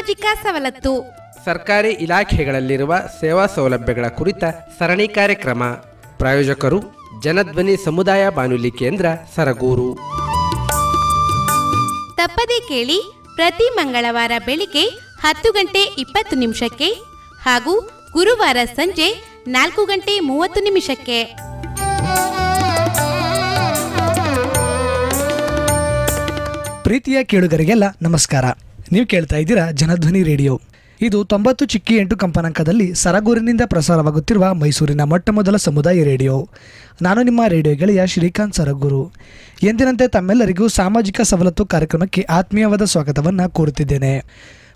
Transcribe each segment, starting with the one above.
ಸಾಮಾಜಿಕ ಸವಲತ್ತು. ಸರ್ಕಾರಿ ಇಲಾಖೆಗಳಲ್ಲಿರುವ ಸೇವಾ ಸೌಲಭ್ಯಗಳ ಕುರಿತ ಸರಣಿ ಕಾರ್ಯಕ್ರಮ. ಪ್ರಾಯೋಜಕರು ಜನಧ್ವನಿ ಸಮುದಾಯ ಬಾನುಲಿ ಕೇಂದ್ರ ಸರಗೂರು. ತಪ್ಪದೇ ಕೇಳಿ ಪ್ರತಿ ಮಂಗಳವಾರ ಬೆಳಿಗ್ಗೆ 10:20 ಹಾಗೂ ಗುರುವಾರ ಸಂಜೆ 4:30. ಪ್ರೀತಿಯ ಕೇಳುಗರಿಗೆಲ್ಲ ನಮಸ್ಕಾರ. ನೀವು ಕೇಳ್ತಾ ಇದ್ದೀರಾ ಜನಧ್ವನಿ ರೇಡಿಯೋ. ಇದು 90.8 ಕಂಪನಾಂಕದಲ್ಲಿ ಸರಗೂರಿನಿಂದ ಪ್ರಸಾರವಾಗುತ್ತಿರುವ ಮೈಸೂರಿನ ಮೊಟ್ಟಮೊದಲ ಸಮುದಾಯ ರೇಡಿಯೋ. ನಾನು ನಿಮ್ಮ ರೇಡಿಯೋ ಗೆಳೆಯ ಶ್ರೀಕಾಂತ್ ಸರಗೂರು. ಎಂದಿನಂತೆ ತಮ್ಮೆಲ್ಲರಿಗೂ ಸಾಮಾಜಿಕ ಸವಲತ್ತು ಕಾರ್ಯಕ್ರಮಕ್ಕೆ ಆತ್ಮೀಯವಾದ ಸ್ವಾಗತವನ್ನು ಕೋರುತ್ತಿದ್ದೇನೆ.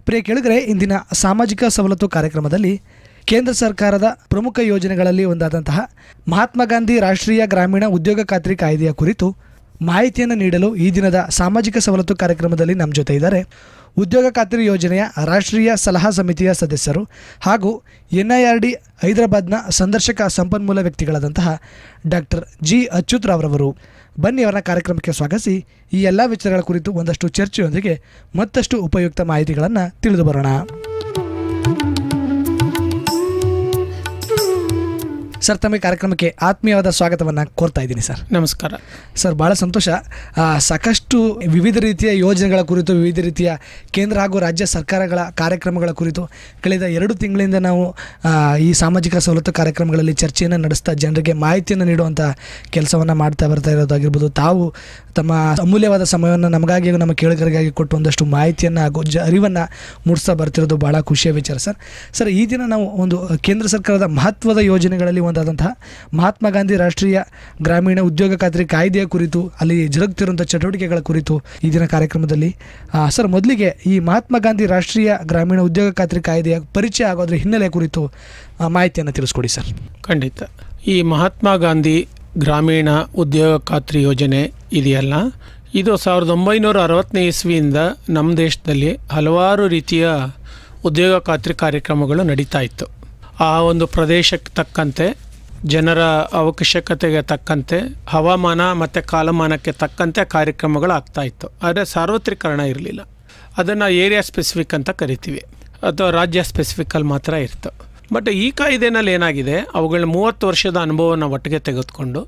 ಪ್ರಿಯ ಕೇಳುಗರೆ, ಇಂದಿನ ಸಾಮಾಜಿಕ ಸವಲತ್ತು ಕಾರ್ಯಕ್ರಮದಲ್ಲಿ ಕೇಂದ್ರ ಸರ್ಕಾರದ ಪ್ರಮುಖ ಯೋಜನೆಗಳಲ್ಲಿ ಒಂದಾದಂತಹ ಮಹಾತ್ಮ ಗಾಂಧಿ ರಾಷ್ಟ್ರೀಯ ಗ್ರಾಮೀಣ ಉದ್ಯೋಗ ಖಾತ್ರಿ ಕಾಯ್ದೆಯ ಕುರಿತು ಮಾಹಿತಿಯನ್ನು ನೀಡಲು ಈ ದಿನದ ಸಾಮಾಜಿಕ ಸವಲತ್ತು ಕಾರ್ಯಕ್ರಮದಲ್ಲಿ ನಮ್ಮ ಜೊತೆ ಇದ್ದಾರೆ ಉದ್ಯೋಗ ಖಾತ್ರಿ ಯೋಜನೆಯ ರಾಷ್ಟ್ರೀಯ ಸಲಹಾ ಸಮಿತಿಯ ಸದಸ್ಯರು ಹಾಗೂ NIRD ಹೈದರಾಬಾದ್ನ ಸಂದರ್ಶಕ ಸಂಪನ್ಮೂಲ ವ್ಯಕ್ತಿಗಳಾದಂತಹ ಡಾಕ್ಟರ್ G. ಅಚ್ಯುತ್ ರಾವ್ರವರು. ಬನ್ನಿ ಅವರ ಕಾರ್ಯಕ್ರಮಕ್ಕೆ ಸ್ವಾಗತಿಸಿ ಈ ಎಲ್ಲ ವಿಚಾರಗಳ ಕುರಿತು ಒಂದಷ್ಟು ಚರ್ಚೆಯೊಂದಿಗೆ ಮತ್ತಷ್ಟು ಉಪಯುಕ್ತ ಮಾಹಿತಿಗಳನ್ನು ತಿಳಿದು ಬರೋಣ. ಸರ್, ತಮ್ಮ ಕಾರ್ಯಕ್ರಮಕ್ಕೆ ಆತ್ಮೀಯವಾದ ಸ್ವಾಗತವನ್ನು ಕೋರ್ತಾ ಇದ್ದೀನಿ ಸರ್. ನಮಸ್ಕಾರ ಸರ್. ಭಾಳ ಸಂತೋಷ. ಸಾಕಷ್ಟು ವಿವಿಧ ರೀತಿಯ ಯೋಜನೆಗಳ ಕುರಿತು, ವಿವಿಧ ರೀತಿಯ ಕೇಂದ್ರ ಹಾಗೂ ರಾಜ್ಯ ಸರ್ಕಾರಗಳ ಕಾರ್ಯಕ್ರಮಗಳ ಕುರಿತು ಕಳೆದ 2 ತಿಂಗಳಿಂದ ನಾವು ಈ ಸಾಮಾಜಿಕ ಸವಲತ್ತು ಕಾರ್ಯಕ್ರಮಗಳಲ್ಲಿ ಚರ್ಚೆಯನ್ನು ನಡೆಸ್ತಾ ಜನರಿಗೆ ಮಾಹಿತಿಯನ್ನು ನೀಡುವಂಥ ಕೆಲಸವನ್ನು ಮಾಡ್ತಾ ಬರ್ತಾ ಇರೋದಾಗಿರ್ಬೋದು. ತಾವು ತಮ್ಮ ಅಮೂಲ್ಯವಾದ ಸಮಯವನ್ನು ನಮಗಾಗಿ, ನಮ್ಮ ಕೇಳುಗರಿಗಾಗಿ ಕೊಟ್ಟು ಒಂದಷ್ಟು ಮಾಹಿತಿಯನ್ನು ಹಾಗೂ ಅರಿವನ್ನು ಮೂಡಿಸ್ತಾ ಬರ್ತಿರೋದು ಭಾಳ ಖುಷಿಯ ವಿಚಾರ ಸರ್. ಸರ್, ಈ ದಿನ ನಾವು ಒಂದು ಕೇಂದ್ರ ಸರ್ಕಾರದ ಮಹತ್ವದ ಯೋಜನೆಗಳಲ್ಲಿ ಒಂದಾದಂತಹ ಮಹಾತ್ಮ ಗಾಂಧಿ ರಾಷ್ಟ್ರೀಯ ಗ್ರಾಮೀಣ ಉದ್ಯೋಗ ಖಾತ್ರಿ ಕಾಯ್ದೆಯ ಕುರಿತು, ಅಲ್ಲಿ ಜರುಗುತ್ತಿರುವಂಥ ಚಟುವಟಿಕೆಗಳ ಕುರಿತು ಈ ದಿನ ಕಾರ್ಯಕ್ರಮದಲ್ಲಿ ಸರ್, ಮೊದಲಿಗೆ ಈ ಮಹಾತ್ಮ ಗಾಂಧಿ ರಾಷ್ಟ್ರೀಯ ಗ್ರಾಮೀಣ ಉದ್ಯೋಗ ಖಾತ್ರಿ ಕಾಯ್ದೆಯ ಪರಿಚಯ ಆಗೋದ್ರ ಹಿನ್ನೆಲೆ ಕುರಿತು ಮಾಹಿತಿಯನ್ನು ತಿಳಿಸ್ಕೊಡಿ ಸರ್. ಖಂಡಿತ. ಈ ಮಹಾತ್ಮ ಗಾಂಧಿ ಗ್ರಾಮೀಣ ಉದ್ಯೋಗ ಖಾತ್ರಿ ಯೋಜನೆ ಇದೆಯಲ್ಲ, ಇದು 1960ನೇ ಇಸ್ವಿಯಿಂದ ನಮ್ಮ ದೇಶದಲ್ಲಿ ಹಲವಾರು ರೀತಿಯ ಉದ್ಯೋಗ ಖಾತ್ರಿ ಕಾರ್ಯಕ್ರಮಗಳು ನಡೀತಾ ಇತ್ತು. ಆ ಒಂದು ಪ್ರದೇಶಕ್ಕೆ ತಕ್ಕಂತೆ, ಜನರ ಅವಶ್ಯಕತೆಗೆ ತಕ್ಕಂತೆ, ಹವಾಮಾನ ಮತ್ತು ಕಾಲಮಾನಕ್ಕೆ ತಕ್ಕಂತೆ ಕಾರ್ಯಕ್ರಮಗಳು ಆಗ್ತಾಯಿತ್ತು. ಆದರೆ ಸಾರ್ವತ್ರಿಕರಣ ಇರಲಿಲ್ಲ. ಅದನ್ನು ಏರಿಯಾ ಸ್ಪೆಸಿಫಿಕ್ ಅಂತ ಕರಿತೀವಿ, ಅಥವಾ ರಾಜ್ಯ ಸ್ಪೆಸಿಫಿಕಲ್ಲಿ ಮಾತ್ರ ಇತ್ತು. ಬಟ್ ಈ ಕಾಯ್ದೆನಲ್ಲಿ ಏನಾಗಿದೆ, ಅವುಗಳ 30 ವರ್ಷದ ಅನುಭವವನ್ನು ಒಟ್ಟಿಗೆ ತೆಗೆದುಕೊಂಡು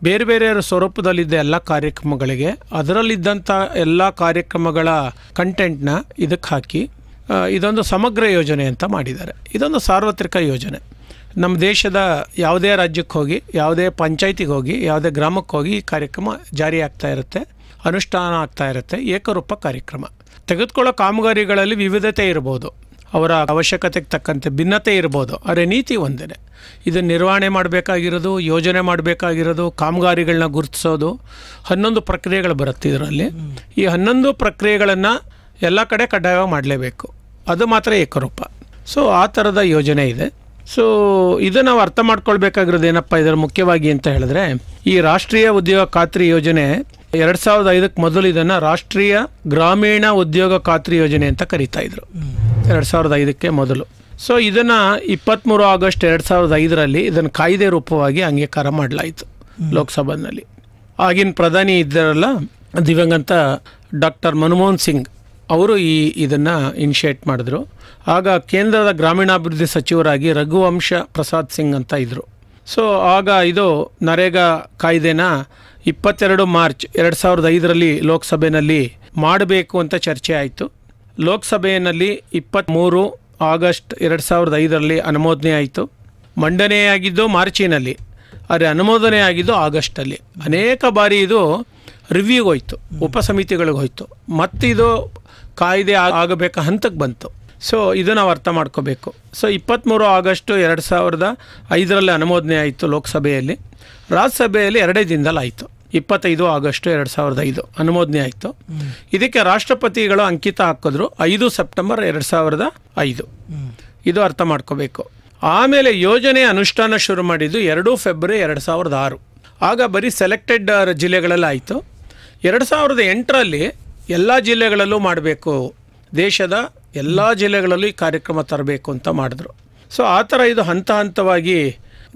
ಬೇರೆ ಬೇರೆ ಸ್ವರೂಪದಲ್ಲಿದ್ದ ಎಲ್ಲ ಕಾರ್ಯಕ್ರಮಗಳಿಗೆ ಅದರಲ್ಲಿದ್ದಂಥ ಎಲ್ಲ ಕಾರ್ಯಕ್ರಮಗಳ ಕಂಟೆಂಟ್ನ ಇದಕ್ಕೆ ಹಾಕಿ ಇದೊಂದು ಸಮಗ್ರ ಯೋಜನೆ ಅಂತ ಮಾಡಿದ್ದಾರೆ. ಇದೊಂದು ಸಾರ್ವತ್ರಿಕ ಯೋಜನೆ. ನಮ್ಮ ದೇಶದ ಯಾವುದೇ ರಾಜ್ಯಕ್ಕೆ ಹೋಗಿ, ಯಾವುದೇ ಪಂಚಾಯತಿಗೆ ಹೋಗಿ, ಯಾವುದೇ ಗ್ರಾಮಕ್ಕೆ ಹೋಗಿ ಈ ಕಾರ್ಯಕ್ರಮ ಜಾರಿ ಆಗ್ತಾ ಇರುತ್ತೆ, ಅನುಷ್ಠಾನ ಆಗ್ತಾ ಇರುತ್ತೆ. ಏಕರೂಪ ಕಾರ್ಯಕ್ರಮ. ತೆಗೆದುಕೊಳ್ಳೋ ಕಾಮಗಾರಿಗಳಲ್ಲಿ ವಿವಿಧತೆ ಇರ್ಬೋದು, ಅವರ ಅವಶ್ಯಕತೆಗೆ ತಕ್ಕಂತೆ ಭಿನ್ನತೆ ಇರ್ಬೋದು, ಆದರೆ ನೀತಿ ಒಂದೇ. ಇದನ್ನು ನಿರ್ವಹಣೆ ಮಾಡಬೇಕಾಗಿರೋದು, ಯೋಜನೆ ಮಾಡಬೇಕಾಗಿರೋದು, ಕಾಮಗಾರಿಗಳನ್ನ ಗುರುತಿಸೋದು, 11 ಪ್ರಕ್ರಿಯೆಗಳು ಬರುತ್ತೆ ಇದರಲ್ಲಿ. ಈ 11 ಪ್ರಕ್ರಿಯೆಗಳನ್ನು ಎಲ್ಲ ಕಡೆ ಕಡ್ಡಾಯವಾಗಿ ಮಾಡಲೇಬೇಕು. ಅದು ಮಾತ್ರ ಏಕರೂಪ. ಸೊ ಆ ಥರದ ಯೋಜನೆ ಇದೆ. ಸೊ ಇದು ನಾವು ಅರ್ಥ ಮಾಡ್ಕೊಳ್ಬೇಕಾಗಿರೋದು ಏನಪ್ಪ ಇದರ ಮುಖ್ಯವಾಗಿ ಅಂತ ಹೇಳಿದ್ರೆ, ಈ ರಾಷ್ಟ್ರೀಯ ಉದ್ಯೋಗ ಖಾತ್ರಿ ಯೋಜನೆ 2005ಕ್ಕೆ ಮೊದಲು ಇದನ್ನು ರಾಷ್ಟ್ರೀಯ ಗ್ರಾಮೀಣ ಉದ್ಯೋಗ ಖಾತ್ರಿ ಯೋಜನೆ ಅಂತ ಕರೀತಾ ಇದ್ರು, 2005ಕ್ಕೆ ಮೊದಲು. ಸೊ ಇದನ್ನು 23 ಆಗಸ್ಟ್ 2005ರಲ್ಲಿ ಇದನ್ನು ಕಾಯ್ದೆ ರೂಪವಾಗಿ ಅಂಗೀಕಾರ ಮಾಡಲಾಯಿತು ಲೋಕಸಭೆಯಲ್ಲಿ. ಆಗಿನ ಪ್ರಧಾನಿ ಇದ್ದಾರಲ್ಲ, ದಿವಂಗತ ಡಾಕ್ಟರ್ ಮನಮೋಹನ್ ಸಿಂಗ್ ಅವರು ಇದನ್ನು ಇನಿಷಿಯೇಟ್ ಮಾಡಿದ್ರು. ಆಗ ಕೇಂದ್ರದ ಗ್ರಾಮೀಣಾಭಿವೃದ್ಧಿ ಸಚಿವರಾಗಿ ರಘುವಂಶ ಪ್ರಸಾದ್ ಸಿಂಗ್ ಅಂತ ಇದ್ದರು. ಸೊ ಆಗ ಇದು ನರೇಗಾ ಕಾಯ್ದೆನ 22 ಮಾರ್ಚ್ 2005ರಲ್ಲಿ ಲೋಕಸಭೆಯಲ್ಲಿ ಮಾಡಬೇಕು ಅಂತ ಚರ್ಚೆ ಆಯಿತು. ಲೋಕಸಭೆಯಲ್ಲಿ 23 ಆಗಸ್ಟ್ 2005ರಲ್ಲಿ ಅನುಮೋದನೆ ಆಯಿತು. ಮಂಡನೆಯಾಗಿದ್ದು ಮಾರ್ಚಿನಲ್ಲಿ, ಆದರೆ ಅನುಮೋದನೆ ಆಗಿದ್ದು ಆಗಸ್ಟಲ್ಲಿ. ಅನೇಕ ಬಾರಿ ಇದು ರಿವ್ಯೂಗೆ ಹೋಯ್ತು, ಉಪಸಮಿತಿಗಳಿಗೆ ಹೋಯ್ತು, ಮತ್ತಿದು ಕಾಯ್ದೆ ಆಗಬೇಕಾ ಹಂತಕ್ಕೆ ಬಂತು. ಸೊ ಇದು ನಾವು ಅರ್ಥ ಮಾಡ್ಕೋಬೇಕು. ಸೊ 23 ಆಗಸ್ಟ್ 2005ರಲ್ಲಿ ಅನುಮೋದನೆ ಆಯಿತು ಲೋಕಸಭೆಯಲ್ಲಿ. ರಾಜ್ಯಸಭೆಯಲ್ಲಿ 2 ದಿನದಲ್ಲಿ ಆಯಿತು, 25 ಆಗಸ್ಟ್ 2005 ಅನುಮೋದನೆ ಆಯಿತು. ಇದಕ್ಕೆ ರಾಷ್ಟ್ರಪತಿಗಳು ಅಂಕಿತ ಹಾಕಿದ್ರು 5 ಸೆಪ್ಟೆಂಬರ್ 2005. ಇದು ಅರ್ಥ ಮಾಡ್ಕೋಬೇಕು. ಆಮೇಲೆ ಯೋಜನೆ ಅನುಷ್ಠಾನ ಶುರು ಮಾಡಿದ್ದು 2 ಫೆಬ್ರವರಿ 2006. ಆಗ ಬರೀ ಸೆಲೆಕ್ಟೆಡ್ ಜಿಲ್ಲೆಗಳಲ್ಲಿ ಆಯಿತು. 2008ರಲ್ಲಿ ಎಲ್ಲ ಜಿಲ್ಲೆಗಳಲ್ಲೂ ಮಾಡಬೇಕು, ದೇಶದ ಎಲ್ಲ ಜಿಲ್ಲೆಗಳಲ್ಲೂ ಈ ಕಾರ್ಯಕ್ರಮ ತರಬೇಕು ಅಂತ ಮಾಡಿದ್ರು. ಸೊ ಆ ಥರ ಇದು ಹಂತ ಹಂತವಾಗಿ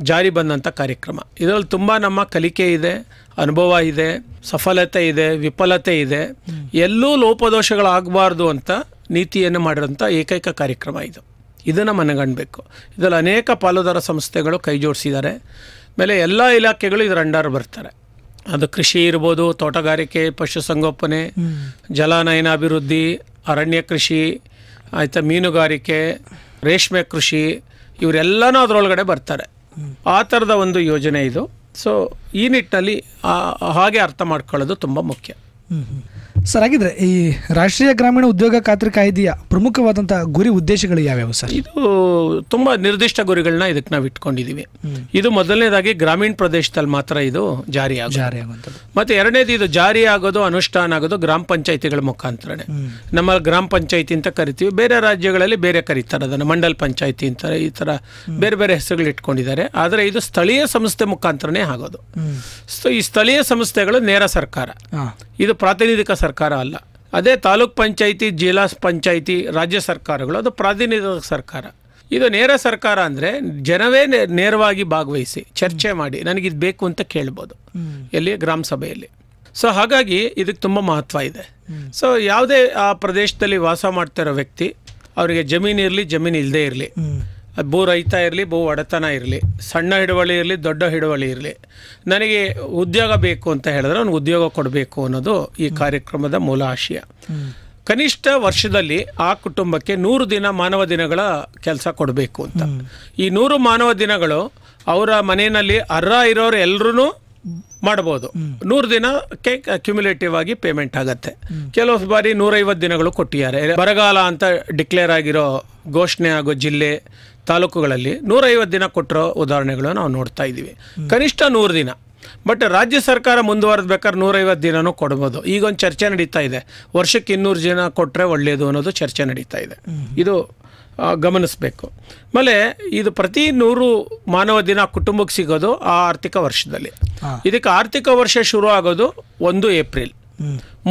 ಜಾರಿ ಬಂದಂಥ ಕಾರ್ಯಕ್ರಮ. ಇದರಲ್ಲಿ ತುಂಬ ನಮ್ಮ ಕಲಿಕೆ ಇದೆ, ಅನುಭವ ಇದೆ, ಸಫಲತೆ ಇದೆ, ವಿಫಲತೆ ಇದೆ. ಎಲ್ಲೂ ಲೋಪದೋಷಗಳಾಗಬಾರ್ದು ಅಂತ ನೀತಿಯನ್ನು ಮಾಡಿರೋಂಥ ಏಕೈಕ ಕಾರ್ಯಕ್ರಮ ಇದನ್ನು ಮನಗಣಬೇಕು. ಇದರಲ್ಲಿ ಅನೇಕ ಪಾಲುದಾರ ಸಂಸ್ಥೆಗಳು ಕೈ ಜೋಡಿಸಿದ್ದಾರೆ. ಆಮೇಲೆ ಎಲ್ಲ ಇಲಾಖೆಗಳು ಇದರ ಅಂಡರ್ ಬರ್ತಾರೆ. ಅದು ಕೃಷಿ ಇರ್ಬೋದು, ತೋಟಗಾರಿಕೆ, ಪಶುಸಂಗೋಪನೆ, ಜಲಾನಯನ ಅಭಿವೃದ್ಧಿ, ಅರಣ್ಯ ಕೃಷಿ, ಆಯಿತಾ, ಮೀನುಗಾರಿಕೆ, ರೇಷ್ಮೆ ಕೃಷಿ, ಇವರೆಲ್ಲನೂ ಅದರೊಳಗಡೆ ಬರ್ತಾರೆ. ಆ ಥರದ ಒಂದು ಯೋಜನೆ ಇದು. ಸೊ ಈ ನಿಟ್ಟಿನಲ್ಲಿ ಹಾಗೆ ಅರ್ಥ ಮಾಡ್ಕೊಳ್ಳೋದು ತುಂಬ ಮುಖ್ಯ. ಸರ್, ಹಾಗಿದ್ರೆ ಈ ರಾಷ್ಟ್ರೀಯ ಗ್ರಾಮೀಣ ಉದ್ಯೋಗ ಖಾತ್ರಿ ಕಾಯ್ದೆಯ ಪ್ರಮುಖವಾದಂತಹ ಗುರಿ ಉದ್ದೇಶಗಳು ಯಾವ್ಯಾವು ಸರ್? ಇದು ತುಂಬ ನಿರ್ದಿಷ್ಟ ಗುರಿಗಳನ್ನ ಇದಕ್ಕೆ ನಾವು ಇಟ್ಕೊಂಡಿದ್ದೀವಿ. ಇದು ಮೊದಲನೇದಾಗಿ ಗ್ರಾಮೀಣ ಪ್ರದೇಶದಲ್ಲಿ ಮಾತ್ರ ಇದು ಜಾರಿಯಾಗುವಂಥದ್ದು. ಮತ್ತು ಎರಡನೇದು, ಇದು ಜಾರಿ ಆಗೋದು, ಅನುಷ್ಠಾನ ಆಗೋದು ಗ್ರಾಮ ಪಂಚಾಯಿತಿಗಳ ಮುಖಾಂತರನೇ. ನಮ್ಮ ಗ್ರಾಮ ಪಂಚಾಯಿತಿ ಅಂತ ಕರಿತೀವಿ, ಬೇರೆ ರಾಜ್ಯಗಳಲ್ಲಿ ಬೇರೆ ಕರೀತಾರೆ ಅದನ್ನು, ಮಂಡಲ್ ಪಂಚಾಯಿತಿ ಅಂತಾರೆ, ಈ ಥರ ಬೇರೆ ಬೇರೆ ಹೆಸರುಗಳು ಇಟ್ಕೊಂಡಿದ್ದಾರೆ. ಆದರೆ ಇದು ಸ್ಥಳೀಯ ಸಂಸ್ಥೆ ಮುಖಾಂತರನೇ ಆಗೋದು. ಸೊ ಈ ಸ್ಥಳೀಯ ಸಂಸ್ಥೆಗಳು ನೇರ ಸರ್ಕಾರ, ಇದು ಪ್ರಾತಿನಿಧಿಕ ಸರ್ಕಾರ ಅಲ್ಲ. ಅದೇ ತಾಲೂಕ್ ಪಂಚಾಯಿತಿ, ಜಿಲ್ಲಾ ಪಂಚಾಯಿತಿ, ರಾಜ್ಯ ಸರ್ಕಾರಗಳು ಅದು ಪ್ರಾತಿನಿಧಿಕ ಸರ್ಕಾರ. ಇದು ನೇರ ಸರ್ಕಾರ ಅಂದರೆ ಜನವೇ ನೇರವಾಗಿ ಭಾಗವಹಿಸಿ ಚರ್ಚೆ ಮಾಡಿ ನನಗಿದು ಬೇಕು ಅಂತ ಕೇಳ್ಬೋದು ಎಲ್ಲಿ, ಗ್ರಾಮ ಸಭೆಯಲ್ಲಿ. ಸೊ ಹಾಗಾಗಿ ಇದಕ್ಕೆ ತುಂಬ ಮಹತ್ವ ಇದೆ. ಸೊ ಯಾವುದೇ ಆ ಪ್ರದೇಶದಲ್ಲಿ ವಾಸ ಮಾಡ್ತಿರೋ ವ್ಯಕ್ತಿ, ಅವರಿಗೆ ಜಮೀನು ಇರಲಿ, ಜಮೀನು ಇಲ್ಲದೇ ಇರಲಿ, ಭೂ ರಹಿತ ಇರಲಿ, ಭೂ ಒಡೆತನ ಇರಲಿ, ಸಣ್ಣ ಹಿಡುವಳಿ ಇರಲಿ, ದೊಡ್ಡ ಹಿಡುವಳಿ ಇರಲಿ, ನನಗೆ ಉದ್ಯೋಗ ಬೇಕು ಅಂತ ಹೇಳಿದ್ರೆ ಅವ್ನಿಗೆ ಉದ್ಯೋಗ ಕೊಡಬೇಕು ಅನ್ನೋದು ಈ ಕಾರ್ಯಕ್ರಮದ ಮೂಲ ಆಶಯ. ಕನಿಷ್ಠ ವರ್ಷದಲ್ಲಿ ಆ ಕುಟುಂಬಕ್ಕೆ 100 ದಿನ ಮಾನವ ದಿನಗಳ ಕೆಲಸ ಕೊಡಬೇಕು ಅಂತ. ಈ 100 ಮಾನವ ದಿನಗಳು ಅವರ ಮನೆಯಲ್ಲಿ ಅರ್ಹ ಇರೋರು ಎಲ್ಲರೂ ಮಾಡ್ಬೋದು. 100 ದಿನಕ್ಕೆ ಕ್ಯುಮ್ಯುಲೇಟಿವ್ ಆಗಿ ಪೇಮೆಂಟ್ ಆಗುತ್ತೆ. ಕೆಲವು ಬಾರಿ 150 ದಿನಗಳು ಕೊಟ್ಟಿದ್ದಾರೆ. ಬರಗಾಲ ಅಂತ ಡಿಕ್ಲೇರ್ ಆಗಿರೋ ಘೋಷಣೆ ಆಗೋ ಜಿಲ್ಲೆ, ತಾಲೂಕುಗಳಲ್ಲಿ 150 ದಿನ ಕೊಟ್ಟಿರೋ ಉದಾಹರಣೆಗಳು ನಾವು ನೋಡ್ತಾ ಇದ್ದೀವಿ. ಕನಿಷ್ಠ 100 ದಿನ. ಬಟ್ ರಾಜ್ಯ ಸರ್ಕಾರ ಮುಂದುವರೆದ್ಬೇಕಾದ್ರೆ 150 ದಿನನೂ ಕೊಡ್ಬೋದು. ಈಗೊಂದು ಚರ್ಚೆ ನಡೀತಾ ಇದೆ, ವರ್ಷಕ್ಕೆ 200 ದಿನ ಕೊಟ್ಟರೆ ಒಳ್ಳೆಯದು ಅನ್ನೋದು ಚರ್ಚೆ ನಡೀತಾ ಇದೆ. ಇದು ಗಮನಿಸಬೇಕು. ಆಮೇಲೆ ಇದು ಪ್ರತಿ 100 ಮಾನವ ದಿನ ಕುಟುಂಬಕ್ಕೆ ಸಿಗೋದು ಆ ಆರ್ಥಿಕ ವರ್ಷದಲ್ಲಿ. ಇದಕ್ಕೆ ಆರ್ಥಿಕ ವರ್ಷ ಶುರು ಆಗೋದು 1 ಏಪ್ರಿಲ್,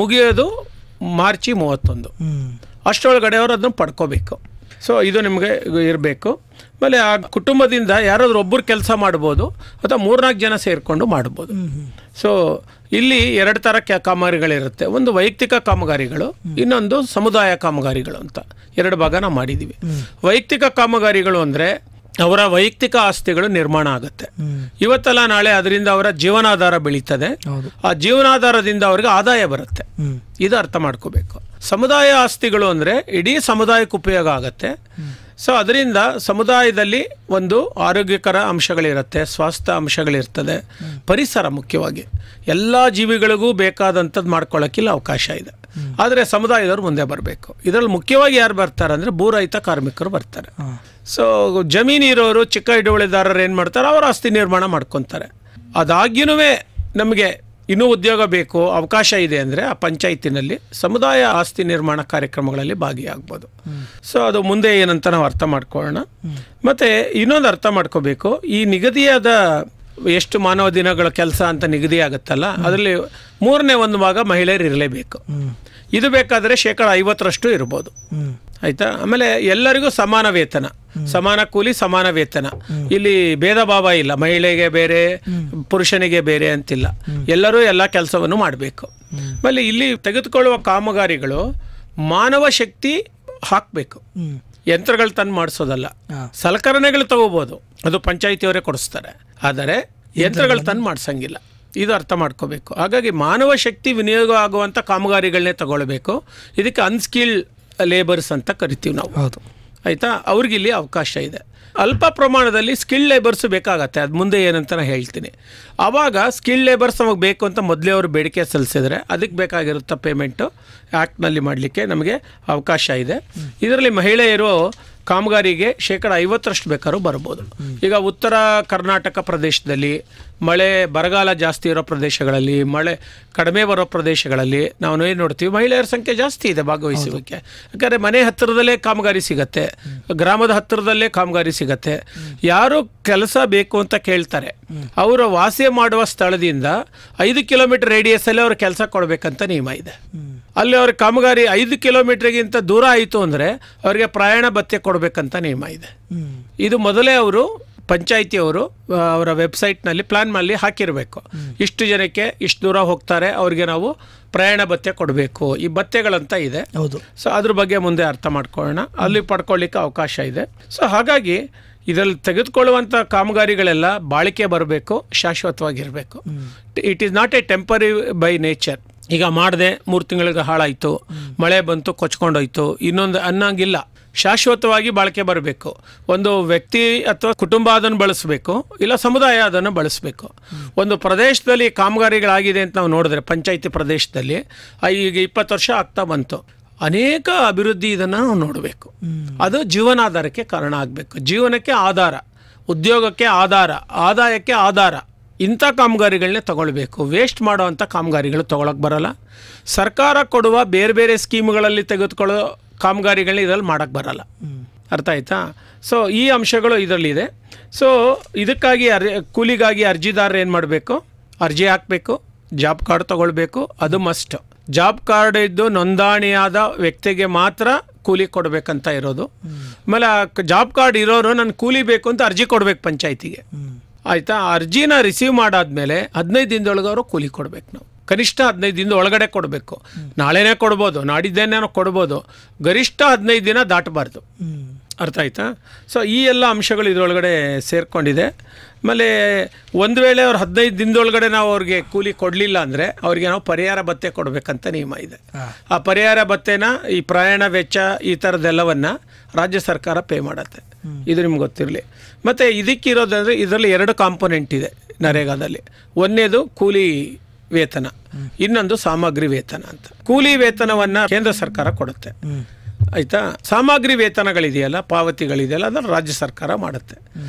ಮುಗಿಯೋದು ಮಾರ್ಚ್ 31. ಅಷ್ಟರೊಳಗಡೆ ಅವರು ಅದನ್ನು ಪಡ್ಕೋಬೇಕು. ಸೊ ಇದು ನಿಮಗೆ ಇರಬೇಕು. ಆಮೇಲೆ ಆ ಕುಟುಂಬದಿಂದ ಯಾರಾದರೂ ಒಬ್ಬರು ಕೆಲಸ ಮಾಡ್ಬೋದು ಅಥವಾ 3-4 ಜನ ಸೇರಿಕೊಂಡು ಮಾಡ್ಬೋದು. ಸೊ ಇಲ್ಲಿ 2 ಥರ ಕಾಮಗಾರಿಗಳಿರುತ್ತೆ. ಒಂದು ವೈಯಕ್ತಿಕ ಕಾಮಗಾರಿಗಳು, ಇನ್ನೊಂದು ಸಮುದಾಯ ಕಾಮಗಾರಿಗಳು ಅಂತ 2 ಭಾಗ ನಾವು ಮಾಡಿದ್ದೀವಿ. ವೈಯಕ್ತಿಕ ಕಾಮಗಾರಿಗಳು ಅಂದರೆ ಅವರ ವೈಯಕ್ತಿಕ ಆಸ್ತಿಗಳು ನಿರ್ಮಾಣ ಆಗುತ್ತೆ. ಇವತ್ತಲ್ಲ ನಾಳೆ ಅದರಿಂದ ಅವರ ಜೀವನಾಧಾರ ಬೆಳೀತದೆ. ಆ ಜೀವನಾಧಾರದಿಂದ ಅವರಿಗೆ ಆದಾಯ ಬರುತ್ತೆ. ಇದು ಅರ್ಥ ಮಾಡ್ಕೋಬೇಕು. ಸಮುದಾಯ ಆಸ್ತಿಗಳು ಅಂದರೆ ಇಡೀ ಸಮುದಾಯಕ್ಕೆ ಉಪಯೋಗ ಆಗುತ್ತೆ. ಸೊ ಅದರಿಂದ ಸಮುದಾಯದಲ್ಲಿ ಒಂದು ಆರೋಗ್ಯಕರ ಅಂಶಗಳಿರುತ್ತೆ, ಸ್ವಾಸ್ಥ್ಯ ಅಂಶಗಳಿರ್ತದೆ, ಪರಿಸರ ಮುಖ್ಯವಾಗಿ ಎಲ್ಲ ಜೀವಿಗಳಿಗೂ ಬೇಕಾದಂಥದ್ದು ಮಾಡ್ಕೊಳ್ಳೋಕ್ಕಿಲ್ಲ ಅವಕಾಶ ಇದೆ. ಆದರೆ ಸಮುದಾಯದವರು ಮುಂದೆ ಬರಬೇಕು. ಇದರಲ್ಲಿ ಮುಖ್ಯವಾಗಿ ಯಾರು ಬರ್ತಾರೆ ಅಂದರೆ ಭೂರಹಿತ ಕಾರ್ಮಿಕರು ಬರ್ತಾರೆ. ಸೊ ಜಮೀನು ಇರೋರು, ಚಿಕ್ಕ ಹಿಡುವಳಿದಾರರು ಏನು ಮಾಡ್ತಾರೆ, ಅವರ ಆಸ್ತಿ ನಿರ್ಮಾಣ ಮಾಡ್ಕೊತಾರೆ. ಅದಾಗ್ಯೂ ನಮಗೆ ಇನ್ನೂ ಉದ್ಯೋಗ ಬೇಕು, ಅವಕಾಶ ಇದೆ ಅಂದರೆ ಆ ಪಂಚಾಯತಿನಲ್ಲಿ ಸಮುದಾಯ ಆಸ್ತಿ ನಿರ್ಮಾಣ ಕಾರ್ಯಕ್ರಮಗಳಲ್ಲಿ ಭಾಗಿಯಾಗ್ಬೋದು. ಸೊ ಅದು ಮುಂದೆ ಏನಂತ ನಾವು ಅರ್ಥ ಮಾಡ್ಕೊಳ್ಳೋಣ. ಮತ್ತು ಇನ್ನೊಂದು ಅರ್ಥ ಮಾಡ್ಕೋಬೇಕು, ಈ ನಿಗದಿಯಾದ ಎಷ್ಟು ಮಾನವ ದಿನಗಳ ಕೆಲಸ ಅಂತ ನಿಗದಿ ಆಗುತ್ತಲ್ಲ, ಅದರಲ್ಲಿ 1/3 ಭಾಗ ಮಹಿಳೆಯರು ಇರಲೇಬೇಕು. ಇದು ಬೇಕಾದರೆ 50% ಇರ್ಬೋದು. ಆಯಿತಾ. ಆಮೇಲೆ ಎಲ್ಲರಿಗೂ ಸಮಾನ ವೇತನ, ಸಮಾನ ಕೂಲಿ, ಸಮಾನ ವೇತನ. ಇಲ್ಲಿ ಭೇದ ಭಾವ ಇಲ್ಲ, ಮಹಿಳೆಗೆ ಬೇರೆ ಪುರುಷನಿಗೆ ಬೇರೆ ಅಂತಿಲ್ಲ. ಎಲ್ಲರೂ ಎಲ್ಲ ಕೆಲಸವನ್ನು ಮಾಡಬೇಕು. ಆಮೇಲೆ ಇಲ್ಲಿ ತೆಗೆದುಕೊಳ್ಳುವ ಕಾಮಗಾರಿಗಳು ಮಾನವ ಶಕ್ತಿ ಹಾಕಬೇಕು, ಯಂತ್ರಗಳು ತಂದು ಮಾಡಿಸೋದಲ್ಲ. ಸಲಕರಣೆಗಳು ತಗೋಬೋದು, ಅದು ಪಂಚಾಯಿತಿಯವರೇ ಕೊಡಿಸ್ತಾರೆ. ಆದರೆ ಯಂತ್ರಗಳು ತಂದು ಮಾಡಿಸಂಗಿಲ್ಲ. ಇದು ಅರ್ಥ ಮಾಡ್ಕೋಬೇಕು. ಹಾಗಾಗಿ ಮಾನವ ಶಕ್ತಿ ವಿನಿಯೋಗ ಆಗುವಂಥ ಕಾಮಗಾರಿಗಳನ್ನೇ ತಗೊಳ್ಬೇಕು. ಇದಕ್ಕೆ ಅನ್ಸ್ಕಿಲ್ಡ್ ಲೇಬರ್ಸ್ ಅಂತ ಕರಿತೀವಿ ನಾವು. ಹೌದು, ಆಯಿತಾ. ಅವ್ರಿಗೆ ಇಲ್ಲಿ ಅವಕಾಶ ಇದೆ. ಅಲ್ಪ ಪ್ರಮಾಣದಲ್ಲಿ ಸ್ಕಿಲ್ಡ್ ಲೇಬರ್ಸ್ ಬೇಕಾಗತ್ತೆ. ಅದು ಮುಂದೆ ಏನಂತ ನಾನು ಹೇಳ್ತೀನಿ. ಆವಾಗ ಸ್ಕಿಲ್ಡ್ ಲೇಬರ್ಸ್ ನಮಗೆ ಬೇಕು ಅಂತ ಮೊದಲೇ ಅವರು ಬೇಡಿಕೆ ಸಲ್ಲಿಸಿದ್ರೆ ಅದಕ್ಕೆ ಬೇಕಾಗಿರುತ್ತ ಪೇಮೆಂಟು ಆ್ಯಕ್ಟ್ನಲ್ಲಿ ಮಾಡಲಿಕ್ಕೆ ನಮಗೆ ಅವಕಾಶ ಇದೆ. ಇದರಲ್ಲಿ ಮಹಿಳೆಯರು ಕಾಮಗಾರಿಗೆ 50% ಬೇಕಾದ್ರೂ ಬರ್ಬೋದು. ಈಗ ಉತ್ತರ ಕರ್ನಾಟಕ ಪ್ರದೇಶದಲ್ಲಿ ಮಳೆ ಬರಗಾಲ ಜಾಸ್ತಿ ಇರೋ ಪ್ರದೇಶಗಳಲ್ಲಿ, ಮಳೆ ಕಡಿಮೆ ಬರೋ ಪ್ರದೇಶಗಳಲ್ಲಿ ನಾವು ಏನು ನೋಡ್ತೀವಿ, ಮಹಿಳೆಯರ ಸಂಖ್ಯೆ ಜಾಸ್ತಿ ಇದೆ ಭಾಗವಹಿಸೋಕ್ಕೆ. ಯಾಕಂದರೆ ಮನೆ ಹತ್ತಿರದಲ್ಲೇ ಕಾಮಗಾರಿ ಸಿಗತ್ತೆ, ಗ್ರಾಮದ ಹತ್ತಿರದಲ್ಲೇ ಕಾಮಗಾರಿ ಸಿಗತ್ತೆ. ಯಾರು ಕೆಲಸ ಬೇಕು ಅಂತ ಕೇಳ್ತಾರೆ, ಅವರು ವಾಸ ಮಾಡುವ ಸ್ಥಳದಿಂದ 5 ಕಿಲೋಮೀಟರ್ ರೇಡಿಯಸ್ಸಲ್ಲಿ ಅವ್ರು ಕೆಲಸ ಕೊಡಬೇಕಂತ ನಿಯಮ ಇದೆ. ಅಲ್ಲಿ ಅವ್ರ ಕಾಮಗಾರಿ 5 ಕಿಲೋಮೀಟರ್ಗಿಂತ ದೂರ ಆಯಿತು ಅಂದರೆ ಅವರಿಗೆ ಪ್ರಯಾಣ ಭತ್ಯೆ ಕೊಡಬೇಕಂತ ನಿಯಮ ಇದೆ. ಇದು ಮೊದಲೇ ಅವರು ಪಂಚಾಯಿತಿಯವರು ಅವರ ವೆಬ್ಸೈಟ್ನಲ್ಲಿ ಪ್ಲ್ಯಾನ್ನಲ್ಲಿ ಹಾಕಿರಬೇಕು. ಇಷ್ಟು ಜನಕ್ಕೆ ಇಷ್ಟು ದೂರ ಹೋಗ್ತಾರೆ, ಅವ್ರಿಗೆ ನಾವು ಪ್ರಯಾಣ ಭತ್ಯೆ ಕೊಡಬೇಕು, ಈ ಭತ್ಯೆಗಳಂತ ಇದೆ. ಹೌದು. ಸೊ ಅದ್ರ ಬಗ್ಗೆ ಮುಂದೆ ಅರ್ಥ ಮಾಡ್ಕೊಳ್ಳೋಣ, ಅಲ್ಲಿ ಪಡ್ಕೊಳ್ಳಿಕ್ಕೆ ಅವಕಾಶ ಇದೆ. ಸೊ ಹಾಗಾಗಿ ಇದರಲ್ಲಿ ತೆಗೆದುಕೊಳ್ಳುವಂಥ ಕಾಮಗಾರಿಗಳೆಲ್ಲ ಬಾಳಿಕೆ ಬರಬೇಕು, ಶಾಶ್ವತವಾಗಿರಬೇಕು. It is not a temporary by nature. ಈಗ ಮಾಡಿದೆ 3 ತಿಂಗಳಿಗೆ ಹಾಳಾಯಿತು, ಮಳೆ ಬಂತು ಕೊಚ್ಕೊಂಡೋಯ್ತು, ಇನ್ನೊಂದು ಅನ್ನಂಗಿಲ್ಲ. ಶಾಶ್ವತವಾಗಿ ಬಾಳಿಕೆ ಬರಬೇಕು. ಒಂದು ವ್ಯಕ್ತಿ ಅಥವಾ ಕುಟುಂಬ ಅದನ್ನು ಬಳಸಬೇಕು, ಇಲ್ಲ ಸಮುದಾಯ ಅದನ್ನು ಬಳಸಬೇಕು. ಒಂದು ಪ್ರದೇಶದಲ್ಲಿ ಕಾಮಗಾರಿಗಳಾಗಿದೆ ಅಂತ ನಾವು ನೋಡಿದ್ರೆ, ಪಂಚಾಯಿತಿ ಪ್ರದೇಶದಲ್ಲಿ ಈಗ 20 ವರ್ಷ ಆಗ್ತಾ ಬಂತು, ಅನೇಕ ಅಭಿವೃದ್ಧಿ ಇದನ್ನು ನಾವು ನೋಡಬೇಕು. ಅದು ಜೀವನಾಧಾರಕ್ಕೆ ಕಾರಣ ಆಗಬೇಕು. ಜೀವನಕ್ಕೆ ಆಧಾರ, ಉದ್ಯೋಗಕ್ಕೆ ಆಧಾರ, ಆದಾಯಕ್ಕೆ ಆಧಾರ. ಇಂಥ ಕಾಮಗಾರಿಗಳನ್ನೇ ತಗೊಳ್ಬೇಕು. ವೇಸ್ಟ್ ಮಾಡೋವಂಥ ಕಾಮಗಾರಿಗಳು ತೊಗೊಳಕ್ಕೆ ಬರೋಲ್ಲ. ಸರ್ಕಾರ ಕೊಡುವ ಬೇರೆ ಬೇರೆ ಸ್ಕೀಮ್ಗಳಲ್ಲಿ ತೆಗೆದುಕೊಳ್ಳೋ ಕಾಮಗಾರಿಗಳನ್ನ ಇದರಲ್ಲಿ ಮಾಡೋಕ್ಕೆ ಬರೋಲ್ಲ. ಅರ್ಥ ಆಯ್ತಾ? ಸೊ ಈ ಅಂಶಗಳು ಇದರಲ್ಲಿದೆ. ಸೊ ಇದಕ್ಕಾಗಿ ಕೂಲಿಗಾಗಿ ಅರ್ಜಿದಾರರು ಏನು ಮಾಡಬೇಕು? ಅರ್ಜಿ ಹಾಕಬೇಕು, ಜಾಬ್ ಕಾರ್ಡ್ ತೊಗೊಳ್ಬೇಕು, ಅದು ಮಸ್ಟ್. ಜಾಬ್ ಕಾರ್ಡ್ ಇದ್ದು ನೋಂದಣಿಯಾದ ವ್ಯಕ್ತಿಗೆ ಮಾತ್ರ ಕೂಲಿ ಕೊಡಬೇಕಂತ ಇರೋದು. ಆಮೇಲೆ ಜಾಬ್ ಕಾರ್ಡ್ ಇರೋರು ನಾನು ಕೂಲಿ ಬೇಕು ಅಂತ ಅರ್ಜಿ ಕೊಡ್ಬೇಕು ಪಂಚಾಯತಿಗೆ. ಆಯಿತಾ? ಅರ್ಜಿನ ರಿಸೀವ್ ಮಾಡಾದ್ಮೇಲೆ 15 ದಿನದೊಳಗೆ ಅವರು ಕೂಲಿ ಕೊಡ್ಬೇಕು. ನಾವು ಕನಿಷ್ಠ 15 ದಿನದ ಒಳಗಡೆ ಕೊಡಬೇಕು. ನಾಳೆನೇ ಕೊಡ್ಬೋದು, ನಾಡಿದ್ದೇನೆ ಕೊಡ್ಬೋದು, ಗರಿಷ್ಠ 15 ದಿನ ದಾಟಬಾರ್ದು. ಅರ್ಥ ಆಯ್ತಾ? ಸೊ ಈ ಎಲ್ಲ ಅಂಶಗಳು ಇದರೊಳಗಡೆ ಸೇರಿಕೊಂಡಿದೆ. ಆಮೇಲೆ ಒಂದು ವೇಳೆ ಅವ್ರು 15 ದಿನದೊಳಗಡೆ ನಾವು ಅವ್ರಿಗೆ ಕೂಲಿ ಕೊಡಲಿಲ್ಲ ಅಂದರೆ ಅವ್ರಿಗೆ ನಾವು ಪರಿಹಾರ ಭತ್ಯೆ ಕೊಡಬೇಕಂತ ನಿಯಮ ಇದೆ. ಆ ಪರಿಹಾರ ಭತ್ಯೆನ, ಈ ಪ್ರಯಾಣ ವೆಚ್ಚ, ಈ ಥರದ್ದೆಲ್ಲವನ್ನು ರಾಜ್ಯ ಸರ್ಕಾರ ಪೇ ಮಾಡುತ್ತೆ. ಇದು ನಿಮ್ಗೆ ಗೊತ್ತಿರಲಿ. ಮತ್ತು ಇದಕ್ಕಿರೋದಂದರೆ ಇದರಲ್ಲಿ 2 ಕಾಂಪೊನೆಂಟ್ ಇದೆ ನರೇಗಾದಲ್ಲಿ. ಒಂದನೇದು ಕೂಲಿ ವೇತನ, ಇನ್ನೊಂದು ಸಾಮಗ್ರಿ ವೇತನ ಅಂತ. ಕೂಲಿ ವೇತನವನ್ನು ಕೇಂದ್ರ ಸರ್ಕಾರ ಕೊಡುತ್ತೆ. ಆಯಿತಾ? ಸಾಮಗ್ರಿ ವೇತನಗಳಿದೆಯಲ್ಲ, ಪಾವತಿಗಳಿದೆಯಲ್ಲ, ಅದನ್ನು ರಾಜ್ಯ ಸರ್ಕಾರ ಮಾಡುತ್ತೆ.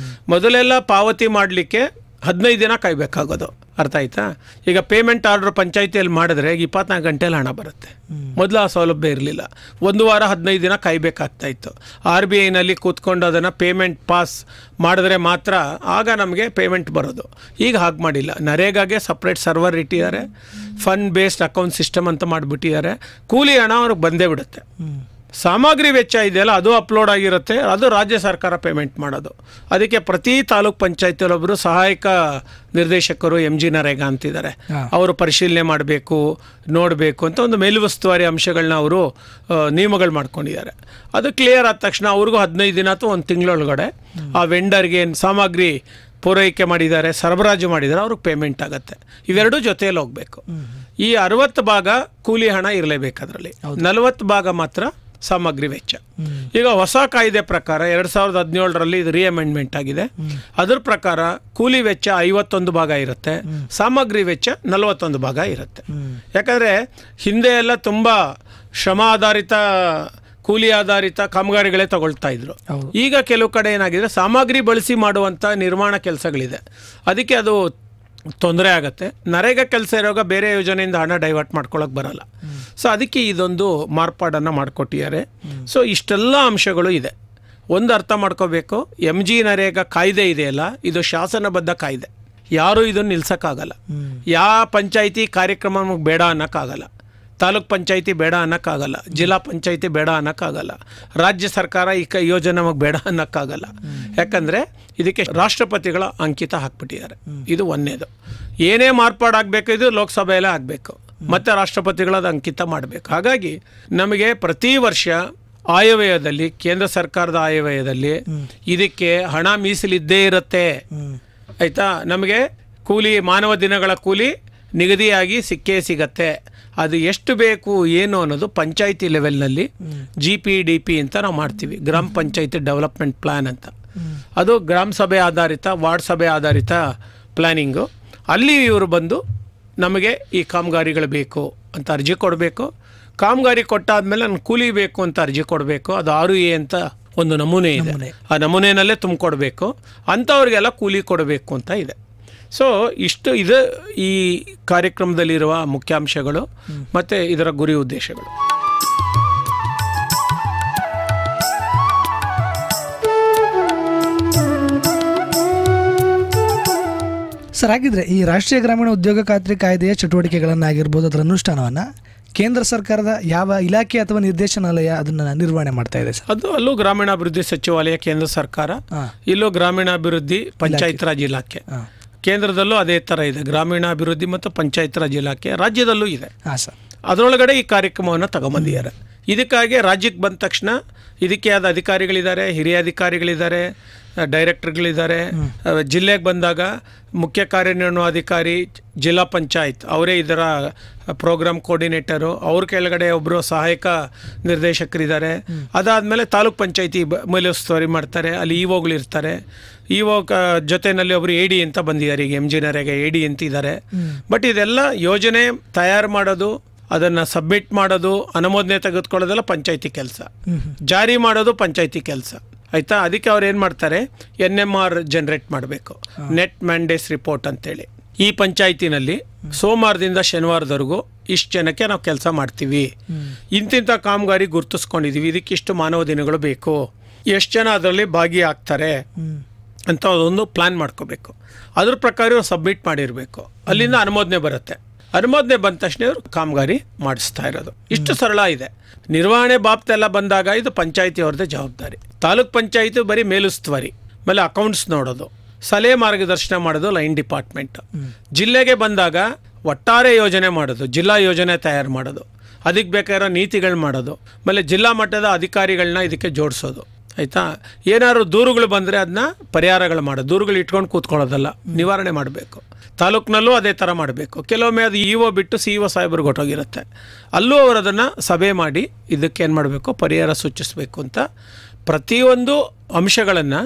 ಮೊದಲೆಲ್ಲ ಪಾವತಿ ಮಾಡಲಿಕ್ಕೆ 15 ದಿನ ಕಾಯಬೇಕಾಗೋದು. ಅರ್ಥ ಆಯ್ತಾ? ಈಗ ಪೇಮೆಂಟ್ ಆರ್ಡರ್ ಪಂಚಾಯಿತಿಯಲ್ಲಿ ಮಾಡಿದ್ರೆ 24 ಗಂಟೆಯಲ್ಲಿ ಹಣ ಬರುತ್ತೆ. ಮೊದಲು ಆ ಸೌಲಭ್ಯ ಇರಲಿಲ್ಲ. 1 ವಾರ 15 ದಿನ ಕಾಯಬೇಕಾಗ್ತಾ ಇತ್ತು. RBIನಲ್ಲಿ ಕೂತ್ಕೊಂಡು ಅದನ್ನು ಪೇಮೆಂಟ್ ಪಾಸ್ ಮಾಡಿದ್ರೆ ಮಾತ್ರ ಆಗ ನಮಗೆ ಪೇಮೆಂಟ್ ಬರೋದು. ಈಗ ಹಾಗೆ ಮಾಡಿಲ್ಲ. ನರೇಗಾಗೆ ಸಪ್ರೇಟ್ ಸರ್ವರ್ ಇಟ್ಟಿದ್ದಾರೆ, ಫಂಡ್ ಬೇಸ್ಡ್ ಅಕೌಂಟ್ ಸಿಸ್ಟಮ್ ಅಂತ ಮಾಡಿಬಿಟ್ಟಿದ್ದಾರೆ. ಕೂಲಿ ಹಣ ಅವ್ರಿಗೆ ಬಂದೇ ಬಿಡುತ್ತೆ. ಸಾಮಗ್ರಿ ವೆಚ್ಚ ಇದೆಯಲ್ಲ, ಅದು ಅಪ್ಲೋಡ್ ಆಗಿರುತ್ತೆ, ಅದು ರಾಜ್ಯ ಸರ್ಕಾರ ಪೇಮೆಂಟ್ ಮಾಡೋದು. ಅದಕ್ಕೆ ಪ್ರತಿ ತಾಲೂಕ್ ಪಂಚಾಯತಿಯಲ್ಲೊಬ್ಬರು ಸಹಾಯಕ ನಿರ್ದೇಶಕರು MG ನರೇಗಾ ಅಂತಿದ್ದಾರೆ. ಅವರು ಪರಿಶೀಲನೆ ಮಾಡಬೇಕು, ನೋಡಬೇಕು ಅಂತ ಒಂದು ಮೇಲುಸ್ತುವಾರಿ ಅಂಶಗಳನ್ನ ಅವರು ನಿಯಮಗಳು ಮಾಡ್ಕೊಂಡಿದ್ದಾರೆ. ಅದು ಕ್ಲಿಯರ್ ಆದ ತಕ್ಷಣ ಅವ್ರಿಗೂ 15 ದಿನ ಅಥವಾ 1 ತಿಂಗಳೊಳಗಡೆ ಆ ವೆಂಡರ್ಗೆ ಏನು ಸಾಮಗ್ರಿ ಪೂರೈಕೆ ಮಾಡಿದ್ದಾರೆ, ಸರಬರಾಜು ಮಾಡಿದ್ದಾರೆ, ಅವ್ರಿಗೆ ಪೇಮೆಂಟ್ ಆಗುತ್ತೆ. ಇವೆರಡೂ ಜೊತೆಯಲ್ಲಿ ಹೋಗಬೇಕು. ಈ 60 ಭಾಗ ಕೂಲಿ ಹಣ ಇರಲೇಬೇಕು. ಅದರಲ್ಲಿ 40 ಭಾಗ ಮಾತ್ರ ಸಾಮಗ್ರಿ ವೆಚ್ಚ. ಈಗ ಹೊಸ ಕಾಯ್ದೆ ಪ್ರಕಾರ 2017ರಲ್ಲಿ ಇದು ರಿಅಮೆಂಡ್ಮೆಂಟ್ ಆಗಿದೆ. ಅದರ ಪ್ರಕಾರ ಕೂಲಿ ವೆಚ್ಚ 51 ಭಾಗ ಇರುತ್ತೆ, ಸಾಮಗ್ರಿ ವೆಚ್ಚ 41 ಭಾಗ ಇರುತ್ತೆ. ಯಾಕಂದರೆ ಹಿಂದೆ ಎಲ್ಲ ತುಂಬ ಶ್ರಮ ಆಧಾರಿತ, ಕೂಲಿ ಆಧಾರಿತ ಕಾಮಗಾರಿಗಳೇ ತಗೊಳ್ತಾ ಇದ್ರು. ಈಗ ಕೆಲವು ಕಡೆ ಏನಾಗಿದೆ, ಸಾಮಗ್ರಿ ಬಳಸಿ ಮಾಡುವಂಥ ನಿರ್ಮಾಣ ಕೆಲಸಗಳಿದೆ. ಅದಕ್ಕೆ ಅದು ತೊಂದರೆ ಆಗುತ್ತೆ. ನರೇಗಾ ಕೆಲಸ ಇರುವಾಗ ಬೇರೆ ಯೋಜನೆಯಿಂದ ಹಣ ಡೈವರ್ಟ್ ಮಾಡ್ಕೊಳ್ಳೋಕೆ ಬರಲ್ಲ. ಸೊ ಅದಕ್ಕೆ ಇದೊಂದು ಮಾರ್ಪಾಡನ್ನು ಮಾಡಿಕೊಟ್ಟಿದ್ದಾರೆ. ಸೊ ಇಷ್ಟೆಲ್ಲ ಅಂಶಗಳು ಇದೆ. ಒಂದು ಅರ್ಥ ಮಾಡ್ಕೋಬೇಕು, MG ನರೇಗಾ ಕಾಯ್ದೆ ಇದೆಯಲ್ಲ, ಇದು ಶಾಸನಬದ್ಧ ಕಾಯ್ದೆ. ಯಾರೂ ಇದನ್ನು ನಿಲ್ಸೋಕ್ಕಾಗಲ್ಲ. ಯಾವ ಪಂಚಾಯಿತಿ ಕಾರ್ಯಕ್ರಮ ನಮಗೆ ಬೇಡ ಅನ್ನೋಕ್ಕಾಗಲ್ಲ, ತಾಲೂಕ್ ಪಂಚಾಯಿತಿ ಬೇಡ ಅನ್ನೋಕ್ಕಾಗಲ್ಲ, ಜಿಲ್ಲಾ ಪಂಚಾಯಿತಿ ಬೇಡ ಅನ್ನೋಕ್ಕಾಗಲ್ಲ, ರಾಜ್ಯ ಸರ್ಕಾರ ಈ ಯೋಜನೆ ನಮಗೆ ಬೇಡ ಅನ್ನೋಕ್ಕಾಗಲ್ಲ. ಯಾಕಂದರೆ ಇದಕ್ಕೆ ರಾಷ್ಟ್ರಪತಿಗಳ ಅಂಕಿತ ಹಾಕ್ಬಿಟ್ಟಿದ್ದಾರೆ. ಇದು ಒಂದನೇದು. ಏನೇ ಮಾರ್ಪಾಡಾಗಬೇಕು ಇದು ಲೋಕಸಭೆಯಲ್ಲೇ ಆಗಬೇಕು, ಮತ್ತು ರಾಷ್ಟ್ರಪತಿಗಳದ ಅಂಕಿತ ಮಾಡಬೇಕು. ಹಾಗಾಗಿ ನಮಗೆ ಪ್ರತಿ ವರ್ಷ ಆಯವ್ಯಯದಲ್ಲಿ, ಕೇಂದ್ರ ಸರ್ಕಾರದ ಆಯವ್ಯಯದಲ್ಲಿ ಇದಕ್ಕೆ ಹಣ ಮೀಸಲಿದ್ದೇ ಇರುತ್ತೆ. ಆಯಿತಾ? ನಮಗೆ ಕೂಲಿ, ಮಾನವ ದಿನಗಳ ಕೂಲಿ ನಿಗದಿಯಾಗಿ ಸಿಕ್ಕೇ ಸಿಗತ್ತೆ. ಅದು ಎಷ್ಟು ಬೇಕು ಏನು ಅನ್ನೋದು ಪಂಚಾಯಿತಿ ಲೆವೆಲ್ನಲ್ಲಿ GPDP ಅಂತ ನಾವು ಮಾಡ್ತೀವಿ, ಗ್ರಾಮ ಪಂಚಾಯಿತಿ ಡೆವಲಪ್ಮೆಂಟ್ ಪ್ಲ್ಯಾನ್ ಅಂತ. ಅದು ಗ್ರಾಮ ಸಭೆ ಆಧಾರಿತ, ವಾರ್ಡ್ ಸಭೆ ಆಧಾರಿತ ಪ್ಲ್ಯಾನಿಂಗು. ಅಲ್ಲಿ ಇವರು ಬಂದು ನಮಗೆ ಈ ಕಾಮಗಾರಿಗಳು ಬೇಕು ಅಂತ ಅರ್ಜಿ ಕೊಡಬೇಕು. ಕಾಮಗಾರಿ ಕೊಟ್ಟಾದ್ಮೇಲೆ ನಾನು ಕೂಲಿ ಬೇಕು ಅಂತ ಅರ್ಜಿ ಕೊಡಬೇಕು. ಅದು 6A ಅಂತ ಒಂದು ನಮೂನೆ ಇದೆ, ಆ ನಮೂನೆಯಲ್ಲೇ ತುಂಬಿಕೊಡ್ಬೇಕು. ಅಂಥವ್ರಿಗೆಲ್ಲ ಕೂಲಿ ಕೊಡಬೇಕು ಅಂತ ಇದೆ. ಸೊ ಇಷ್ಟು ಇದು ಈ ಕಾರ್ಯಕ್ರಮದಲ್ಲಿರುವ ಮುಖ್ಯಾಂಶಗಳು ಮತ್ತು ಇದರ ಗುರಿ ಉದ್ದೇಶಗಳು. ಸರ್, ಹಾಗಿದ್ರೆ ಈ ರಾಷ್ಟ್ರೀಯ ಗ್ರಾಮೀಣ ಉದ್ಯೋಗ ಖಾತ್ರಿ ಕಾಯ್ದೆಯ ಚಟುವಟಿಕೆಗಳನ್ನಾಗಿರ್ಬೋದು, ಅದರ ಅನುಷ್ಠಾನವನ್ನು ಕೇಂದ್ರ ಸರ್ಕಾರದ ಯಾವ ಇಲಾಖೆ ಅಥವಾ ನಿರ್ದೇಶನಾಲಯ ಅದನ್ನ ನಿರ್ವಹಣೆ ಮಾಡ್ತಾ ಇದೆ ಸರ್? ಅದು ಅಲ್ಲೂ ಗ್ರಾಮೀಣಾಭಿವೃದ್ಧಿ ಸಚಿವಾಲಯ ಕೇಂದ್ರ ಸರ್ಕಾರ, ಇಲ್ಲೂ ಗ್ರಾಮೀಣಾಭಿವೃದ್ಧಿ ಪಂಚಾಯತ್ ರಾಜ್ ಇಲಾಖೆ. ಕೇಂದ್ರದಲ್ಲೂ ಅದೇ ಥರ ಇದೆ, ಗ್ರಾಮೀಣಾಭಿವೃದ್ಧಿ ಮತ್ತು ಪಂಚಾಯತ್ ರಾಜ್ ಇಲಾಖೆ. ರಾಜ್ಯದಲ್ಲೂ ಇದೆ. ಅದರೊಳಗಡೆ ಈ ಕಾರ್ಯಕ್ರಮವನ್ನು ತಗೊಂಬಂದಿದ್ದಾರೆ. ಇದಕ್ಕಾಗಿ ರಾಜ್ಯಕ್ಕೆ ಬಂದ ತಕ್ಷಣ ಇದಕ್ಕೆ ಆದ ಅಧಿಕಾರಿಗಳಿದ್ದಾರೆ, ಹಿರಿಯ ಅಧಿಕಾರಿಗಳಿದ್ದಾರೆ, ಡೈರೆಕ್ಟರ್ಗಳಿದ್ದಾರೆ. ಜಿಲ್ಲೆಗೆ ಬಂದಾಗ ಮುಖ್ಯ ಕಾರ್ಯನಿರ್ವಹಣಾಧಿಕಾರಿ, ಜಿಲ್ಲಾ ಪಂಚಾಯತ್ ಅವರೇ ಇದರ ಪ್ರೋಗ್ರಾಮ್ ಕೋರ್ಡಿನೇಟರು, ಅವ್ರ ಕೆಳಗಡೆ ಒಬ್ಬರು ಸಹಾಯಕ ನಿರ್ದೇಶಕರಿದ್ದಾರೆ. ಅದಾದಮೇಲೆ ತಾಲೂಕ್ ಪಂಚಾಯತಿ ಮೇಲುಸ್ತುವಾರಿ ಮಾಡ್ತಾರೆ, ಅಲ್ಲಿ ಇಒಗಳು ಇರ್ತಾರೆ. ಇಒ ಜೊತೆಯಲ್ಲಿ ಒಬ್ಬರು ಎ ಡಿ ಅಂತ ಬಂದಿದ್ದಾರೆ, ಈಗ MG ನರೇಗಾ ಎ ಡಿ ಅಂತಿದ್ದಾರೆ. ಬಟ್ ಇದೆಲ್ಲ ಯೋಜನೆ ತಯಾರು ಮಾಡೋದು, ಅದನ್ನು ಸಬ್ಮಿಟ್ ಮಾಡೋದು, ಅನುಮೋದನೆ ತೆಗೆದುಕೊಳ್ಳೋದೆಲ್ಲ ಪಂಚಾಯತಿ ಕೆಲಸ, ಜಾರಿ ಮಾಡೋದು ಪಂಚಾಯತಿ ಕೆಲಸ. ಆಯಿತಾ? ಅದಕ್ಕೆ ಅವ್ರು ಏನು ಮಾಡ್ತಾರೆ, NMR ಜನರೇಟ್ ಮಾಡಬೇಕು, ನೆಟ್ ಮ್ಯಾಂಡೇಸ್ ರಿಪೋರ್ಟ್ ಅಂತೇಳಿ. ಈ ಪಂಚಾಯತಿನಲ್ಲಿ ಸೋಮವಾರದಿಂದ ಶನಿವಾರದವರೆಗೂ ಇಷ್ಟು ಜನಕ್ಕೆ ನಾವು ಕೆಲಸ ಮಾಡ್ತೀವಿ, ಇಂತಿಂಥ ಕಾಮಗಾರಿ ಗುರುತಿಸ್ಕೊಂಡಿದ್ದೀವಿ, ಇದಕ್ಕಿಷ್ಟು ಮಾನವ ದಿನಗಳು ಬೇಕು, ಎಷ್ಟು ಜನ ಅದರಲ್ಲಿ ಭಾಗಿಯಾಗ್ತಾರೆ ಅಂತ ಅದೊಂದು ಪ್ಲ್ಯಾನ್ ಮಾಡ್ಕೋಬೇಕು. ಅದ್ರ ಪ್ರಕಾರ ಸಬ್ಮಿಟ್ ಮಾಡಿರಬೇಕು. ಅಲ್ಲಿಂದ ಅನುಮೋದನೆ ಬರುತ್ತೆ. ಅನುಮೋದನೆ ಬಂದ ತಕ್ಷಣ ಇವರು ಕಾಮಗಾರಿ ಮಾಡಿಸ್ತಾ ಇರೋದು. ಇಷ್ಟು ಸರಳ ಇದೆ. ನಿರ್ವಹಣೆ ಬಾಬ್ತೆಲ್ಲ ಬಂದಾಗ ಇದು ಪಂಚಾಯತಿ ಅವ್ರದ್ದೇ ಜವಾಬ್ದಾರಿ. ತಾಲೂಕ್ ಪಂಚಾಯತಿ ಬರೀ ಮೇಲುಸ್ತುವಾರಿ, ಆಮೇಲೆ ಅಕೌಂಟ್ಸ್ ನೋಡೋದು, ಸಲಹೆ ಮಾರ್ಗದರ್ಶನ ಮಾಡೋದು ಲೈನ್ ಡಿಪಾರ್ಟ್ಮೆಂಟ್. ಜಿಲ್ಲೆಗೆ ಬಂದಾಗ ಒಟ್ಟಾರೆ ಯೋಜನೆ ಮಾಡೋದು, ಜಿಲ್ಲಾ ಯೋಜನೆ ತಯಾರು ಮಾಡೋದು, ಅದಕ್ಕೆ ಬೇಕಾಗಿರೋ ನೀತಿಗಳು ಮಾಡೋದು, ಆಮೇಲೆ ಜಿಲ್ಲಾ ಮಟ್ಟದ ಅಧಿಕಾರಿಗಳನ್ನ ಇದಕ್ಕೆ ಜೋಡಿಸೋದು. ಆಯಿತಾ? ಏನಾದ್ರು ದೂರುಗಳು ಬಂದರೆ ಅದನ್ನ ಪರಿಹಾರಗಳು ಮಾಡೋದು. ದೂರುಗಳು ಇಟ್ಕೊಂಡು ಕೂತ್ಕೊಳ್ಳೋದಲ್ಲ, ನಿವಾರಣೆ ಮಾಡಬೇಕು. ತಾಲೂಕಿನಲ್ಲೂ ಅದೇ ಥರ ಮಾಡಬೇಕು. ಕೆಲವೊಮ್ಮೆ ಅದು ಇಒ ಬಿಟ್ಟು CO ಸಾಹೇಬ್ರಿಗೆ ಹೊಟ್ಟೋಗಿರುತ್ತೆ, ಅಲ್ಲೂ ಅವರು ಅದನ್ನು ಸಭೆ ಮಾಡಿ ಇದಕ್ಕೆ ಏನು ಮಾಡಬೇಕು, ಪರಿಹಾರ ಸೂಚಿಸಬೇಕು ಅಂತ ಪ್ರತಿಯೊಂದು ಅಂಶಗಳನ್ನು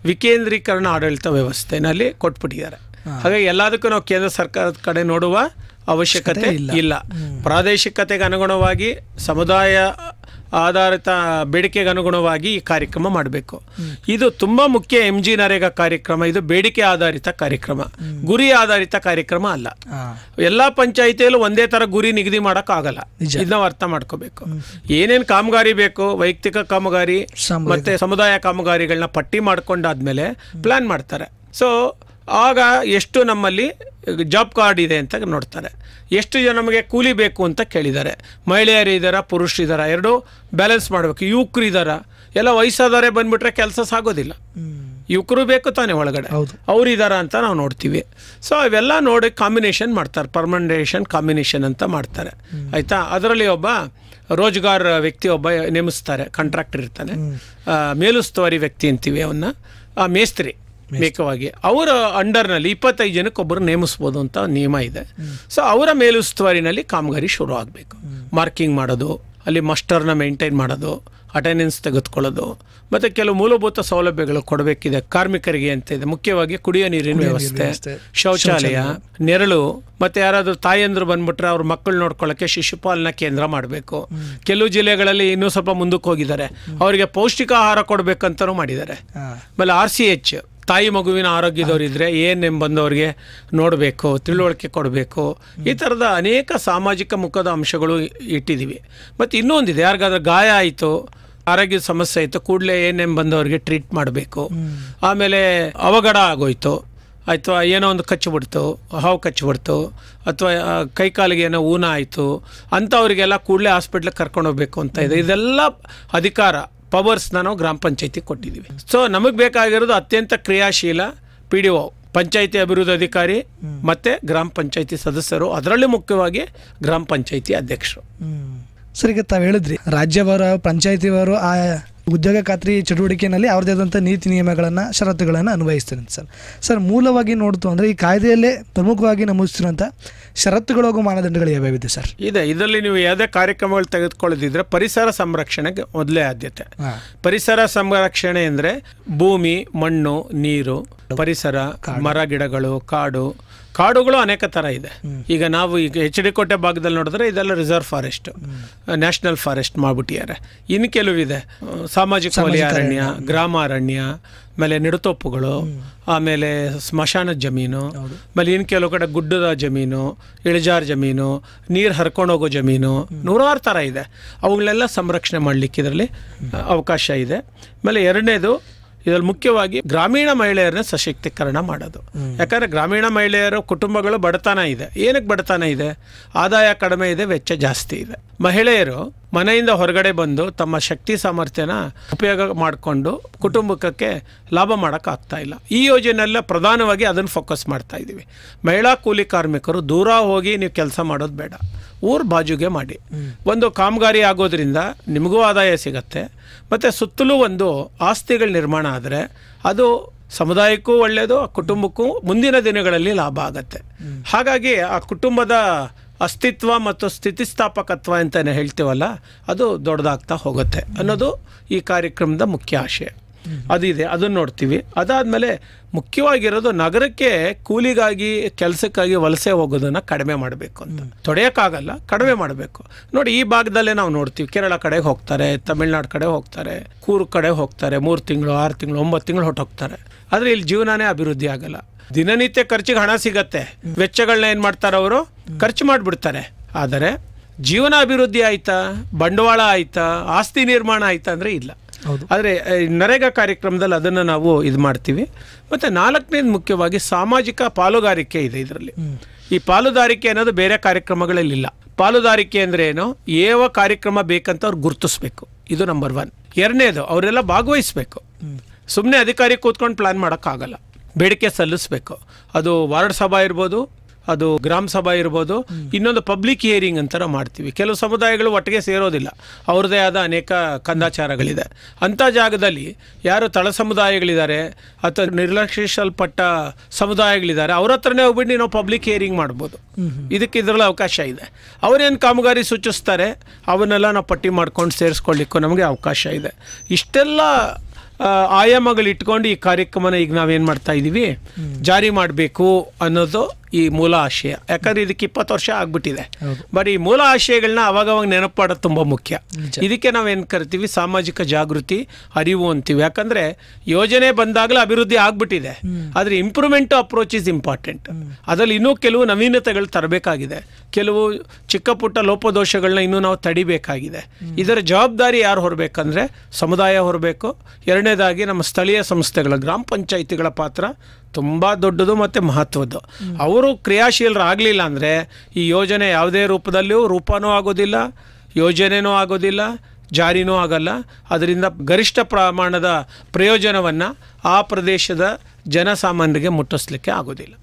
ವಿಕೇಂದ್ರೀಕರಣ ಆಡಳಿತ ವ್ಯವಸ್ಥೆನಲ್ಲಿ ಕೊಟ್ಬಿಟ್ಟಿದ್ದಾರೆ. ಹಾಗಾಗಿ ಎಲ್ಲದಕ್ಕೂ ನಾವು ಕೇಂದ್ರ ಸರ್ಕಾರದ ಕಡೆ ನೋಡುವ ಅವಶ್ಯಕತೆ ಇಲ್ಲ. ಪ್ರಾದೇಶಿಕತೆಗೆ ಅನುಗುಣವಾಗಿ, ಸಮುದಾಯ ಆಧಾರಿತ ಬೇಡಿಕೆಗೆ ಅನುಗುಣವಾಗಿ ಈ ಕಾರ್ಯಕ್ರಮ ಮಾಡಬೇಕು. ಇದು ತುಂಬ ಮುಖ್ಯ. MG ನರೇಗಾ ಕಾರ್ಯಕ್ರಮ ಇದು ಬೇಡಿಕೆ ಆಧಾರಿತ ಕಾರ್ಯಕ್ರಮ, ಗುರಿ ಆಧಾರಿತ ಕಾರ್ಯಕ್ರಮ ಅಲ್ಲ. ಎಲ್ಲ ಪಂಚಾಯಿತಿಯಲ್ಲೂ ಒಂದೇ ಥರ ಗುರಿ ನಿಗದಿ ಮಾಡೋಕ್ಕಾಗಲ್ಲ. ಇದನ್ನ ನಾವು ಅರ್ಥ ಮಾಡ್ಕೋಬೇಕು. ಏನೇನು ಕಾಮಗಾರಿ ಬೇಕು, ವೈಯಕ್ತಿಕ ಕಾಮಗಾರಿ ಮತ್ತು ಸಮುದಾಯ ಕಾಮಗಾರಿಗಳನ್ನ ಪಟ್ಟಿ ಮಾಡ್ಕೊಂಡಾದ್ಮೇಲೆ ಪ್ಲ್ಯಾನ್ ಮಾಡ್ತಾರೆ. ಸೊ ಆಗ ಎಷ್ಟು ನಮ್ಮಲ್ಲಿ ಜಾಬ್ ಕಾರ್ಡ್ ಇದೆ ಅಂತ ನೋಡ್ತಾರೆ, ಎಷ್ಟು ಜನ ನಮಗೆ ಕೂಲಿ ಬೇಕು ಅಂತ ಕೇಳಿದ್ದಾರೆ, ಮಹಿಳೆಯರು ಇದ್ದಾರಾ, ಪುರುಷರಿದ್ದಾರಾ, ಎರಡೂ ಬ್ಯಾಲೆನ್ಸ್ ಮಾಡಬೇಕು. ಯುವಕರು ಇದ್ದಾರಾ, ಎಲ್ಲ ವಯಸ್ಸಾದವರೇ ಬಂದುಬಿಟ್ರೆ ಕೆಲಸ ಸಾಗೋದಿಲ್ಲ. ಯುವಕರು ಬೇಕು ತಾನೇ ಒಳಗಡೆ, ಅವ್ರು ಇದ್ದಾರಾ ಅಂತ ನಾವು ನೋಡ್ತೀವಿ. ಸೊ ಅವೆಲ್ಲ ನೋಡಿ ಕಾಂಬಿನೇಷನ್ ಮಾಡ್ತಾರೆ, ಪರ್ಮನೆಂಟೇಷನ್ ಕಾಂಬಿನೇಷನ್ ಅಂತ ಮಾಡ್ತಾರೆ. ಆಯಿತಾ? ಅದರಲ್ಲಿ ಒಬ್ಬ ರೋಜ್ಗಾರ್ ವ್ಯಕ್ತಿ ಒಬ್ಬ ನೇಮಿಸ್ತಾರೆ, ಕಾಂಟ್ರಾಕ್ಟರ್ ಇರ್ತಾನೆ, ಮೇಲುಸ್ತುವಾರಿ ವ್ಯಕ್ತಿ ಅಂತೀವಿ ಅವನ್ನ, ಮೇಸ್ತ್ರಿ ಬೇಕವಾಗಿ. ಅವರ ಅಂಡರ್ನಲ್ಲಿ 25 ಜನಕ್ಕೆ ಒಬ್ಬರು ನೇಮಿಸ್ಬೋದು ಅಂತ ನಿಯಮ ಇದೆ. ಸೊ ಅವರ ಮೇಲುಸ್ತುವಾರಿನಲ್ಲಿ ಕಾಮಗಾರಿ ಶುರು ಆಗಬೇಕು. ಮಾರ್ಕಿಂಗ್ ಮಾಡೋದು, ಅಲ್ಲಿ ಮಸ್ಟರ್ನ ಮೇಂಟೈನ್ ಮಾಡೋದು, ಅಟೆಂಡೆನ್ಸ್ ತೆಗೆದುಕೊಳ್ಳೋದು, ಮತ್ತು ಕೆಲವು ಮೂಲಭೂತ ಸೌಲಭ್ಯಗಳು ಕೊಡಬೇಕಿದೆ ಕಾರ್ಮಿಕರಿಗೆ ಅಂತ ಇದೆ. ಮುಖ್ಯವಾಗಿ ಕುಡಿಯೋ ನೀರಿನ ವ್ಯವಸ್ಥೆ, ಶೌಚಾಲಯ, ನೆರಳು, ಮತ್ತು ಯಾರಾದರೂ ತಾಯಂದ್ರು ಬಂದ್ಬಿಟ್ರೆ ಅವ್ರ ಮಕ್ಕಳು ನೋಡ್ಕೊಳ್ಳೋಕ್ಕೆ ಶಿಶುಪಾಲನಾ ಕೇಂದ್ರ ಮಾಡಬೇಕು. ಕೆಲವು ಜಿಲ್ಲೆಗಳಲ್ಲಿ ಇನ್ನೂ ಸ್ವಲ್ಪ ಮುಂದಕ್ಕೆ ಹೋಗಿದ್ದಾರೆ, ಅವರಿಗೆ ಪೌಷ್ಟಿಕ ಆಹಾರ ಕೊಡಬೇಕಂತಲೂ ಮಾಡಿದ್ದಾರೆ. ಆಮೇಲೆ RCH ತಾಯಿ ಮಗುವಿನ ಆರೋಗ್ಯದವರಿದ್ದರೆ ANM ಬಂದವರಿಗೆ ನೋಡಬೇಕು, ತಿಳುವಳಿಕೆ ಕೊಡಬೇಕು. ಈ ಥರದ ಅನೇಕ ಸಾಮಾಜಿಕ ಮುಖದ ಅಂಶಗಳು ಇಟ್ಟಿದ್ದೀವಿ. ಮತ್ತು ಇನ್ನೊಂದಿದೆ, ಯಾರಿಗಾದ್ರೂ ಗಾಯ ಆಯಿತು, ಆರೋಗ್ಯದ ಸಮಸ್ಯೆ ಆಯಿತು, ಕೂಡಲೇ ANM ಬಂದವರಿಗೆ ಟ್ರೀಟ್ ಮಾಡಬೇಕು. ಆಮೇಲೆ ಅವಘಡ ಆಗೋಯ್ತು, ಅಥವಾ ಏನೋ ಒಂದು ಕಚ್ಚಿಬಿಡ್ತು, ಹಾವು ಕಚ್ಚಿಬಿಡ್ತು, ಅಥವಾ ಕೈಕಾಲಿಗೆ ಏನೋ ಊನ ಆಯಿತು ಅಂಥವರಿಗೆಲ್ಲ ಕೂಡಲೇ ಹಾಸ್ಪಿಟ್ಲಿಗೆ ಕರ್ಕೊಂಡೋಗ್ಬೇಕು ಅಂತ ಇದೆ. ಇದೆಲ್ಲ ಅಧಿಕಾರ ಪವರ್ಸ್ನ ನಾವು ಗ್ರಾಮ ಪಂಚಾಯತಿ ಕೊಟ್ಟಿದ್ದೀವಿ. ಸೊ ನಮಗೆ ಬೇಕಾಗಿರೋದು ಅತ್ಯಂತ ಕ್ರಿಯಾಶೀಲ PDO, ಪಂಚಾಯತಿ ಅಭಿವೃದ್ಧಿ ಅಧಿಕಾರಿ, ಮತ್ತು ಗ್ರಾಮ ಪಂಚಾಯತಿ ಸದಸ್ಯರು, ಅದರಲ್ಲಿ ಮುಖ್ಯವಾಗಿ ಗ್ರಾಮ ಪಂಚಾಯತಿ ಅಧ್ಯಕ್ಷರು. ಸರ್, ಈಗ ತಾವು ಹೇಳಿದ್ರಿ ರಾಜ್ಯವಾರ ಪಂಚಾಯತಿಯವರು ಆ ಉದ್ಯೋಗ ಖಾತ್ರಿ ಚಟುವಟಿಕೆಯಲ್ಲಿ ಅವ್ರದ್ದೇ ಆದಂಥ ನೀತಿ ನಿಯಮಗಳನ್ನು, ಷರತ್ತುಗಳನ್ನು ಅನ್ವಯಿಸ್ತಾರೆ ಸರ್. ಮೂಲವಾಗಿ ನೋಡ್ತು ಅಂದರೆ ಈ ಕಾಯ್ದೆಯಲ್ಲೇ ಪ್ರಮುಖವಾಗಿ ನಮೂದಿಸಿರುವಂಥ ಷರತ್ತುಗಳು ಹಾಗೂ ಮಾನದಂಡಗಳು ಯಾವ್ಯಾವಿದೆ ಸರ್? ಇದೆ. ಇದರಲ್ಲಿ ನೀವು ಯಾವುದೇ ಕಾರ್ಯಕ್ರಮಗಳು ತೆಗೆದುಕೊಳ್ಳದಿದ್ರೆ ಪರಿಸರ ಸಂರಕ್ಷಣೆಗೆ ಮೊದಲೇ ಆದ್ಯತೆ. ಪರಿಸರ ಸಂರಕ್ಷಣೆ ಅಂದರೆ ಭೂಮಿ, ಮಣ್ಣು, ನೀರು, ಪರಿಸರ, ಮರ ಗಿಡಗಳು, ಕಾಡುಗಳು ಅನೇಕ ಥರ ಇದೆ. ಈಗ ನಾವು ಈಗ HD ಕೋಟೆ ಭಾಗದಲ್ಲಿ ನೋಡಿದ್ರೆ ಇದೆಲ್ಲ ರಿಸರ್ವ್ ಫಾರೆಸ್ಟ್, ನ್ಯಾಷನಲ್ ಫಾರೆಸ್ಟ್ ಮಾಡಿಬಿಟ್ಟಿದ್ದಾರೆ. ಇನ್ನು ಕೆಲವಿದೆ ಸಾಮಾಜಿಕ ವಲಯ ಅರಣ್ಯ, ಗ್ರಾಮ ಅರಣ್ಯ, ಆಮೇಲೆ ನಿಡತೋಪುಗಳು, ಆಮೇಲೆ ಸ್ಮಶಾನದ ಜಮೀನು, ಆಮೇಲೆ ಇನ್ನು ಕೆಲವು ಕಡೆ ಗುಡ್ಡದ ಜಮೀನು, ಇಳಿಜಾರು ಜಮೀನು, ನೀರು ಹರ್ಕೊಂಡೋಗೋ ಜಮೀನು, ನೂರಾರು ಥರ ಇದೆ. ಅವುಗಳೆಲ್ಲ ಸಂರಕ್ಷಣೆ ಮಾಡಲಿಕ್ಕೆ ಇದರಲ್ಲಿ ಅವಕಾಶ ಇದೆ. ಆಮೇಲೆ ಎರಡನೇದು ಇದರಲ್ಲಿ ಮುಖ್ಯವಾಗಿ ಗ್ರಾಮೀಣ ಮಹಿಳೆಯರನ್ನ ಸಶಕ್ತೀಕರಣ ಮಾಡೋದು. ಯಾಕಂದರೆ ಗ್ರಾಮೀಣ ಮಹಿಳೆಯರ ಕುಟುಂಬಗಳು ಬಡತನ ಇದೆ. ಏನಕ್ಕೆ ಬಡತನ ಇದೆ? ಆದಾಯ ಕಡಿಮೆ ಇದೆ, ವೆಚ್ಚ ಜಾಸ್ತಿ ಇದೆ. ಮಹಿಳೆಯರು ಮನೆಯಿಂದ ಹೊರಗಡೆ ಬಂದು ತಮ್ಮ ಶಕ್ತಿ ಸಾಮರ್ಥ್ಯನ ಉಪಯೋಗ ಮಾಡಿಕೊಂಡು ಕುಟುಂಬಕ್ಕೆ ಲಾಭ ಮಾಡೋಕ್ಕಾಗ್ತಾ ಇಲ್ಲ. ಈ ಯೋಜನೆಯಲ್ಲ ಪ್ರಧಾನವಾಗಿ ಅದನ್ನು ಫೋಕಸ್ ಮಾಡ್ತಾ ಇದ್ದೀವಿ. ಮಹಿಳಾ ಕೂಲಿ ಕಾರ್ಮಿಕರು ದೂರ ಹೋಗಿ ನೀವು ಕೆಲಸ ಮಾಡೋದು ಬೇಡ, ಊರು ಬಾಜುಗೆ ಮಾಡಿ. ಒಂದು ಕಾಮಗಾರಿ ಆಗೋದ್ರಿಂದ ನಿಮಗೂ ಆದಾಯ ಸಿಗತ್ತೆ, ಮತ್ತು ಸುತ್ತಲೂ ಒಂದು ಆಸ್ತಿಗಳ ನಿರ್ಮಾಣ ಆದರೆ ಅದು ಸಮುದಾಯಕ್ಕೂ ಒಳ್ಳೆಯದು, ಆ ಕುಟುಂಬಕ್ಕೂ ಮುಂದಿನ ದಿನಗಳಲ್ಲಿ ಲಾಭ ಆಗತ್ತೆ. ಹಾಗಾಗಿ ಆ ಕುಟುಂಬದ ಅಸ್ತಿತ್ವ ಮತ್ತು ಸ್ಥಿತಿಸ್ಥಾಪಕತ್ವ ಅಂತಲೇ ಹೇಳ್ತೀವಲ್ಲ, ಅದು ದೊಡ್ಡದಾಗ್ತಾ ಹೋಗುತ್ತೆ ಅನ್ನೋದು ಈ ಕಾರ್ಯಕ್ರಮದ ಮುಖ್ಯ ಆಶಯ. ಅದಿದೆ, ಅದನ್ನು ನೋಡ್ತೀವಿ. ಅದಾದಮೇಲೆ ಮುಖ್ಯವಾಗಿರೋದು ನಗರಕ್ಕೆ ಕೂಲಿಗಾಗಿ ಕೆಲಸಕ್ಕಾಗಿ ವಲಸೆ ಹೋಗೋದನ್ನು ಕಡಿಮೆ ಮಾಡಬೇಕು ಅಂತ. ತೊಡೆಯೋಕ್ಕಾಗಲ್ಲ, ಕಡಿಮೆ ಮಾಡಬೇಕು. ನೋಡಿ, ಈ ಭಾಗದಲ್ಲೇ ನಾವು ನೋಡ್ತೀವಿ, ಕೇರಳ ಕಡೆಗೆ ಹೋಗ್ತಾರೆ, ತಮಿಳ್ನಾಡು ಕಡೆ ಹೋಗ್ತಾರೆ, ಕೂರ್ಗ್ ಕಡೆ ಹೋಗ್ತಾರೆ, 3 ತಿಂಗಳು 6 ತಿಂಗಳು 9 ತಿಂಗಳು ಹೊಟ್ಟೋಗ್ತಾರೆ. ಆದರೆ ಇಲ್ಲಿ ಜೀವನನೇ ಅಭಿವೃದ್ಧಿ ಆಗಲ್ಲ. ದಿನನಿತ್ಯ ಖರ್ಚಿಗೆ ಹಣ ಸಿಗತ್ತೆ, ವೆಚ್ಚಗಳನ್ನ ಏನು ಮಾಡ್ತಾರೆ ಅವರು ಖರ್ಚು ಮಾಡಿಬಿಡ್ತಾರೆ. ಆದರೆ ಜೀವನ ಅಭಿವೃದ್ಧಿ ಆಯ್ತಾ, ಬಂಡವಾಳ ಆಯ್ತಾ, ಆಸ್ತಿ ನಿರ್ಮಾಣ ಆಯ್ತಾ ಅಂದರೆ ಇಲ್ಲ. ಆದರೆ ನರೇಗಾ ಕಾರ್ಯಕ್ರಮದಲ್ಲಿ ಅದನ್ನು ನಾವು ಇದು ಮಾಡ್ತೀವಿ. ಮತ್ತು 4ನೇದು ಮುಖ್ಯವಾಗಿ ಸಾಮಾಜಿಕ ಪಾಲುಗಾರಿಕೆ ಇದೆ ಇದರಲ್ಲಿ. ಈ ಪಾಲುದಾರಿಕೆ ಅನ್ನೋದು ಬೇರೆ ಕಾರ್ಯಕ್ರಮಗಳಲ್ಲಿ ಇಲ್ಲ. ಪಾಲುದಾರಿಕೆ ಅಂದರೆ ಏನು? ಯಾವ ಕಾರ್ಯಕ್ರಮ ಬೇಕಂತ ಅವ್ರು ಗುರುತಿಸ್ಬೇಕು, ಇದು ನಂಬರ್ 1. 2ನೇದು ಅವರೆಲ್ಲ ಭಾಗವಹಿಸ್ಬೇಕು. ಸುಮ್ಮನೆ ಅಧಿಕಾರಿ ಕೂತ್ಕೊಂಡು ಪ್ಲ್ಯಾನ್ ಮಾಡೋಕ್ಕಾಗಲ್ಲ, ಬೇಡಿಕೆ ಸಲ್ಲಿಸಬೇಕು. ಅದು ವಾರ್ಡ್ ಸಭಾ ಇರ್ಬೋದು, ಅದು ಗ್ರಾಮ ಸಭಾ ಇರ್ಬೋದು, ಇನ್ನೊಂದು ಪಬ್ಲಿಕ್ ಹಿಯರಿಂಗ್ ಅಂತಾರ ಮಾಡ್ತೀವಿ. ಕೆಲವು ಸಮುದಾಯಗಳು ಒಟ್ಟಿಗೆ ಸೇರೋದಿಲ್ಲ, ಅವ್ರದ್ದೇ ಆದ ಅನೇಕ ಕಂದಾಚಾರಗಳಿದೆ. ಅಂಥ ಜಾಗದಲ್ಲಿ ಯಾರು ತಳ ಸಮುದಾಯಗಳಿದ್ದಾರೆ ಅಥವಾ ನಿರ್ಲಕ್ಷಿಸಲ್ಪಟ್ಟ ಸಮುದಾಯಗಳಿದ್ದಾರೆ, ಅವ್ರ ಹತ್ರನೇ ಹೋಗ್ಬಿಟ್ಟು ನಾವು ಪಬ್ಲಿಕ್ ಹಿಯರಿಂಗ್ ಮಾಡ್ಬೋದು. ಇದರಲ್ಲಿ ಅವಕಾಶ ಇದೆ. ಅವರೇನು ಕಾಮಗಾರಿ ಸೂಚಿಸ್ತಾರೆ ಅವನ್ನೆಲ್ಲ ನಾವು ಪಟ್ಟಿ ಮಾಡ್ಕೊಂಡು ಸೇರಿಸ್ಕೊಳ್ಳಿಕ್ಕೂ ನಮಗೆ ಅವಕಾಶ ಇದೆ. ಇಷ್ಟೆಲ್ಲ ಆಯಾಮಗಳು ಇಟ್ಕೊಂಡು ಈ ಕಾರ್ಯಕ್ರಮನ ಈಗ ನಾವೇನು ಮಾಡ್ತಾ ಇದ್ದೀವಿ, ಜಾರಿ ಮಾಡಬೇಕು ಅನ್ನೋದು ಈ ಮೂಲ ಆಶಯ. ಯಾಕಂದರೆ ಇದಕ್ಕೆ 20 ವರ್ಷ ಆಗ್ಬಿಟ್ಟಿದೆ. ಬಟ್ ಈ ಮೂಲ ಆಶಯಗಳನ್ನ ಅವಾಗವಾಗ ನೆನಪು ಮಾಡೋದು ತುಂಬ ಮುಖ್ಯ. ಇದಕ್ಕೆ ನಾವೇನು ಕರಿತೀವಿ, ಸಾಮಾಜಿಕ ಜಾಗೃತಿ, ಅರಿವು ಅಂತೀವಿ. ಯಾಕಂದರೆ ಯೋಜನೆ ಬಂದಾಗಲೇ ಅಭಿವೃದ್ಧಿ ಆಗ್ಬಿಟ್ಟಿದೆ, ಆದರೆ ಇಂಪ್ರೂವ್ಮೆಂಟ್ ಅಪ್ರೋಚ್ ಇಸ್ ಇಂಪಾರ್ಟೆಂಟ್. ಅದರಲ್ಲಿ ಇನ್ನೂ ಕೆಲವು ನವೀನತೆಗಳು ತರಬೇಕಾಗಿದೆ, ಕೆಲವು ಚಿಕ್ಕ ಪುಟ್ಟ ಲೋಪದೋಷಗಳನ್ನ ಇನ್ನೂ ನಾವು ತಡಿಬೇಕಾಗಿದೆ. ಇದರ ಜವಾಬ್ದಾರಿ ಯಾರು ಹೊರಬೇಕಂದ್ರೆ ಸಮುದಾಯ ಹೊರಬೇಕು. 2ನೇದಾಗಿ ನಮ್ಮ ಸ್ಥಳೀಯ ಸಂಸ್ಥೆಗಳ ಗ್ರಾಮ ಪಂಚಾಯಿತಿಗಳ ಪಾತ್ರ ತುಂಬ ದೊಡ್ಡದು ಮತ್ತು ಮಹತ್ವದ್ದು. ಅವರು ಕ್ರಿಯಾಶೀಲರಾಗಲಿಲ್ಲ ಅಂದರೆ ಈ ಯೋಜನೆ ಯಾವುದೇ ರೂಪನೂ ಆಗೋದಿಲ್ಲ, ಯೋಜನೆಯೂ ಆಗೋದಿಲ್ಲ, ಜಾರಿನೂ ಆಗಲ್ಲ. ಅದರಿಂದ ಗರಿಷ್ಠ ಪ್ರಮಾಣದ ಪ್ರಯೋಜನವನ್ನು ಆ ಪ್ರದೇಶದ ಜನಸಾಮಾನ್ಯರಿಗೆ ಮುಟ್ಟಿಸ್ಲಿಕ್ಕೆ ಆಗೋದಿಲ್ಲ.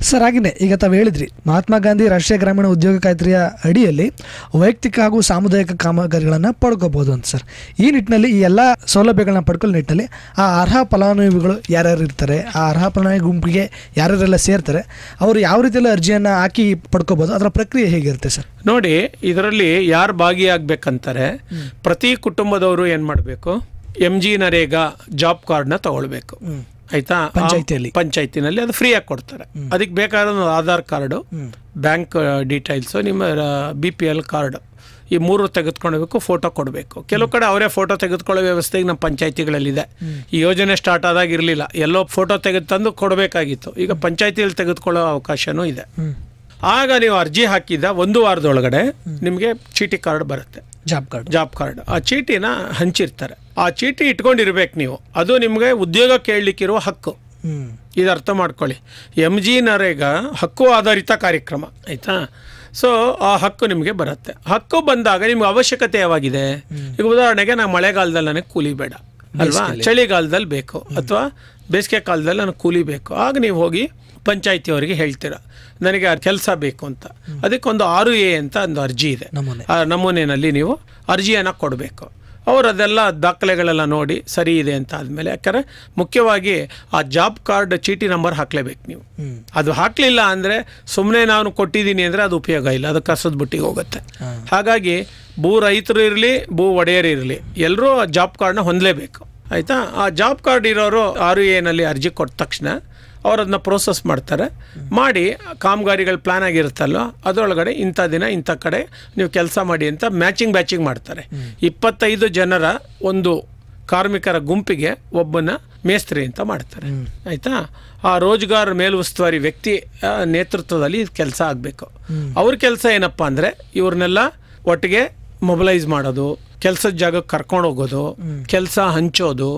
ಸರ್, ಹಾಗೆಯೇ ಈಗ ತಾವು ಹೇಳಿದ್ರಿ, ಮಹಾತ್ಮ ಗಾಂಧಿ ರಾಷ್ಟ್ರೀಯ ಗ್ರಾಮೀಣ ಉದ್ಯೋಗ ಖಾತ್ರಿಯ ಅಡಿಯಲ್ಲಿ ವೈಯಕ್ತಿಕ ಹಾಗೂ ಸಾಮುದಾಯಿಕ ಕಾಮಗಾರಿಗಳನ್ನು ಪಡ್ಕೋಬಹುದು ಅಂತ. ಸರ್, ಈ ನಿಟ್ಟಿನಲ್ಲಿ ಈ ಎಲ್ಲ ಸೌಲಭ್ಯಗಳನ್ನ ಪಡ್ಕೊಳ್ಳೋ ನಿಟ್ಟಿನಲ್ಲಿ ಆ ಅರ್ಹ ಫಲಾನುಭವಿಗಳು ಯಾರ್ಯಾರು ಇರ್ತಾರೆ, ಆ ಅರ್ಹ ಫಲಾನುಭವಿ ಗುಂಪಿಗೆ ಯಾರ್ಯಾರೆಲ್ಲ ಸೇರ್ತಾರೆ, ಅವರು ಯಾವ ರೀತಿಯಲ್ಲಿ ಅರ್ಜಿಯನ್ನು ಹಾಕಿ ಪಡ್ಕೋಬಹುದು, ಅದರ ಪ್ರಕ್ರಿಯೆ ಹೇಗಿರುತ್ತೆ ಸರ್? ನೋಡಿ, ಇದರಲ್ಲಿ ಯಾರು ಭಾಗಿಯಾಗಬೇಕಂತಾರೆ, ಪ್ರತಿ ಕುಟುಂಬದವರು ಏನು ಮಾಡಬೇಕು, MG ನರೇಗಾ ಜಾಬ್ ಕಾರ್ಡ್ನ ತಗೊಳ್ಬೇಕು. ಆಯ್ತಾ? ಪಂಚಾಯತಿನಲ್ಲಿ ಅದು ಫ್ರೀಯಾಗಿ ಕೊಡ್ತಾರೆ. ಅದಕ್ಕೆ ಬೇಕಾದ ಆಧಾರ್ ಕಾರ್ಡು, ಬ್ಯಾಂಕ್ ಡೀಟೇಲ್ಸು, ನಿಮ್ಮ BPL ಕಾರ್ಡ್, ಈ 3 ತೆಗೆದುಕೊಳ್ಬೇಕು, ಫೋಟೋ ಕೊಡಬೇಕು. ಕೆಲವು ಕಡೆ ಅವರೇ ಫೋಟೋ ತೆಗೆದುಕೊಳ್ಳೋ ವ್ಯವಸ್ಥೆಗೆ ನಮ್ಮ ಪಂಚಾಯತಿಗಳಲ್ಲಿದೆ. ಈ ಯೋಜನೆ ಸ್ಟಾರ್ಟ್ ಆದಾಗ ಇರಲಿಲ್ಲ, ಎಲ್ಲೋ ಫೋಟೋ ತಂದು ಕೊಡಬೇಕಾಗಿತ್ತು. ಈಗ ಪಂಚಾಯತಿಯಲ್ಲಿ ತೆಗೆದುಕೊಳ್ಳೋ ಅವಕಾಶನೂ ಇದೆ. ಆಗ ನೀವು ಅರ್ಜಿ ಹಾಕಿದ 1 ವಾರದೊಳಗಡೆ ನಿಮಗೆ ಚೀಟಿ ಕಾರ್ಡ್ ಬರುತ್ತೆ, ಜಾಬ್ ಕಾರ್ಡ್. ಆ ಚೀಟಿನ ಹಂಚಿರ್ತಾರೆ. ಆ ಚೀಟಿ ಇಟ್ಕೊಂಡಿರ್ಬೇಕು ನೀವು. ಅದು ನಿಮಗೆ ಉದ್ಯೋಗ ಕೇಳಲಿಕ್ಕಿರುವ ಹಕ್ಕು. ಇದು ಅರ್ಥ ಮಾಡ್ಕೊಳ್ಳಿ. MG ನರೇಗಾ ಹಕ್ಕು ಆಧಾರಿತ ಕಾರ್ಯಕ್ರಮ, ಆಯಿತಾ? ಸೊ ಆ ಹಕ್ಕು ನಿಮಗೆ ಬರುತ್ತೆ. ಹಕ್ಕು ಬಂದಾಗ ನಿಮ್ಗೆ ಅವಶ್ಯಕತೆ ಯಾವಾಗಿದೆ? ಈಗ ಉದಾಹರಣೆಗೆ ನಾನು ಮಳೆಗಾಲದಲ್ಲಿ ನನಗೆ ಕೂಲಿ ಬೇಡ ಅಲ್ವಾ, ಚಳಿಗಾಲದಲ್ಲಿ ಬೇಕು, ಅಥವಾ ಬೇಸಿಗೆ ಕಾಲದಲ್ಲಿ ನನಗೆ ಕೂಲಿ ಬೇಕು. ಆಗ ನೀವು ಹೋಗಿ ಪಂಚಾಯತಿಯವರಿಗೆ ಹೇಳ್ತೀರ, ನನಗೆ ಕೆಲಸ ಬೇಕು ಅಂತ. ಅದಕ್ಕೊಂದು 6A ಅಂತ ಒಂದು ಅರ್ಜಿ ಇದೆ. ಆ ನಮೂನೆಯಲ್ಲಿ ನೀವು ಅರ್ಜಿಯನ್ನು ಕೊಡಬೇಕು. ಅವರು ಅದೆಲ್ಲ ದಾಖಲೆಗಳೆಲ್ಲ ನೋಡಿ ಸರಿ ಇದೆ ಅಂತ ಆದಮೇಲೆ, ಯಾಕಂದರೆ ಮುಖ್ಯವಾಗಿ ಆ ಜಾಬ್ ಕಾರ್ಡ್ ಚೀಟಿ ನಂಬರ್ ಹಾಕಲೇಬೇಕು ನೀವು. ಅದು ಹಾಕಲಿಲ್ಲ ಅಂದರೆ ಸುಮ್ಮನೆ ನಾನು ಕೊಟ್ಟಿದ್ದೀನಿ ಅಂದರೆ ಅದು ಉಪಯೋಗ ಇಲ್ಲ, ಅದು ಕಸದ ಬುಟ್ಟಿಗೆ ಹೋಗುತ್ತೆ. ಹಾಗಾಗಿ ಭೂ ರೈತರು ಇರಲಿ, ಭೂ ಒಡೆಯರು ಇರಲಿ, ಎಲ್ಲರೂ ಆ ಜಾಬ್ ಕಾರ್ಡ್ನ ಹೊಂದಲೇಬೇಕು. ಆಯಿತಾ? ಆ ಜಾಬ್ ಕಾರ್ಡ್ ಇರೋರು 6A ಅರ್ಜಿ ಕೊಟ್ಟ ತಕ್ಷಣ ಅವ್ರು ಅದನ್ನ ಪ್ರೋಸೆಸ್ ಮಾಡ್ತಾರೆ. ಮಾಡಿ ಕಾಮಗಾರಿಗಳು ಪ್ಲ್ಯಾನ್ ಆಗಿರುತ್ತಲ್ವ, ಅದರೊಳಗಡೆ ಇಂಥ ದಿನ ಇಂಥ ಕಡೆ ನೀವು ಕೆಲಸ ಮಾಡಿ ಅಂತ ಬ್ಯಾಚಿಂಗ್ ಮಾಡ್ತಾರೆ. 25 ಜನರ ಒಂದು ಕಾರ್ಮಿಕರ ಗುಂಪಿಗೆ ಒಬ್ಬನ ಮೇಸ್ತ್ರಿ ಅಂತ ಮಾಡ್ತಾರೆ. ಆಯಿತಾ? ಆ ರೋಜ್ಗಾರ್ ಮೇಲುಸ್ತುವಾರಿ ವ್ಯಕ್ತಿ ನೇತೃತ್ವದಲ್ಲಿ ಕೆಲಸ ಆಗಬೇಕು. ಅವ್ರ ಕೆಲಸ ಏನಪ್ಪ ಅಂದರೆ ಇವ್ರನ್ನೆಲ್ಲ ಒಟ್ಟಿಗೆ ಮೊಬಿಲೈಸ್ ಮಾಡೋದು, ಕೆಲಸದ ಜಾಗಕ್ಕೆ ಕರ್ಕೊಂಡು ಹೋಗೋದು, ಕೆಲಸ ಹಂಚೋದು,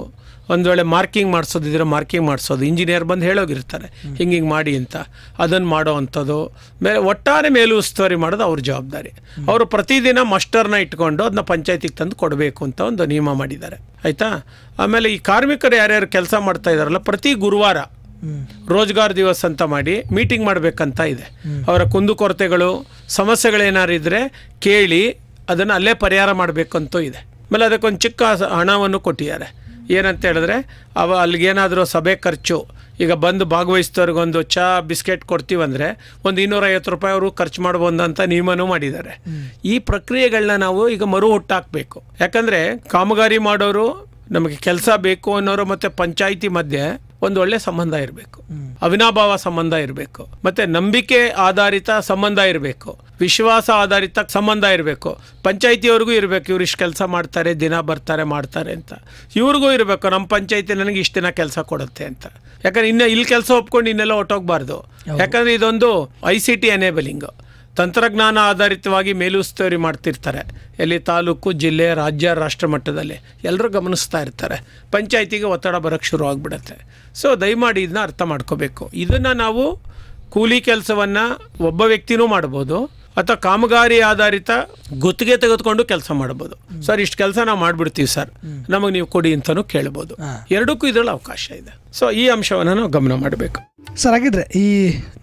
ಒಂದು ವೇಳೆ ಮಾರ್ಕಿಂಗ್ ಮಾಡಿಸೋದಿದ್ರೆ ಮಾರ್ಕಿಂಗ್ ಮಾಡಿಸೋದು, ಇಂಜಿನಿಯರ್ ಬಂದು ಹೇಳೋಗಿರ್ತಾರೆ ಹಿಂಗೆ ಮಾಡಿ ಅಂತ, ಅದನ್ನು ಮಾಡೋ ಅಂಥದ್ದು. ಒಟ್ಟಾರೆ ಮೇಲುಸ್ತುವಾರಿ ಮಾಡೋದು ಅವ್ರ ಜವಾಬ್ದಾರಿ. ಅವರು ಪ್ರತಿದಿನ ಮಸ್ಟರ್ನ ಇಟ್ಕೊಂಡು ಅದನ್ನ ಪಂಚಾಯತಿಗೆ ತಂದು ಕೊಡಬೇಕು ಅಂತ ಒಂದು ನಿಯಮ ಮಾಡಿದ್ದಾರೆ, ಆಯಿತಾ. ಆಮೇಲೆ ಈ ಕಾರ್ಮಿಕರು ಯಾರ್ಯಾರು ಕೆಲಸ ಮಾಡ್ತಾ ಇದ್ದಾರಲ್ಲ, ಪ್ರತಿ ಗುರುವಾರ ರೋಜ್ಗಾರ್ ದಿವಸ್ ಅಂತ ಮಾಡಿ ಮೀಟಿಂಗ್ ಮಾಡಬೇಕಂತ ಇದೆ. ಅವರ ಕುಂದುಕೊರತೆಗಳು ಸಮಸ್ಯೆಗಳೇನಾರು ಇದ್ದರೆ ಕೇಳಿ ಅದನ್ನು ಅಲ್ಲೇ ಪರಿಹಾರ ಮಾಡಬೇಕಂತೂ ಇದೆ. ಆಮೇಲೆ ಅದಕ್ಕೊಂದು ಚಿಕ್ಕ ಹಣವನ್ನು ಕೊಟ್ಟಿದ್ದಾರೆ. ಏನಂತ ಹೇಳಿದ್ರೆ ಅಲ್ಲಿಗೇನಾದರೂ ಸಭೆ ಖರ್ಚು, ಈಗ ಬಂದು ಭಾಗವಹಿಸಿದವ್ರಿಗೊಂದು ಚಹಾ ಬಿಸ್ಕೆಟ್ ಕೊಡ್ತೀವಂದರೆ ಒಂದು 250 ರೂಪಾಯಿ ಅವರು ಖರ್ಚು ಮಾಡ್ಬೋದು ಅಂತ ನಿಯಮನೂ ಮಾಡಿದ್ದಾರೆ. ಈ ಪ್ರಕ್ರಿಯೆಗಳನ್ನ ನಾವು ಈಗ ಮರು ಹುಟ್ಟಾಕಬೇಕು. ಯಾಕಂದರೆ ಕಾಮಗಾರಿ ಮಾಡೋರು, ನಮಗೆ ಕೆಲಸ ಬೇಕು ಅನ್ನೋರು ಮತ್ತು ಪಂಚಾಯಿತಿ ಮಧ್ಯೆ ಒಂದು ಒಳ್ಳೆ ಸಂಬಂಧ ಇರಬೇಕು, ಅವಿನಾಭಾವ ಸಂಬಂಧ ಇರಬೇಕು, ಮತ್ತು ನಂಬಿಕೆ ಆಧಾರಿತ ಸಂಬಂಧ ಇರಬೇಕು, ವಿಶ್ವಾಸ ಆಧಾರಿತ ಸಂಬಂಧ ಇರಬೇಕು. ಪಂಚಾಯಿತಿಯವ್ರಿಗೂ ಇರಬೇಕು, ಇವ್ರು ಇಷ್ಟು ಕೆಲಸ ಮಾಡ್ತಾರೆ, ದಿನ ಬರ್ತಾರೆ ಮಾಡ್ತಾರೆ ಅಂತ. ಇವ್ರಿಗೂ ಇರಬೇಕು, ನಮ್ಮ ಪಂಚಾಯಿತಿ ನನಗೆ ಇಷ್ಟು ದಿನ ಕೆಲಸ ಕೊಡುತ್ತೆ ಅಂತ. ಯಾಕಂದ್ರೆ ಇಲ್ಲಿ ಕೆಲಸ ಒಪ್ಕೊಂಡು ಇನ್ನೆಲ್ಲ ಹೊಟ್ಟೋಗ್ಬಾರ್ದು. ಯಾಕಂದರೆ ಇದೊಂದು ICT ಎನೇಬಲಿಂಗು, ತಂತ್ರಜ್ಞಾನ ಆಧಾರಿತವಾಗಿ ಮೇಲುಸ್ತುವಾರಿ ಮಾಡ್ತಿರ್ತಾರೆ. ಎಲ್ಲಿ ತಾಲೂಕು, ಜಿಲ್ಲೆ, ರಾಜ್ಯ, ರಾಷ್ಟ್ರ ಮಟ್ಟದಲ್ಲಿ ಎಲ್ಲರೂ ಗಮನಿಸ್ತಾ ಇರ್ತಾರೆ. ಪಂಚಾಯಿತಿಗೆ ಒತ್ತಡ ಬರೋಕ್ಕೆ ಶುರು ಆಗಿಬಿಡುತ್ತೆ. ಸೊ ದಯಮಾಡಿ ಇದನ್ನ ಅರ್ಥ ಮಾಡ್ಕೋಬೇಕು. ಇದನ್ನು ನಾವು ಕೂಲಿ ಕೆಲಸವನ್ನು ಒಬ್ಬ ವ್ಯಕ್ತಿನೂ ಮಾಡ್ಬೋದು, ಅಥವಾ ಕಾಮಗಾರಿ ಆಧಾರಿತ ಗುತ್ತಿಗೆ ತೆಗೆದುಕೊಂಡು ಕೆಲಸ ಮಾಡ್ಬೋದು. ಸರ್ ಇಷ್ಟು ಕೆಲಸ ನಾವು ಮಾಡಿಬಿಡ್ತೀವಿ ಸರ್, ನಮಗೆ ನೀವು ಕೊಡಿ ಅಂತಲೂ ಕೇಳ್ಬೋದು. ಎರಡಕ್ಕೂ ಇದರಲ್ಲಿ ಅವಕಾಶ ಇದೆ. ಸೊ ಈ ಅಂಶವನ್ನು ನಾವು ಗಮನ ಮಾಡಬೇಕು. ಸರ್, ಹಾಗಿದ್ರೆ ಈ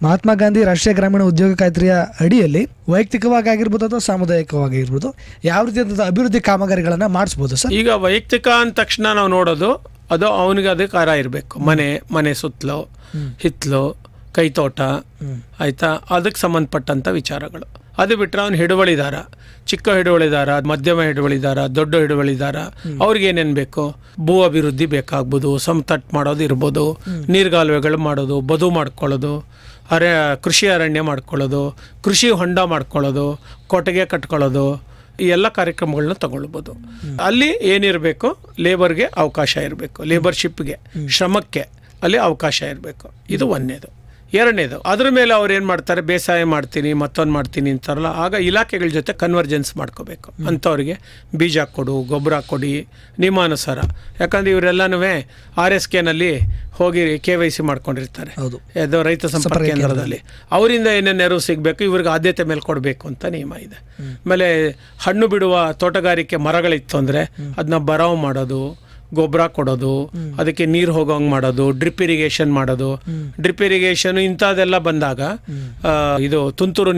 ಮಹಾತ್ಮ ಗಾಂಧಿ ರಾಷ್ಟ್ರೀಯ ಗ್ರಾಮೀಣ ಉದ್ಯೋಗ ಖಾತ್ರಿಯ ಅಡಿಯಲ್ಲಿ ವೈಯಕ್ತಿಕವಾಗಿ ಆಗಿರ್ಬೋದು ಅಥವಾ ಸಾಮುದಾಯಿಕವಾಗಿರ್ಬೋದು ಯಾವ ರೀತಿಯಾದ ಅಭಿವೃದ್ಧಿ ಕಾಮಗಾರಿಗಳನ್ನು ಮಾಡಿಸ್ಬೋದು ಸರ್? ಈಗ ವೈಯಕ್ತಿಕ ಅಂದ ತಕ್ಷಣ ನಾವು ನೋಡೋದು ಅದು ಅವನಿಗೆ ಅಧಿಕಾರ ಇರಬೇಕು. ಮನೆ ಸುತ್ತಲೋ, ಹಿತ್ತಲು, ಕೈತೋಟ, ಆಯಿತಾ, ಅದಕ್ಕೆ ಸಂಬಂಧಪಟ್ಟಂಥ ವಿಚಾರಗಳು. ಅದು ಬಿಟ್ಟರೆ ಅವನು ಹಿಡುವಳಿದಾರ, ಚಿಕ್ಕ ಹಿಡುವಳಿದಾರ, ಮಧ್ಯಮ ಹಿಡುವಳಿದಾರ, ದೊಡ್ಡ ಹಿಡುವಳಿದಾರ, ಅವ್ರಿಗೇನೇನು ಬೇಕು, ಭೂ ಅಭಿವೃದ್ಧಿ ಬೇಕಾಗ್ಬೋದು, ಸಮತಟ್ಟು ಮಾಡೋದು ಇರ್ಬೋದು, ನೀರ್ಗಾಲುವೆಗಳು ಮಾಡೋದು, ಬದು ಮಾಡ್ಕೊಳ್ಳೋದು, ಕೃಷಿ ಅರಣ್ಯ ಮಾಡ್ಕೊಳ್ಳೋದು, ಕೃಷಿ ಹೊಂಡ ಮಾಡ್ಕೊಳ್ಳೋದು, ಕೊಟ್ಟಿಗೆ ಕಟ್ಕೊಳ್ಳೋದು, ಈ ಎಲ್ಲ ಕಾರ್ಯಕ್ರಮಗಳನ್ನ ತಗೊಳ್ಬೋದು. ಅಲ್ಲಿ ಏನಿರಬೇಕು, ಲೇಬರ್ಗೆ ಅವಕಾಶ ಇರಬೇಕು, ಲೇಬರ್ಶಿಪ್ಗೆ, ಶ್ರಮಕ್ಕೆ ಅಲ್ಲಿ ಅವಕಾಶ ಇರಬೇಕು. ಇದು ಒಂದನೇದು. ಎರಡನೇದು, ಅದ್ರ ಮೇಲೆ ಅವ್ರು ಏನು ಮಾಡ್ತಾರೆ, ಬೇಸಾಯ ಮಾಡ್ತೀನಿ, ಮತ್ತೊಂದು ಮಾಡ್ತೀನಿ ಅಂತಾರಲ್ಲ, ಆಗ ಇಲಾಖೆಗಳ ಜೊತೆ ಕನ್ವರ್ಜೆನ್ಸ್ ಮಾಡ್ಕೋಬೇಕು. ಅಂಥವ್ರಿಗೆ ಬೀಜ ಕೊಡು, ಗೊಬ್ಬರ ಕೊಡಿ ನಿಯಮಾನುಸಾರ. ಯಾಕಂದರೆ ಇವರೆಲ್ಲನೂ RSKನಲ್ಲಿ ಹೋಗಿ KYC ಮಾಡ್ಕೊಂಡಿರ್ತಾರೆ, ಯಾವುದೋ ರೈತ ಸಂಪರ್ಕ ಕೇಂದ್ರದಲ್ಲಿ. ಅವರಿಂದ ಏನೇನು ನೆರವು ಸಿಗಬೇಕು, ಇವ್ರಿಗೆ ಆದ್ಯತೆ ಮೇಲೆ ಕೊಡಬೇಕು ಅಂತ ನಿಯಮ ಇದೆ. ಆಮೇಲೆ ಹಣ್ಣು ಬಿಡುವ ತೋಟಗಾರಿಕೆ ಮರಗಳಿತ್ತು ಅಂದರೆ ಅದನ್ನ ಬರಾವ್ ಮಾಡೋದು, ಗೊಬ್ಬರ ಕೊಡೋದು, ಅದಕ್ಕೆ ನೀರು ಹೋಗೋಂಗೆ ಮಾಡೋದು, ಡ್ರಿಪ್ ಇರಿಗೇಷನ್ ಮಾಡೋದು. ಡ್ರಿಪ್ ಇರಿಗೇಷನ್ ಇಂಥದ್ದೆಲ್ಲ ಬಂದಾಗ, ಇದು ತುಂತುರು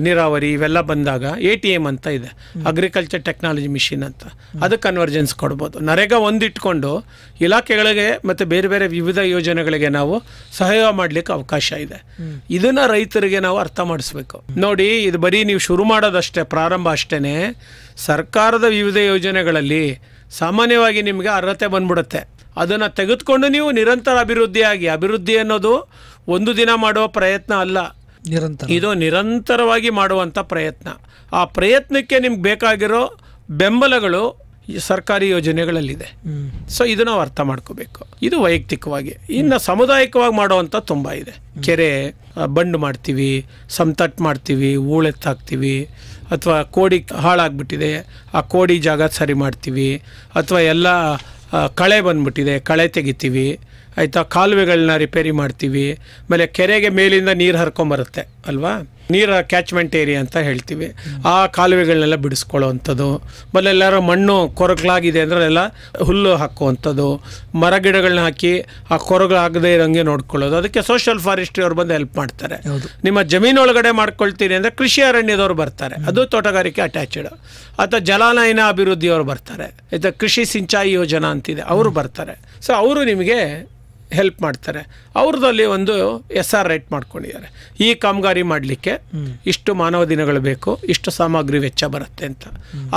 ನೀರಾವರಿ ಇವೆಲ್ಲ ಬಂದಾಗ ATM ಅಂತ ಇದೆ, ಅಗ್ರಿಕಲ್ಚರ್ ಟೆಕ್ನಾಲಜಿ ಮಿಷಿನ್ ಅಂತ, ಅದಕ್ಕೆ ಕನ್ವರ್ಜೆನ್ಸ್ ಕೊಡ್ಬೋದು. ನರೇಗಾ ಒಂದಿಟ್ಕೊಂಡು ಇಲಾಖೆಗಳಿಗೆ ಮತ್ತು ಬೇರೆ ಬೇರೆ ವಿವಿಧ ಯೋಜನೆಗಳಿಗೆ ನಾವು ಸಹಾಯ ಮಾಡಲಿಕ್ಕೆ ಅವಕಾಶ ಇದೆ. ಇದನ್ನು ರೈತರಿಗೆ ನಾವು ಅರ್ಥ ಮಾಡಿಸ್ಬೇಕು. ನೋಡಿ, ಇದು ಬರೀ ನೀವು ಶುರು ಮಾಡೋದಷ್ಟೇ, ಪ್ರಾರಂಭ ಅಷ್ಟೇ. ಸರ್ಕಾರದ ವಿವಿಧ ಯೋಜನೆಗಳಲ್ಲಿ ಸಾಮಾನ್ಯವಾಗಿ ನಿಮಗೆ ಅರ್ಹತೆ ಬಂದ್ಬಿಡುತ್ತೆ. ಅದನ್ನು ತೆಗೆದುಕೊಂಡು ನೀವು ನಿರಂತರ ಅಭಿವೃದ್ಧಿ ಅನ್ನೋದು ಒಂದು ದಿನ ಮಾಡುವ ಪ್ರಯತ್ನ ಅಲ್ಲ, ಇದು ನಿರಂತರವಾಗಿ ಮಾಡುವಂಥ ಪ್ರಯತ್ನ. ಆ ಪ್ರಯತ್ನಕ್ಕೆ ನಿಮ್ಗೆ ಬೇಕಾಗಿರೋ ಬೆಂಬಲಗಳು ಸರ್ಕಾರಿ ಯೋಜನೆಗಳಲ್ಲಿದೆ. ಸೊ ಇದು ನಾವು ಅರ್ಥ ಮಾಡ್ಕೋಬೇಕು. ಇದು ವೈಯಕ್ತಿಕವಾಗಿ. ಇನ್ನು ಸಾಮುದಾಯಿಕವಾಗಿ ಮಾಡುವಂಥ ತುಂಬ ಇದೆ. ಕೆರೆ ಬಂಡ್ ಮಾಡ್ತೀವಿ, ಸಮತಟ್ಟು ಮಾಡ್ತೀವಿ, ಹೂಳೆತ್ತಾಕ್ತೀವಿ, ಅಥವಾ ಕೋಡಿ ಹಾಳಾಗ್ಬಿಟ್ಟಿದೆ, ಆ ಕೋಡಿ ಜಾಗ ಸರಿ ಮಾಡ್ತೀವಿ, ಅಥವಾ ಎಲ್ಲ ಕಳೆ ಬಂದ್ಬಿಟ್ಟಿದೆ, ಕಳೆ ತೆಗಿತೀವಿ, ಆಯಿತಾ, ಕಾಲುವೆಗಳನ್ನ ರಿಪೇರಿ ಮಾಡ್ತೀವಿ. ಆಮೇಲೆ ಕೆರೆಗೆ ಮೇಲಿಂದ ನೀರು ಹರ್ಕೊಂಬರುತ್ತೆ ಅಲ್ವಾ, ನೀರು ಕ್ಯಾಚ್ಮೆಂಟ್ ಏರಿಯಾ ಅಂತ ಹೇಳ್ತೀವಿ, ಆ ಕಾಲುವೆಗಳನ್ನೆಲ್ಲ ಬಿಡಿಸ್ಕೊಳ್ಳೋವಂಥದ್ದು. ಆಮೇಲೆ ಎಲ್ಲರೂ ಮಣ್ಣು ಕೊರಕಲಾಗಿದೆ ಅಂದರೆ ಎಲ್ಲ ಹುಲ್ಲು ಹಾಕುವಂಥದ್ದು, ಮರ ಗಿಡಗಳನ್ನ ಹಾಕಿ ಆ ಕೊರಗಲಾಗದೇ ಇರೋಂಗೆ ನೋಡ್ಕೊಳ್ಳೋದು. ಅದಕ್ಕೆ ಸೋಷಿಯಲ್ ಫಾರೆಸ್ಟ್ರಿ ಅವ್ರು ಬಂದು ಹೆಲ್ಪ್ ಮಾಡ್ತಾರೆ. ನಿಮ್ಮ ಜಮೀನೊಳಗಡೆ ಮಾಡ್ಕೊಳ್ತೀರಿ ಅಂದರೆ ಕೃಷಿ ಅರಣ್ಯದವ್ರು ಬರ್ತಾರೆ, ಅದು ತೋಟಗಾರಿಕೆ ಅಟ್ಯಾಚ್ಡ್. ಅಥವಾ ಜಲಾನಯನ ಅಭಿವೃದ್ಧಿಯವರು ಬರ್ತಾರೆ, ಅಥವಾ ಕೃಷಿ ಸಿಂಚಾಯಿ ಯೋಜನಾ ಅಂತಿದೆ, ಅವರು ಬರ್ತಾರೆ. ಸೊ ಅವರು ನಿಮಗೆ ಹೆಲ್ಪ್ ಮಾಡ್ತಾರೆ. ಅವ್ರದ್ದಲ್ಲಿ ಒಂದು SR ರೇಟ್ ಮಾಡ್ಕೊಂಡಿದ್ದಾರೆ, ಈ ಕಾಮಗಾರಿ ಮಾಡಲಿಕ್ಕೆ ಇಷ್ಟು ಮಾನವ ದಿನಗಳು ಬೇಕು, ಇಷ್ಟು ಸಾಮಗ್ರಿ ವೆಚ್ಚ ಬರುತ್ತೆ ಅಂತ.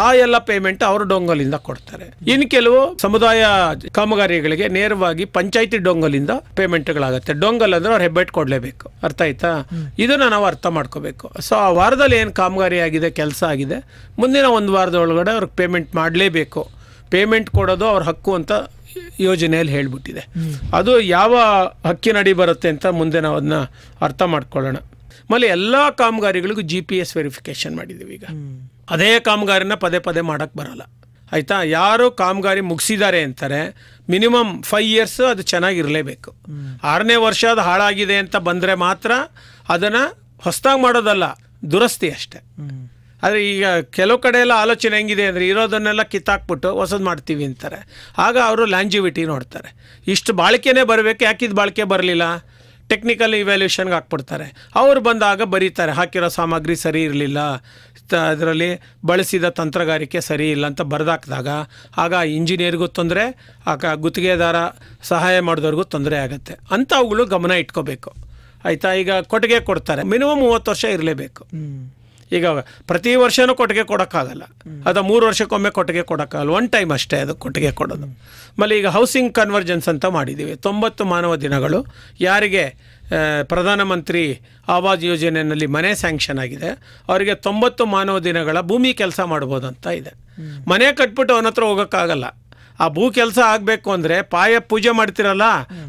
ಆ ಎಲ್ಲ ಪೇಮೆಂಟ್ ಅವರು ಡೊಂಗಲಿಂದ ಕೊಡ್ತಾರೆ. ಇನ್ನು ಕೆಲವು ಸಮುದಾಯ ಕಾಮಗಾರಿಗಳಿಗೆ ನೇರವಾಗಿ ಪಂಚಾಯಿತಿ ಡೊಂಗಲಿಂದ ಪೇಮೆಂಟ್ಗಳಾಗುತ್ತೆ. ಡೊಂಗಲ್ ಅಂದ್ರೆ ಅವ್ರು ಹೆಬ್ಬೆಟ್ ಕೊಡಲೇಬೇಕು, ಅರ್ಥ ಆಯ್ತಾ? ಇದನ್ನು ನಾವು ಅರ್ಥ ಮಾಡ್ಕೋಬೇಕು. ಸೊ ಆ ವಾರದಲ್ಲಿ ಏನು ಕಾಮಗಾರಿ ಆಗಿದೆ, ಕೆಲಸ ಆಗಿದೆ, ಮುಂದಿನ ಒಂದು ವಾರದೊಳಗಡೆ ಅವ್ರಿಗೆ ಪೇಮೆಂಟ್ ಮಾಡಲೇಬೇಕು. ಪೇಮೆಂಟ್ ಕೊಡೋದು ಅವ್ರ ಹಕ್ಕು ಅಂತ ಯೋಜನೆಯಲ್ಲಿ ಹೇಳ್ಬಿಟ್ಟಿದೆ. ಅದು ಯಾವ ಹಕ್ಕಿನಡಿ ಬರುತ್ತೆ ಅಂತ ಮುಂದೆ ನಾವು ಅದನ್ನ ಅರ್ಥ ಮಾಡ್ಕೊಳ್ಳೋಣ. ಆಮೇಲೆ ಎಲ್ಲ ಕಾಮಗಾರಿಗಳಿಗೂ GPS ವೆರಿಫಿಕೇಶನ್ ಮಾಡಿದ್ದೀವಿ. ಈಗ ಅದೇ ಕಾಮಗಾರಿನ ಪದೇ ಪದೇ ಮಾಡೋಕ್ಕೆ ಬರಲ್ಲ. ಆಯಿತಾ. ಯಾರು ಕಾಮಗಾರಿ ಮುಗಿಸಿದ್ದಾರೆ ಅಂತಾರೆ ಮಿನಿಮಮ್ 5 ಇಯರ್ಸ್ ಅದು ಚೆನ್ನಾಗಿರಲೇಬೇಕು. 6ನೇ ವರ್ಷ ಅದು ಹಾಳಾಗಿದೆ ಅಂತ ಬಂದರೆ ಮಾತ್ರ ಅದನ್ನು ಹೊಸದಾಗಿ ಮಾಡೋದಲ್ಲ, ದುರಸ್ತಿ ಅಷ್ಟೆ. ಆದರೆ ಈಗ ಕೆಲವು ಕಡೆ ಎಲ್ಲ ಆಲೋಚನೆ ಹೆಂಗಿದೆ ಅಂದರೆ ಇರೋದನ್ನೆಲ್ಲ ಕಿತ್ತಾಕ್ಬಿಟ್ಟು ಹೊಸದು ಮಾಡ್ತೀವಿ ಅಂತಾರೆ. ಆಗ ಅವರು ಲ್ಯಾಂಜಿವಿಟಿ ನೋಡ್ತಾರೆ, ಇಷ್ಟು ಬಾಳಿಕೆನೇ ಬರಬೇಕು, ಯಾಕಿದು ಬಾಳಿಕೆ ಬರಲಿಲ್ಲ, ಟೆಕ್ನಿಕಲ್ ಇವ್ಯಾಲ್ಯೂಷನ್ಗೆ ಹಾಕ್ಬಿಡ್ತಾರೆ. ಅವ್ರು ಬಂದಾಗ ಬರೀತಾರೆ ಹಾಕಿರೋ ಸಾಮಗ್ರಿ ಸರಿ ಇರಲಿಲ್ಲ, ಅದರಲ್ಲಿ ಬಳಸಿದ ತಂತ್ರಗಾರಿಕೆ ಸರಿ ಇಲ್ಲ ಅಂತ ಬರೆದಾಕಿದಾಗ ಆಗ ಇಂಜಿನಿಯರ್ಗೂ ತೊಂದರೆ, ಆಗ ಗುತ್ತಿಗೆದಾರ ಸಹಾಯ ಮಾಡಿದವ್ರಿಗೂ ತೊಂದರೆ ಆಗುತ್ತೆ. ಅಂಥವುಗಳು ಗಮನ ಇಟ್ಕೋಬೇಕು ಆಯಿತಾ. ಈಗ ಕೊಟ್ಟಿಗೆ ಕೊಡ್ತಾರೆ, ಮಿನಿಮಮ್ 30 ವರ್ಷ ಇರಲೇಬೇಕು. ಈಗ ಪ್ರತಿ ವರ್ಷವೂ ಕೊಟ್ಟಿಗೆ ಕೊಡೋಕ್ಕಾಗಲ್ಲ, ಅದು 3 ವರ್ಷಕ್ಕೊಮ್ಮೆ ಕೊಟ್ಟಿಗೆ ಕೊಡೋಕ್ಕಾಗಲ್ಲ, 1 ಟೈಮ್ ಅಷ್ಟೇ ಅದು ಕೊಟ್ಟಿಗೆ ಕೊಡೋದು. ಆಮೇಲೆ ಈಗ ಹೌಸಿಂಗ್ ಕನ್ವರ್ಜೆನ್ಸ್ ಅಂತ ಮಾಡಿದ್ದೀವಿ. 90 ಮಾನವ ದಿನಗಳು ಯಾರಿಗೆ ಪ್ರಧಾನಮಂತ್ರಿ ಆವಾಸ್ ಯೋಜನೆಯಲ್ಲಿ ಮನೆ ಸ್ಯಾಂಕ್ಷನ್ ಆಗಿದೆ ಅವರಿಗೆ 90 ಮಾನವ ದಿನಗಳ ಭೂಮಿ ಕೆಲಸ ಮಾಡ್ಬೋದು ಅಂತ ಇದೆ. ಮನೆ ಕಟ್ಬಿಟ್ಟು ಅವನ ಹತ್ರ ಹೋಗೋಕ್ಕಾಗಲ್ಲ. ಆ ಭೂ ಕೆಲಸ ಆಗಬೇಕು ಅಂದರೆ ಪಾಯ ಪೂಜೆ ಮಾಡ್ತಿರಲ್ಲ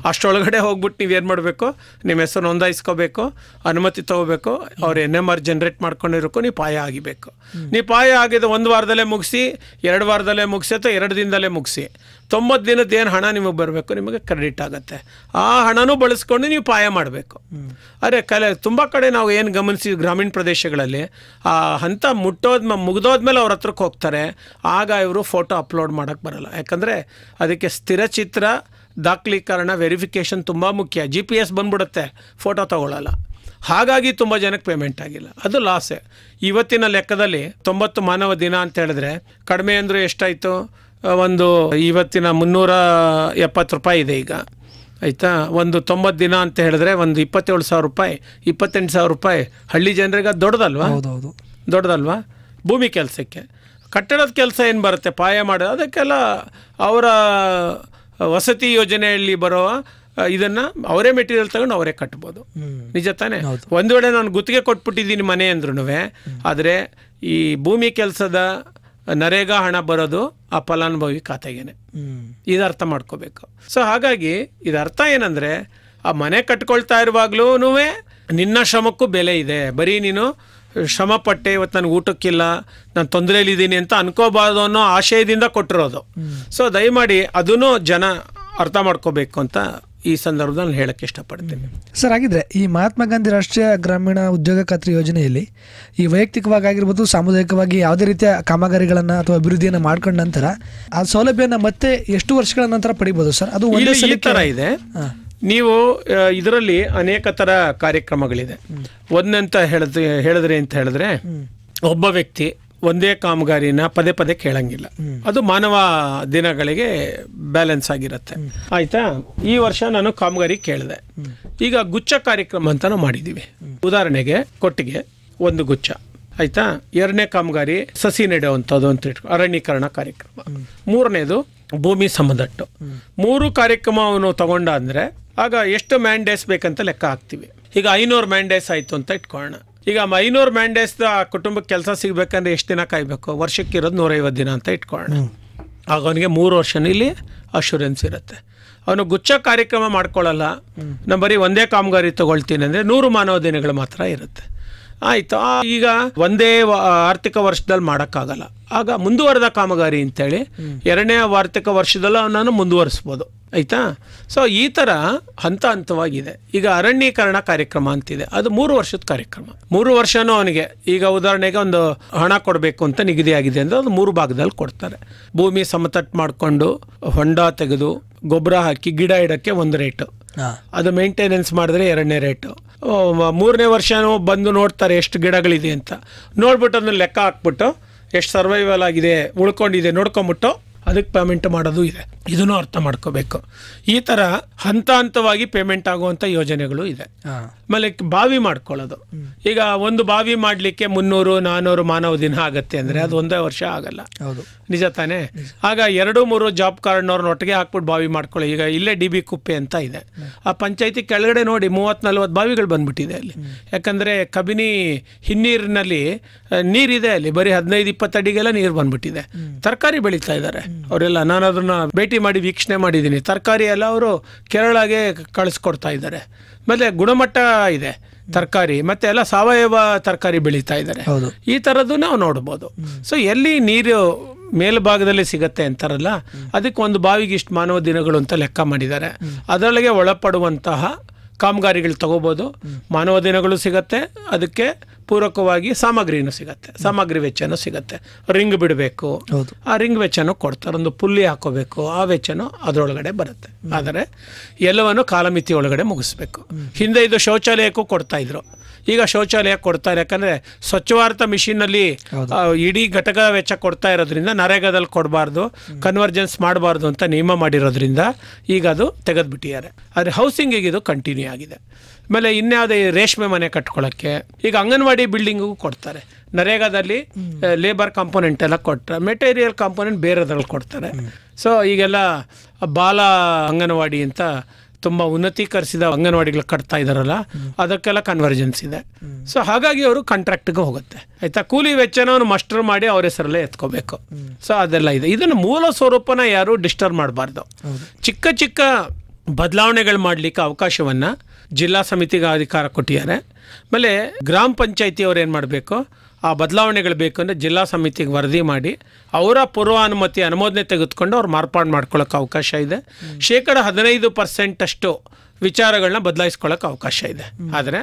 ಅಷ್ಟೊಳಗಡೆ ಹೋಗ್ಬಿಟ್ಟು ನೀವೇನು ಮಾಡಬೇಕು, ನಿಮ್ಮ ಹೆಸರು ನೋಂದಾಯಿಸ್ಕೋಬೇಕು, ಅನುಮತಿ ತೊಗೋಬೇಕು, ಅವ್ರು NMR ಜನ್ರೇಟ್ ಮಾಡ್ಕೊಂಡಿರೋಕ್ಕೂ ನೀವು ಪಾಯ ಆಗಿಬೇಕು. ನೀವು ಪಾಯ ಆಗಿದ್ದು 1 ವಾರದಲ್ಲೇ ಮುಗಿಸಿ, 2 ವಾರದಲ್ಲೇ ಮುಗಿಸಿ ಅಥವಾ 2 ದಿನದಲ್ಲೇ ಮುಗಿಸಿ 90 ದಿನದ ಏನು ಹಣ ನಿಮಗೆ ಬರಬೇಕು ನಿಮಗೆ ಕ್ರೆಡಿಟ್ ಆಗುತ್ತೆ. ಆ ಹಣನೂ ಬಳಸ್ಕೊಂಡು ನೀವು ಪಾಯ ಮಾಡಬೇಕು. ಅರೆ ತುಂಬ ಕಡೆ ನಾವು ಏನು ಗಮನಿಸಿ ಗ್ರಾಮೀಣ ಪ್ರದೇಶಗಳಲ್ಲಿ ಆ ಹಂತ ಮುಗಿದೋದ್ಮೇಲೆ ಅವ್ರ ಹತ್ರಕ್ಕೆ ಹೋಗ್ತಾರೆ. ಆಗ ಇವರು ಫೋಟೋ ಅಪ್ಲೋಡ್ ಮಾಡೋಕ್ಕೆ ಬರಲ್ಲ, ಯಾಕಂದರೆ ಅದಕ್ಕೆ ಸ್ಥಿರಚಿತ್ರ ದಾಖಲೀಕರಣ ವೆರಿಫಿಕೇಷನ್ ತುಂಬ ಮುಖ್ಯ. GPS ಬಂದ್ಬಿಡುತ್ತೆ, ಫೋಟೋ ತೊಗೊಳ್ಳಲ್ಲ. ಹಾಗಾಗಿ ತುಂಬ ಜನಕ್ಕೆ ಪೇಮೆಂಟ್ ಆಗಿಲ್ಲ, ಅದು ಲಾಸೇ. ಇವತ್ತಿನ ಲೆಕ್ಕದಲ್ಲಿ 90 ಮಾನವ ದಿನ ಅಂತ ಹೇಳಿದ್ರೆ ಕಡಿಮೆ ಅಂದರೂ ಎಷ್ಟಾಯಿತು, ಒಂದು ಇವತ್ತಿನ 370 ರೂಪಾಯಿ ಇದೆ ಈಗ ಆಯಿತಾ. ಒಂದು 90 ದಿನ ಅಂತ ಹೇಳಿದ್ರೆ ಒಂದು 27,000 ರೂಪಾಯಿ, 28,000 ರೂಪಾಯಿ ಹಳ್ಳಿ ಜನರಿಗೆ ದೊಡ್ಡದಲ್ವಾ? ದೊಡ್ಡದಲ್ವಾ? ಭೂಮಿ ಕೆಲಸಕ್ಕೆ. ಕಟ್ಟಡದ ಕೆಲಸ ಏನು ಬರುತ್ತೆ, ಪಾಯ ಮಾಡೋದು, ಅದಕ್ಕೆಲ್ಲ ಅವರ ವಸತಿ ಯೋಜನೆಯಲ್ಲಿ ಬರೋ ಇದನ್ನು ಅವರೇ ಮೆಟೀರಿಯಲ್ ತಗೊಂಡು ಅವರೇ ಕಟ್ಬೋದು. ನಿಜ ತಾನೇ? ಒಂದು ವೇಳೆ ನಾನು ಗುತ್ತಿಗೆ ಕೊಟ್ಬಿಟ್ಟಿದ್ದೀನಿ ಮನೆ ಅಂದ್ರೂ, ಆದರೆ ಈ ಭೂಮಿ ಕೆಲಸದ ನರೇಗಾ ಹಣ ಬರೋದು ಆ ಫಲಾನುಭವಿ ಖಾತೆಗೇನೆ. ಇದು ಅರ್ಥ ಮಾಡ್ಕೋಬೇಕು. ಸೊ ಹಾಗಾಗಿ ಇದು ಅರ್ಥ ಏನಂದರೆ ಆ ಮನೆ ಕಟ್ಕೊಳ್ತಾ ಇರುವಾಗ್ಲೂ ನಿನ್ನ ಶ್ರಮಕ್ಕೂ ಬೆಲೆ ಇದೆ. ಬರೀ ನೀನು ಶ್ರಮಪಟ್ಟೆ ಇವತ್ತು ನನಗೆ ಊಟಕ್ಕಿಲ್ಲ, ನಾನು ತೊಂದರೆಯಲ್ಲಿದ್ದೀನಿ ಅಂತ ಅನ್ಕೋಬಾರ್ದು ಅನ್ನೋ ಆಶಯದಿಂದ ಕೊಟ್ಟಿರೋದು. ಸೊ ದಯಮಾಡಿ ಅದನ್ನು ಜನ ಅರ್ಥ ಮಾಡ್ಕೋಬೇಕು ಅಂತ ಈ ಸಂದರ್ಭದಲ್ಲಿ ಹೇಳಕ್ಕೆ ಇಷ್ಟಪಡ್ತೀನಿ. ಸರ್, ಹಾಗಿದ್ರೆ ಈ ಮಹಾತ್ಮ ಗಾಂಧಿ ರಾಷ್ಟ್ರೀಯ ಗ್ರಾಮೀಣ ಉದ್ಯೋಗ ಖಾತ್ರಿ ಯೋಜನೆಯಲ್ಲಿ ಈ ವೈಯಕ್ತಿಕವಾಗಿ ಆಗಿರ್ಬೋದು, ಸಾಮುದಾಯಿಕವಾಗಿ ಯಾವುದೇ ರೀತಿಯ ಕಾಮಗಾರಿಗಳನ್ನು ಅಥವಾ ಅಭಿವೃದ್ಧಿಯನ್ನು ಮಾಡ್ಕೊಂಡ ನಂತರ ಆ ಸೌಲಭ್ಯನ ಮತ್ತೆ ಎಷ್ಟು ವರ್ಷಗಳ ನಂತರ ಪಡಿಬೋದು ಸರ್? ಅದು ಈ ಥರ ಇದೆ. ನೀವು ಇದರಲ್ಲಿ ಅನೇಕ ಥರ ಕಾರ್ಯಕ್ರಮಗಳಿದೆ. ಒಂದಂತ ಹೇಳಿದ್ರೆ ಅಂತ ಹೇಳಿದ್ರೆ ಒಬ್ಬ ವ್ಯಕ್ತಿ ಒಂದೇ ಕಾಮಗಾರಿನ ಪದೇ ಪದೇ ಕೇಳಂಗಿಲ್ಲ, ಅದು ಮಾನವ ದಿನಗಳಿಗೆ ಬ್ಯಾಲೆನ್ಸ್ ಆಗಿರುತ್ತೆ ಆಯ್ತಾ. ಈ ವರ್ಷ ನಾನು ಕಾಮಗಾರಿ ಕೇಳಿದೆ. ಈಗ ಗುಚ್ಛ ಕಾರ್ಯಕ್ರಮ ಅಂತ ನಾವು ಮಾಡಿದ್ದೀವಿ. ಉದಾಹರಣೆಗೆ ಕೊಟ್ಟಿಗೆ ಒಂದು ಗುಚ್ಛ ಆಯ್ತಾ, 2ನೇ ಕಾಮಗಾರಿ ಸಸಿ ನೆಡುವಂಥದ್ದು ಅಂತ ಇಟ್ಕೊ ಅರಣ್ಯೀಕರಣ ಕಾರ್ಯಕ್ರಮ, 3ನೇದು ಭೂಮಿ ಸಮದಟ್ಟು. 3 ಕಾರ್ಯಕ್ರಮ ಅವನು ತಗೊಂಡ ಅಂದರೆ ಆಗ ಎಷ್ಟು ಮ್ಯಾಂಡೇಸ್ ಬೇಕಂತ ಲೆಕ್ಕ ಹಾಕ್ತೀವಿ. ಈಗ 500 ಮ್ಯಾಂಡೇಸ್ ಆಯಿತು ಅಂತ ಇಟ್ಕೊಳ್ಳೋಣ. ಈಗ 500 ಮ್ಯಾಂಡೇಸ್ದ ಆ ಕುಟುಂಬಕ್ಕೆ ಕೆಲಸ ಸಿಗಬೇಕಂದ್ರೆ ಎಷ್ಟು ದಿನ ಕಾಯಬೇಕು? ವರ್ಷಕ್ಕಿರೋದು 150 ದಿನ ಅಂತ ಇಟ್ಕೊಳ್ಳೋಣ. ಆಗ ಅವನಿಗೆ 3 ವರ್ಷನೂ ಇಲ್ಲಿ ಅಶ್ಯೂರೆನ್ಸ್ ಇರುತ್ತೆ. ಅವನು ಗುಚ್ಛ ಕಾರ್ಯಕ್ರಮ ಮಾಡ್ಕೊಳ್ಳಲ್ಲ, ನಾನು ಬರೀ ಒಂದೇ ಕಾಮಗಾರಿ ತೊಗೊಳ್ತೀನಿ ಅಂದರೆ 100 ಮಾನವ ದಿನಗಳು ಮಾತ್ರ ಇರುತ್ತೆ ಆಯಿತು. ಈಗ ಒಂದೇ ಆರ್ಥಿಕ ವರ್ಷದಲ್ಲಿ ಮಾಡೋಕ್ಕಾಗಲ್ಲ, ಆಗ ಮುಂದುವರೆದ ಕಾಮಗಾರಿ ಅಂತೇಳಿ 2ನೇ ಆರ್ಥಿಕ ವರ್ಷದಲ್ಲೂ ನಾನು ಮುಂದುವರಿಸ್ಬೋದು ಆಯಿತಾ. ಸೊ ಈ ಥರ ಹಂತ ಹಂತವಾಗಿದೆ. ಈಗ ಅರಣ್ಯೀಕರಣ ಕಾರ್ಯಕ್ರಮ ಅಂತಿದೆ, ಅದು 3 ವರ್ಷದ ಕಾರ್ಯಕ್ರಮ. 3 ವರ್ಷನೂ ಅವನಿಗೆ ಈಗ ಉದಾಹರಣೆಗೆ ಒಂದು ಹಣ ಕೊಡಬೇಕು ಅಂತ ನಿಗದಿಯಾಗಿದೆ ಅಂದರೆ ಅದು 3 ಭಾಗದಲ್ಲಿ ಕೊಡ್ತಾರೆ. ಭೂಮಿ ಸಮತಟ್ಟು ಮಾಡಿಕೊಂಡು ಹೊಂಡ ತೆಗೆದು ಗೊಬ್ಬರ ಹಾಕಿ ಗಿಡ ಇಡೋಕ್ಕೆ ಒಂದು ರೇಟು, ಅದು ಮೇಂಟೆನೆನ್ಸ್ ಮಾಡಿದ್ರೆ 2ನೇ ರೇಟು. 3ನೇ ವರ್ಷನೂ ಬಂದು ನೋಡ್ತಾರೆ ಎಷ್ಟು ಗಿಡಗಳಿದೆ ಅಂತ, ನೋಡ್ಬಿಟ್ಟು ಅದನ್ನ ಲೆಕ್ಕ ಹಾಕ್ಬಿಟ್ಟು ಎಷ್ಟು ಸರ್ವೈವಲ್ ಆಗಿದೆ ಉಳ್ಕೊಂಡಿದೆ ನೋಡ್ಕೊಂಬಿಟ್ಟು ಅದಕ್ಕೆ ಪೇಮೆಂಟ್ ಮಾಡೋದು ಇದೆ. ಇದನ್ನು ಅರ್ಥ ಮಾಡ್ಕೋಬೇಕು. ಈ ಥರ ಹಂತ ಹಂತವಾಗಿ ಪೇಮೆಂಟ್ ಆಗುವಂಥ ಯೋಜನೆಗಳು ಇದೆ. ಆಮೇಲೆ ಬಾವಿ ಮಾಡ್ಕೊಳ್ಳೋದು. ಈಗ ಒಂದು ಬಾವಿ ಮಾಡಲಿಕ್ಕೆ 300-400 ಮಾನವ ದಿನ ಆಗುತ್ತೆ ಅಂದರೆ ಅದು 1 ವರ್ಷ ಆಗಲ್ಲ. ನಿಜ ತಾನೇ? ಆಗ 2-3 ಜಾಬ್ ಕಾರ್ಡ್ನವ್ರನ್ನ ಒಟ್ಟಿಗೆ ಹಾಕ್ಬಿಟ್ಟು ಬಾವಿ ಮಾಡ್ಕೊಳ್ಳಿ. ಈಗ ಇಲ್ಲೇ DB ಕುಪ್ಪೆ ಅಂತ ಇದೆ, ಆ ಪಂಚಾಯತಿ ಕೆಳಗಡೆ ನೋಡಿ 30-40 ಬಾವಿಗಳು ಬಂದ್ಬಿಟ್ಟಿದೆ ಅಲ್ಲಿ. ಯಾಕಂದರೆ ಕಬಿನಿ ಹಿನ್ನೀರಿನಲ್ಲಿ ನೀರಿದೆ, ಅಲ್ಲಿ ಬರೀ 15-20 ಅಡಿಗೆಲ್ಲ ನೀರು ಬಂದ್ಬಿಟ್ಟಿದೆ. ತರಕಾರಿ ಬೆಳೀತಾ ಇದ್ದಾರೆ ಅವರೆಲ್ಲ. ನಾನು ಅದನ್ನ ಭೇಟಿ ಮಾಡಿ ವೀಕ್ಷಣೆ ಮಾಡಿದ್ದೀನಿ. ತರಕಾರಿ ಎಲ್ಲ ಅವರು ಕೇರಳಗೆ ಕಳಿಸ್ಕೊಡ್ತಾ ಇದ್ದಾರೆ. ಮತ್ತು ಗುಣಮಟ್ಟ ಇದೆ ತರಕಾರಿ, ಮತ್ತು ಎಲ್ಲ ಸಾವಯವ ತರಕಾರಿ ಬೆಳೀತಾ ಇದ್ದಾರೆ. ಈ ಥರದ್ದು ನಾವು ನೋಡ್ಬೋದು. ಸೊ ಎಲ್ಲಿ ನೀರು ಮೇಲ್ಭಾಗದಲ್ಲಿ ಸಿಗತ್ತೆ ಅಂತಾರಲ್ಲ, ಅದಕ್ಕೆ ಒಂದು ಬಾವಿಗೆ ಇಷ್ಟು ಮಾನವ ದಿನಗಳು ಅಂತ ಲೆಕ್ಕ ಮಾಡಿದ್ದಾರೆ. ಅದರೊಳಗೆ ಒಳಪಡುವಂತಹ ಕಾಮಗಾರಿಗಳು ತಗೋಬೋದು. ಮಾನವ ದಿನಗಳು ಸಿಗತ್ತೆ, ಅದಕ್ಕೆ ಪೂರಕವಾಗಿ ಸಾಮಗ್ರಿನೂ ಸಿಗತ್ತೆ, ಸಾಮಗ್ರಿ ವೆಚ್ಚನೂ ಸಿಗತ್ತೆ. ರಿಂಗ್ ಬಿಡಬೇಕು, ಆ ರಿಂಗ್ ವೆಚ್ಚನೂ ಕೊಡ್ತಾರೆ. ಒಂದು ಪುಲ್ಲಿ ಹಾಕೋಬೇಕು, ಆ ವೆಚ್ಚನೂ ಅದರೊಳಗಡೆ ಬರುತ್ತೆ. ಆದರೆ ಎಲ್ಲವನ್ನು ಕಾಲಮಿತಿ ಒಳಗಡೆ ಮುಗಿಸ್ಬೇಕು. ಹಿಂದೆ ಇದು ಶೌಚಾಲಯಕ್ಕೂ ಕೊಡ್ತಾ ಇದ್ರು, ಈಗ ಶೌಚಾಲಯ ಕೊಡ್ತಾರೆ. ಯಾಕಂದರೆ ಸ್ವಚ್ಛ ಭಾರತ ಮಿಷಿನಲ್ಲಿ ಇಡೀ ಘಟಕ ವೆಚ್ಚ ಕೊಡ್ತಾ ಇರೋದ್ರಿಂದ ನರೇಗಾದಲ್ಲಿ ಕೊಡಬಾರ್ದು, ಕನ್ವರ್ಜೆನ್ಸ್ ಮಾಡಬಾರ್ದು ಅಂತ ನಿಯಮ ಮಾಡಿರೋದ್ರಿಂದ ಈಗ ಅದು ತೆಗೆದುಬಿಟ್ಟಿದ್ದಾರೆ. ಆದರೆ ಹೌಸಿಂಗಿಗೆ ಇದು ಕಂಟಿನ್ಯೂ ಆಗಿದೆ. ಆಮೇಲೆ ಇನ್ಯಾವುದೇ ರೇಷ್ಮೆ ಮನೆ ಕಟ್ಕೊಳ್ಳೋಕ್ಕೆ ಈಗ ಅಂಗನವಾಡಿ ಬಿಲ್ಡಿಂಗಿಗೂ ಕೊಡ್ತಾರೆ. ನರೇಗಾದಲ್ಲಿ ಲೇಬರ್ ಕಾಂಪೋನೆಂಟ್ ಎಲ್ಲ ಕೊಟ್ಟರೆ, ಮೆಟೀರಿಯಲ್ ಕಾಂಪೋನೆಂಟ್ ಬೇರೆದ್ರಲ್ಲಿ ಕೊಡ್ತಾರೆ. ಸೊ ಈಗೆಲ್ಲ ಬಾಲ ಅಂಗನವಾಡಿ ಅಂತ ತುಂಬ ಉನ್ನತೀಕರಿಸಿದ ಅಂಗನವಾಡಿಗಳು ಕಟ್ತಾ ಇದ್ದಾರಲ್ಲ, ಅದಕ್ಕೆಲ್ಲ ಕನ್ವರ್ಜೆನ್ಸ್ ಇದೆ. ಸೊ ಹಾಗಾಗಿ ಅವರು ಕಾಂಟ್ರಾಕ್ಟ್ಗೆ ಹೋಗುತ್ತೆ, ಆಯಿತಾ. ಕೂಲಿ ವೆಚ್ಚನ ಅವನು ಮಸ್ಟರ್ ಮಾಡಿ ಅವ್ರ ಹೆಸರಲ್ಲೇ ಎತ್ಕೋಬೇಕು. ಸೊ ಅದೆಲ್ಲ ಇದೆ. ಇದನ್ನು ಮೂಲ ಸ್ವರೂಪನ ಯಾರು ಡಿಸ್ಟರ್ಬ್ ಮಾಡಬಾರ್ದು. ಚಿಕ್ಕ ಚಿಕ್ಕ ಬದಲಾವಣೆಗಳು ಮಾಡಲಿಕ್ಕೆ ಅವಕಾಶವನ್ನು ಜಿಲ್ಲಾ ಸಮಿತಿಗೆ ಅಧಿಕಾರ ಕೊಟ್ಟಿದ್ದಾರೆ. ಆಮೇಲೆ ಗ್ರಾಮ ಪಂಚಾಯತಿಯವ್ರು ಏನು ಮಾಡಬೇಕು, ಆ ಬದಲಾವಣೆಗಳು ಬೇಕು ಅಂದರೆ ಜಿಲ್ಲಾ ಸಮಿತಿಗೆ ವರದಿ ಮಾಡಿ ಅವರ ಪೂರ್ವಾನುಮತಿ ಅನುಮೋದನೆ ತೆಗೆದುಕೊಂಡು ಅವ್ರು ಮಾರ್ಪಾಡು ಮಾಡ್ಕೊಳ್ಳೋಕೆ ಅವಕಾಶ ಇದೆ. 15% ವಿಚಾರಗಳನ್ನ ಬದಲಾಯಿಸ್ಕೊಳ್ಳೋಕೆ ಅವಕಾಶ ಇದೆ. ಆದರೆ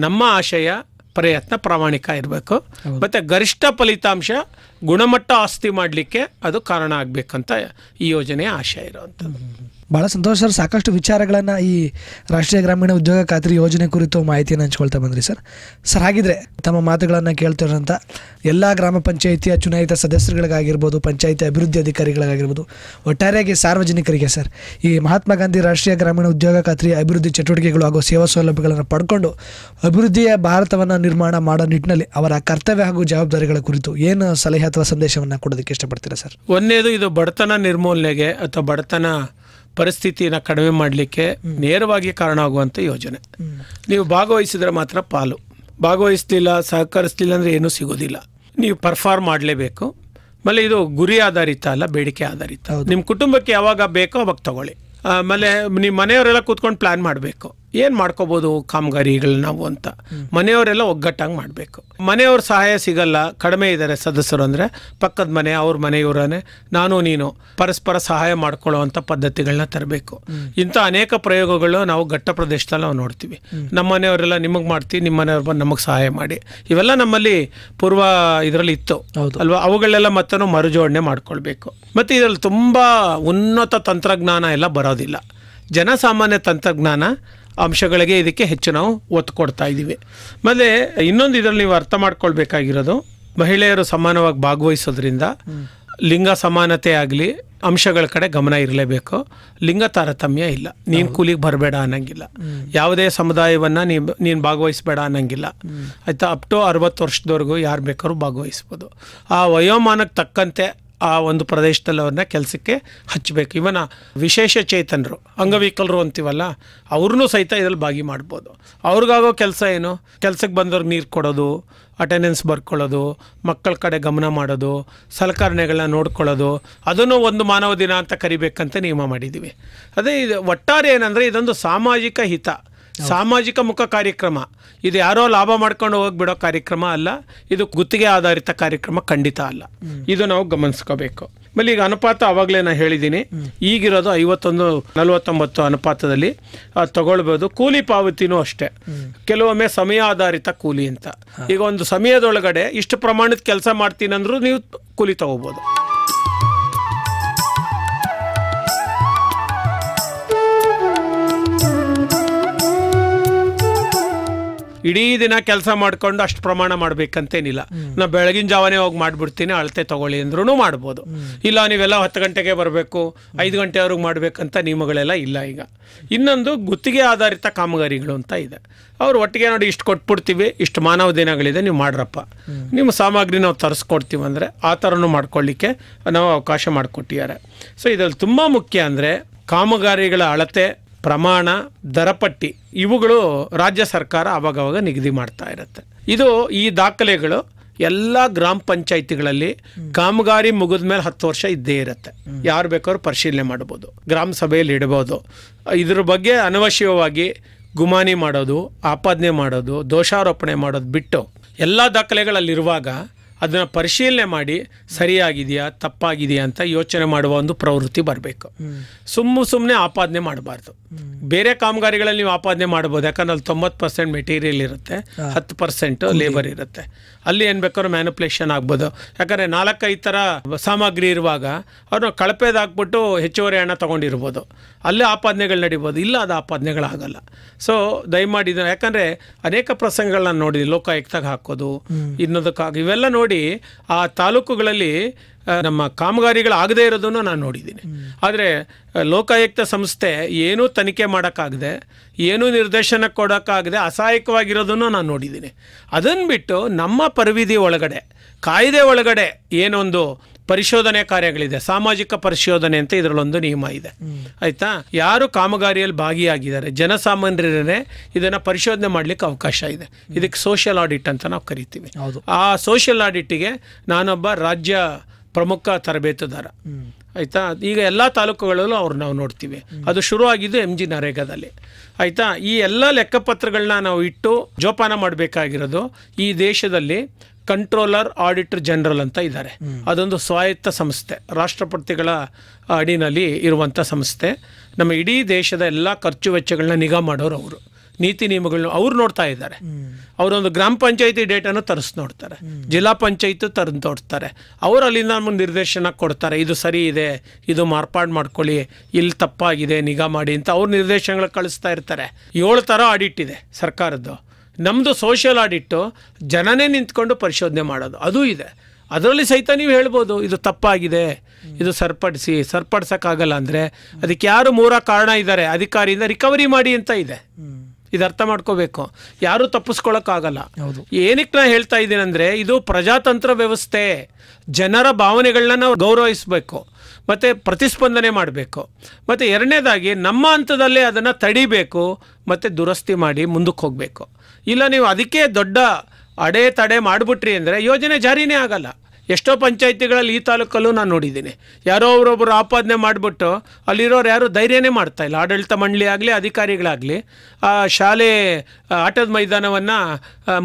ನಮ್ಮ ಆಶಯ ಪ್ರಯತ್ನ ಪ್ರಾಮಾಣಿಕ ಇರಬೇಕು, ಮತ್ತು ಗರಿಷ್ಠ ಫಲಿತಾಂಶ ಗುಣಮಟ್ಟ ಆಸ್ತಿ ಮಾಡಲಿಕ್ಕೆ ಅದು ಕಾರಣ ಆಗಬೇಕಂತ ಈ ಯೋಜನೆಯ ಆಶಯ ಇರುವಂಥದ್ದು. ಭಾಳ ಸಂತೋಷ ಸರ್. ಸಾಕಷ್ಟು ವಿಚಾರಗಳನ್ನು ಈ ರಾಷ್ಟ್ರೀಯ ಗ್ರಾಮೀಣ ಉದ್ಯೋಗ ಖಾತ್ರಿ ಯೋಜನೆ ಕುರಿತು ಮಾಹಿತಿಯನ್ನು ಹಂಚ್ಕೊಳ್ತಾ ಬಂದ್ರಿ ಸರ್. ಹಾಗಿದ್ರೆ ತಮ್ಮ ಮಾತುಗಳನ್ನು ಕೇಳ್ತಿರೋಂಥ ಎಲ್ಲ ಗ್ರಾಮ ಪಂಚಾಯಿತಿಯ ಚುನಾಯಿತ ಸದಸ್ಯರುಗಳಿಗಾಗಿರ್ಬೋದು, ಪಂಚಾಯಿತಿ ಅಭಿವೃದ್ಧಿ ಅಧಿಕಾರಿಗಳಿಗಾಗಿರ್ಬೋದು, ಒಟ್ಟಾರೆಯಾಗಿ ಸಾರ್ವಜನಿಕರಿಗೆ ಸರ್, ಈ ಮಹಾತ್ಮ ಗಾಂಧಿ ರಾಷ್ಟ್ರೀಯ ಗ್ರಾಮೀಣ ಉದ್ಯೋಗ ಖಾತ್ರಿ ಅಭಿವೃದ್ಧಿ ಚಟುವಟಿಕೆಗಳು ಹಾಗೂ ಸೇವಾ ಸೌಲಭ್ಯಗಳನ್ನು ಪಡ್ಕೊಂಡು ಅಭಿವೃದ್ಧಿಯ ಭಾರತವನ್ನು ನಿರ್ಮಾಣ ಮಾಡೋ ನಿಟ್ಟಿನಲ್ಲಿ ಅವರ ಕರ್ತವ್ಯ ಹಾಗೂ ಜವಾಬ್ದಾರಿಗಳ ಕುರಿತು ಏನು ಸಲಹೆ ಅಥವಾ ಸಂದೇಶವನ್ನು ಕೊಡೋದಕ್ಕೆ ಇಷ್ಟಪಡ್ತೀರಾ ಸರ್? ಒಂದನೇದು, ಇದು ಬಡತನ ನಿರ್ಮೂಲನೆಗೆ ಅಥವಾ ಬಡತನ ಪರಿಸ್ಥಿತಿನ ಕಡಿಮೆ ಮಾಡಲಿಕ್ಕೆ ನೇರವಾಗಿ ಕಾರಣ ಆಗುವಂಥ ಯೋಜನೆ. ನೀವು ಭಾಗವಹಿಸಿದ್ರೆ ಮಾತ್ರ ಪಾಲು, ಭಾಗವಹಿಸ್ಲಿಲ್ಲ, ಸಹಕರಿಸಲಿಲ್ಲ ಅಂದರೆ ಏನೂ ಸಿಗೋದಿಲ್ಲ. ನೀವು ಪರ್ಫಾರ್ಮ್ ಮಾಡಲೇಬೇಕು. ಆಮೇಲೆ ಇದು ಗುರಿ ಆಧಾರಿತ ಅಲ್ಲ, ಬೇಡಿಕೆ ಆಧಾರಿತ. ನಿಮ್ಮ ಕುಟುಂಬಕ್ಕೆ ಯಾವಾಗ ಬೇಕೋ ಅವಾಗ ತಗೊಳ್ಳಿ. ಆಮೇಲೆ ನಿಮ್ಮ ಮನೆಯವರೆಲ್ಲ ಕೂತ್ಕೊಂಡು ಪ್ಲ್ಯಾನ್ ಮಾಡಬೇಕು, ಏನು ಮಾಡ್ಕೋಬೋದು ಕಾಮಗಾರಿಗಳು ನಾವು ಅಂತ. ಮನೆಯವರೆಲ್ಲ ಒಗ್ಗಟ್ಟಾಗಿ ಮಾಡಬೇಕು. ಮನೆಯವ್ರ ಸಹಾಯ ಸಿಗಲ್ಲ, ಕಡಿಮೆ ಇದ್ದಾರೆ ಸದಸ್ಯರು ಅಂದರೆ ಪಕ್ಕದ ಮನೆ, ಅವ್ರ ಮನೆಯವರೇ, ನಾನು ನೀನು ಪರಸ್ಪರ ಸಹಾಯ ಮಾಡ್ಕೊಳ್ಳೋವಂಥ ಪದ್ಧತಿಗಳನ್ನ ತರಬೇಕು. ಇಂಥ ಅನೇಕ ಪ್ರಯೋಗಗಳು ನಾವು ಘಟ್ಟ ಪ್ರದೇಶದಲ್ಲಿ ನಾವು ನೋಡ್ತೀವಿ. ನಮ್ಮ ಮನೆಯವರೆಲ್ಲ ನಿಮಗೆ ಮಾಡ್ತೀವಿ, ನಿಮ್ಮ ಮನೆಯವ್ರು ಬಂದು ನಮಗೆ ಸಹಾಯ ಮಾಡಿ, ಇವೆಲ್ಲ ನಮ್ಮಲ್ಲಿ ಪೂರ್ವ ಇದರಲ್ಲಿ ಇತ್ತು ಅಲ್ವಾ. ಅವುಗಳೆಲ್ಲ ಮತ್ತೆ ಮರುಜೋಡಣೆ ಮಾಡ್ಕೊಳ್ಬೇಕು. ಮತ್ತು ಇದರಲ್ಲಿ ತುಂಬ ಉನ್ನತ ತಂತ್ರಜ್ಞಾನ ಎಲ್ಲ ಬರೋದಿಲ್ಲ, ಜನಸಾಮಾನ್ಯ ತಂತ್ರಜ್ಞಾನ ಅಂಶಗಳಿಗೆ ಇದಕ್ಕೆ ಹೆಚ್ಚು ನಾವು ಒತ್ತು ಕೊಡ್ತಾ ಇದ್ದೀವಿ. ಮತ್ತು ಇನ್ನೊಂದು ಇದರಲ್ಲಿ ನೀವು ಅರ್ಥ ಮಾಡ್ಕೊಳ್ಬೇಕಾಗಿರೋದು, ಮಹಿಳೆಯರು ಸಮಾನವಾಗಿ ಭಾಗವಹಿಸೋದ್ರಿಂದ ಲಿಂಗ ಸಮಾನತೆ ಆಗಲಿ ಅಂಶಗಳ ಕಡೆ ಗಮನ ಇರಲೇಬೇಕು. ಲಿಂಗ ತಾರತಮ್ಯ ಇಲ್ಲ, ನೀನು ಕೂಲಿಗೆ ಬರಬೇಡ ಅನ್ನಂಗಿಲ್ಲ, ಯಾವುದೇ ಸಮುದಾಯವನ್ನು ನೀನು ಭಾಗವಹಿಸಬೇಡ ಅನ್ನಂಗಿಲ್ಲ, ಆಯಿತಾ. ಅಪ್ ಟು 60 ವರ್ಷದವರೆಗೂ ಯಾರು ಬೇಕಾದ್ರೂ ಭಾಗವಹಿಸ್ಬೋದು. ಆ ವಯೋಮಾನಕ್ಕೆ ತಕ್ಕಂತೆ ಆ ಒಂದು ಪ್ರದೇಶದಲ್ಲಿ ಅವ್ರನ್ನ ಕೆಲಸಕ್ಕೆ ಹಚ್ಚಬೇಕು. ಇವನ ವಿಶೇಷ ಚೇತನರು, ಅಂಗವಿಕಲರು ಅಂತೀವಲ್ಲ, ಅವ್ರನ್ನೂ ಸಹಿತ ಇದರಲ್ಲಿ ಭಾಗಿ ಮಾಡ್ಬೋದು. ಅವ್ರಿಗಾಗೋ ಕೆಲಸ ಏನು, ಕೆಲಸಕ್ಕೆ ಬಂದವ್ರಿಗೆ ನೀರು ಕೊಡೋದು, ಅಟೆಂಡೆನ್ಸ್ ಬರ್ಕೊಳ್ಳೋದು, ಮಕ್ಕಳ ಕಡೆ ಗಮನ ಮಾಡೋದು, ಸಲಕರಣೆಗಳನ್ನ ನೋಡ್ಕೊಳ್ಳೋದು, ಅದನ್ನು ಒಂದು ಮಾನವ ದಿನ ಅಂತ ಕರಿಬೇಕಂತ ನಿಯಮ ಮಾಡಿದ್ದೀವಿ. ಅದೇ ಇದು ಒಟ್ಟಾರೆ ಏನಂದರೆ ಇದೊಂದು ಸಾಮಾಜಿಕ ಹಿತ, ಸಾಮಾಜಿಕ ಮುಖ ಕಾರ್ಯಕ್ರಮ. ಇದು ಯಾರೋ ಲಾಭ ಮಾಡ್ಕೊಂಡು ಹೋಗ್ಬಿಡೋ ಕಾರ್ಯಕ್ರಮ ಅಲ್ಲ, ಇದು ಗುತ್ತಿಗೆ ಆಧಾರಿತ ಕಾರ್ಯಕ್ರಮ ಖಂಡಿತ ಅಲ್ಲ. ಇದು ನಾವು ಗಮನಿಸ್ಕೋಬೇಕು. ಆಮೇಲೆ ಈಗ ಅನುಪಾತ ಆವಾಗಲೇ ನಾನು ಹೇಳಿದ್ದೀನಿ, ಈಗಿರೋದು 51-49 ಅನುಪಾತದಲ್ಲಿ ತಗೊಳ್ಬೋದು. ಕೂಲಿ ಪಾವತಿನೂ ಅಷ್ಟೇ, ಕೆಲವೊಮ್ಮೆ ಸಮಯ ಆಧಾರಿತ ಕೂಲಿ ಅಂತ. ಈಗ ಒಂದು ಸಮಯದೊಳಗಡೆ ಇಷ್ಟು ಪ್ರಮಾಣದ ಕೆಲಸ ಮಾಡ್ತೀನಿ ಅಂದ್ರೂ ನೀವು ಕೂಲಿ ತಗೋಬೋದು. ಇಡೀ ದಿನ ಕೆಲಸ ಮಾಡ್ಕೊಂಡು ಅಷ್ಟು ಪ್ರಮಾಣ ಮಾಡಬೇಕಂತೇನಿಲ್ಲ. ನಾ ಬೆಳಗಿನ ಜಾವನೇ ಹೋಗಿ ಮಾಡಿಬಿಡ್ತೀನಿ, ಅಳತೆ ತೊಗೊಳ್ಳಿ ಅಂದ್ರೂ ಮಾಡ್ಬೋದು. ಇಲ್ಲ ನೀವೆಲ್ಲ 10 ಗಂಟೆಗೆ ಬರಬೇಕು, 5 ಗಂಟೆವರೆಗೆ ಮಾಡಬೇಕಂತ ನಿಯಮಗಳೆಲ್ಲ ಇಲ್ಲ ಈಗ. ಇನ್ನೊಂದು ಗುತ್ತಿಗೆ ಆಧಾರಿತ ಕಾಮಗಾರಿಗಳು ಅಂತ ಇದೆ. ಅವ್ರು ಒಟ್ಟಿಗೆ ನೋಡಿ ಇಷ್ಟು ಕೊಟ್ಬಿಡ್ತೀವಿ, ಇಷ್ಟು ಮಾನವ ದಿನಗಳಿದೆ, ನೀವು ಮಾಡ್ರಪ್ಪ, ನಿಮ್ಮ ಸಾಮಗ್ರಿ ನಾವು ತರಿಸ್ಕೊಡ್ತೀವಿ ಅಂದರೆ ಆ ಥರನೂ ಮಾಡ್ಕೊಳ್ಳಿಕ್ಕೆ ನಾವು ಅವಕಾಶ ಮಾಡಿಕೊಟ್ಟಿದ್ದಾರೆ. ಸೊ ಇದರಲ್ಲಿ ತುಂಬ ಮುಖ್ಯ ಅಂದರೆ ಕಾಮಗಾರಿಗಳ ಅಳತೆ, ಪ್ರಮಾಣ, ದರಪಟ್ಟಿ ಇವುಗಳು ರಾಜ್ಯ ಸರ್ಕಾರ ಆವಾಗವಾಗ ನಿಗದಿ ಮಾಡ್ತಾ ಇರುತ್ತೆ. ಇದು ಈ ದಾಖಲೆಗಳು ಎಲ್ಲ ಗ್ರಾಮ ಪಂಚಾಯಿತಿಗಳಲ್ಲಿ ಕಾಮಗಾರಿ ಮುಗಿದ ಮೇಲೆ 10 ವರ್ಷ ಇದ್ದೇ ಇರುತ್ತೆ. ಯಾರು ಬೇಕಾದ್ರೂ ಪರಿಶೀಲನೆ ಮಾಡ್ಬೋದು, ಗ್ರಾಮ ಸಭೆಯಲ್ಲಿ ಇಡ್ಬೋದು. ಇದ್ರ ಬಗ್ಗೆ ಅನವಶ್ಯವಾಗಿ ಗುಮಾನಿ ಮಾಡೋದು, ಆಪಾದನೆ ಮಾಡೋದು, ದೋಷಾರೋಪಣೆ ಮಾಡೋದು ಬಿಟ್ಟು ಎಲ್ಲ ದಾಖಲೆಗಳಲ್ಲಿರುವಾಗ ಅದನ್ನು ಪರಿಶೀಲನೆ ಮಾಡಿ ಸರಿಯಾಗಿದೆಯಾ ತಪ್ಪಾಗಿದೆಯಾ ಅಂತ ಯೋಚನೆ ಮಾಡುವ ಒಂದು ಪ್ರವೃತ್ತಿ ಬರಬೇಕು. ಸುಮ್ಮನೆ ಆಪಾದನೆ ಮಾಡಬಾರ್ದು. ಬೇರೆ ಕಾಮಗಾರಿಗಳಲ್ಲಿ ನೀವು ಆಪಾದನೆ ಮಾಡ್ಬೋದು, ಯಾಕಂದ್ರೆ ಅಲ್ಲಿ 90% ಮೆಟೀರಿಯಲ್ ಇರುತ್ತೆ, 10% ಲೇಬರ್ ಇರುತ್ತೆ. ಅಲ್ಲಿ ಏನು ಬೇಕಾದ್ರೂ ಮ್ಯಾನುಪ್ಲೇಷನ್ ಆಗ್ಬೋದು. ಯಾಕಂದರೆ 4-5 ಥರ ಸಾಮಗ್ರಿ ಇರುವಾಗ ಅವ್ರನ್ನ ಕಳಪೆದಾಕ್ಬಿಟ್ಟು ಹೆಚ್ಚುವರಿ ಹಣ ತೊಗೊಂಡಿರ್ಬೋದು, ಅಲ್ಲೇ ಆಪಾದನೆಗಳು ನಡಿಬೋದು. ಇಲ್ಲ, ಅದು ಆಪಾದನೆಗಳಾಗಲ್ಲ. ಸೊ ದಯಮಾಡಿ ಇದು, ಯಾಕಂದರೆ ಅನೇಕ ಪ್ರಸಂಗಗಳನ್ನ ನೋಡಿದ್ವಿ, ಲೋಕಾಯುಕ್ತಾಗ ಹಾಕೋದು, ಇನ್ನೊಂದಕ್ಕಾಗಿ ಇವೆಲ್ಲ ನೋಡಿ ಆ ತಾಲೂಕುಗಳಲ್ಲಿ ನಮ್ಮ ಕಾಮಗಾರಿಗಳಾಗದೇ ಇರೋದನ್ನು ನಾನು ನೋಡಿದ್ದೀನಿ. ಆದರೆ ಲೋಕಾಯುಕ್ತ ಸಂಸ್ಥೆ ಏನೂ ತನಿಖೆ ಮಾಡೋಕ್ಕಾಗದೆ, ಏನೂ ನಿರ್ದೇಶನ ಕೊಡೋಕ್ಕಾಗದೆ ಅಸಹಾಯಕವಾಗಿರೋದನ್ನು ನಾನು ನೋಡಿದ್ದೀನಿ. ಅದನ್ನು ಬಿಟ್ಟು ನಮ್ಮ ಪರಿವಿಧಿ ಒಳಗಡೆ, ಕಾಯ್ದೆ ಒಳಗಡೆ ಏನೊಂದು ಪರಿಶೋಧನೆ ಕಾರ್ಯಗಳಿದೆ, ಸಾಮಾಜಿಕ ಪರಿಶೋಧನೆ ಅಂತ ಇದರಲ್ಲೊಂದು ನಿಯಮ ಇದೆ, ಆಯಿತಾ. ಯಾರು ಕಾಮಗಾರಿಯಲ್ಲಿ ಭಾಗಿಯಾಗಿದ್ದಾರೆ ಜನಸಾಮಾನ್ಯರೇ ಇದನ್ನು ಪರಿಶೋಧನೆ ಮಾಡಲಿಕ್ಕೆ ಅವಕಾಶ ಇದೆ. ಇದಕ್ಕೆ ಸೋಷಿಯಲ್ ಆಡಿಟ್ ಅಂತ ನಾವು ಕರಿತೀವಿ. ಆ ಸೋಷಿಯಲ್ ಆಡಿಟಿಗೆ ನಾನೊಬ್ಬ ರಾಜ್ಯ ಪ್ರಮುಖ ತರಬೇತುದಾರ, ಆಯಿತಾ. ಈಗ ಎಲ್ಲ ತಾಲೂಕುಗಳಲ್ಲೂ ಅವ್ರು ನಾವು ನೋಡ್ತೀವಿ. ಅದು ಶುರುವಾಗಿದ್ದು MG ನರೇಗಾದಲ್ಲಿ, ಆಯಿತಾ. ಈ ಎಲ್ಲ ಲೆಕ್ಕಪತ್ರಗಳನ್ನ ನಾವು ಇಟ್ಟು ಜೋಪಾನ ಮಾಡಬೇಕಾಗಿರೋದು. ಈ ದೇಶದಲ್ಲಿ ಕಂಟ್ರೋಲರ್ ಆಡಿಟರ್ ಜನರಲ್ ಅಂತ ಇದ್ದಾರೆ. ಅದೊಂದು ಸ್ವಾಯತ್ತ ಸಂಸ್ಥೆ, ರಾಷ್ಟ್ರಪತಿಗಳ ಅಡಿನಲ್ಲಿ ಇರುವಂಥ ಸಂಸ್ಥೆ. ನಮ್ಮ ಇಡೀ ದೇಶದ ಎಲ್ಲ ಖರ್ಚು ವೆಚ್ಚಗಳನ್ನ ನಿಗಾ ಮಾಡೋರು ಅವರು. ನೀತಿ ನಿಯಮಗಳನ್ನ ಅವ್ರು ನೋಡ್ತಾ ಇದ್ದಾರೆ. ಅವರೊಂದು ಗ್ರಾಮ ಪಂಚಾಯತಿ ಡೇಟಾನು ತರಿಸಿ ನೋಡ್ತಾರೆ, ಜಿಲ್ಲಾ ಪಂಚಾಯತ್ ತರಿಸಿ ನೋಡ್ತಾರೆ. ಅವರು ಅಲ್ಲಿಂದ ನಮಗೆ ನಿರ್ದೇಶನ ಕೊಡ್ತಾರೆ, ಇದು ಸರಿ ಇದೆ, ಇದು ಮಾರ್ಪಾಡು ಮಾಡ್ಕೊಳ್ಳಿ, ಇಲ್ಲಿ ತಪ್ಪಾಗಿದೆ ನಿಗಾ ಮಾಡಿ ಅಂತ ಅವ್ರ ನಿರ್ದೇಶನಗಳು ಕಳಿಸ್ತಾ ಇರ್ತಾರೆ. 7 ಥರ ಆಡಿಟ್ ಇದೆ ಸರ್ಕಾರದ್ದು. ನಮ್ಮದು ಸೋಷಿಯಲ್ ಆಡಿಟ್ಟು ಜನನೇ ನಿಂತ್ಕೊಂಡು ಪರಿಶೋಧನೆ ಮಾಡೋದು, ಅದೂ ಇದೆ. ಅದರಲ್ಲಿ ಸಹಿತ ನೀವು ಹೇಳ್ಬೋದು ಇದು ತಪ್ಪಾಗಿದೆ, ಇದು ಸರಿಪಡಿಸೋಕ್ಕಾಗಲ್ಲ ಅಂದರೆ ಅದಕ್ಕೆ ಯಾರು 3 ಕಾರಣ ಇದ್ದಾರೆ, ಅಧಿಕಾರಿಯಿಂದ ರಿಕವರಿ ಮಾಡಿ ಅಂತ ಇದೆ. ಇದು ಅರ್ಥ ಮಾಡ್ಕೋಬೇಕು, ಯಾರೂ ತಪ್ಪಿಸ್ಕೊಳ್ಳೋಕ್ಕಾಗಲ್ಲ. ಏನಕ್ಕೆ ನಾನು ಹೇಳ್ತಾ ಇದ್ದೀನಿ ಅಂದರೆ, ಇದು ಪ್ರಜಾತಂತ್ರ ವ್ಯವಸ್ಥೆ. ಜನರ ಭಾವನೆಗಳನ್ನ ನಾವು ಗೌರವಿಸಬೇಕು ಮತ್ತು ಪ್ರತಿಸ್ಪಂದನೆ ಮಾಡಬೇಕು. ಮತ್ತು ಎರಡನೇದಾಗಿ ನಮ್ಮ ಹಂತದಲ್ಲೇ ಅದನ್ನು ತಡಿಬೇಕು ಮತ್ತು ದುರಸ್ತಿ ಮಾಡಿ ಮುಂದಕ್ಕೆ ಹೋಗಬೇಕು. ಇಲ್ಲ ನೀವು ಅದಕ್ಕೆ ದೊಡ್ಡ ಅಡೆ ಮಾಡಿಬಿಟ್ರಿ ಅಂದರೆ ಯೋಜನೆ ಜಾರಿನೇ ಆಗಲ್ಲ. ಎಷ್ಟೋ ಪಂಚಾಯಿತಿಗಳಲ್ಲಿ ಈ ತಾಲೂಕಲ್ಲೂ ನಾನು ನೋಡಿದ್ದೀನಿ, ಯಾರೋ ಅವರೊಬ್ಬರು ಆಪಾದನೆ ಮಾಡಿಬಿಟ್ಟು ಅಲ್ಲಿರೋರು ಯಾರು ಧೈರ್ಯನೇ ಮಾಡ್ತಾಯಿಲ್ಲ. ಆಡಳಿತ ಮಂಡಳಿ ಆಗಲಿ ಅಧಿಕಾರಿಗಳಾಗಲಿ ಆ ಶಾಲೆ ಆಟದ ಮೈದಾನವನ್ನು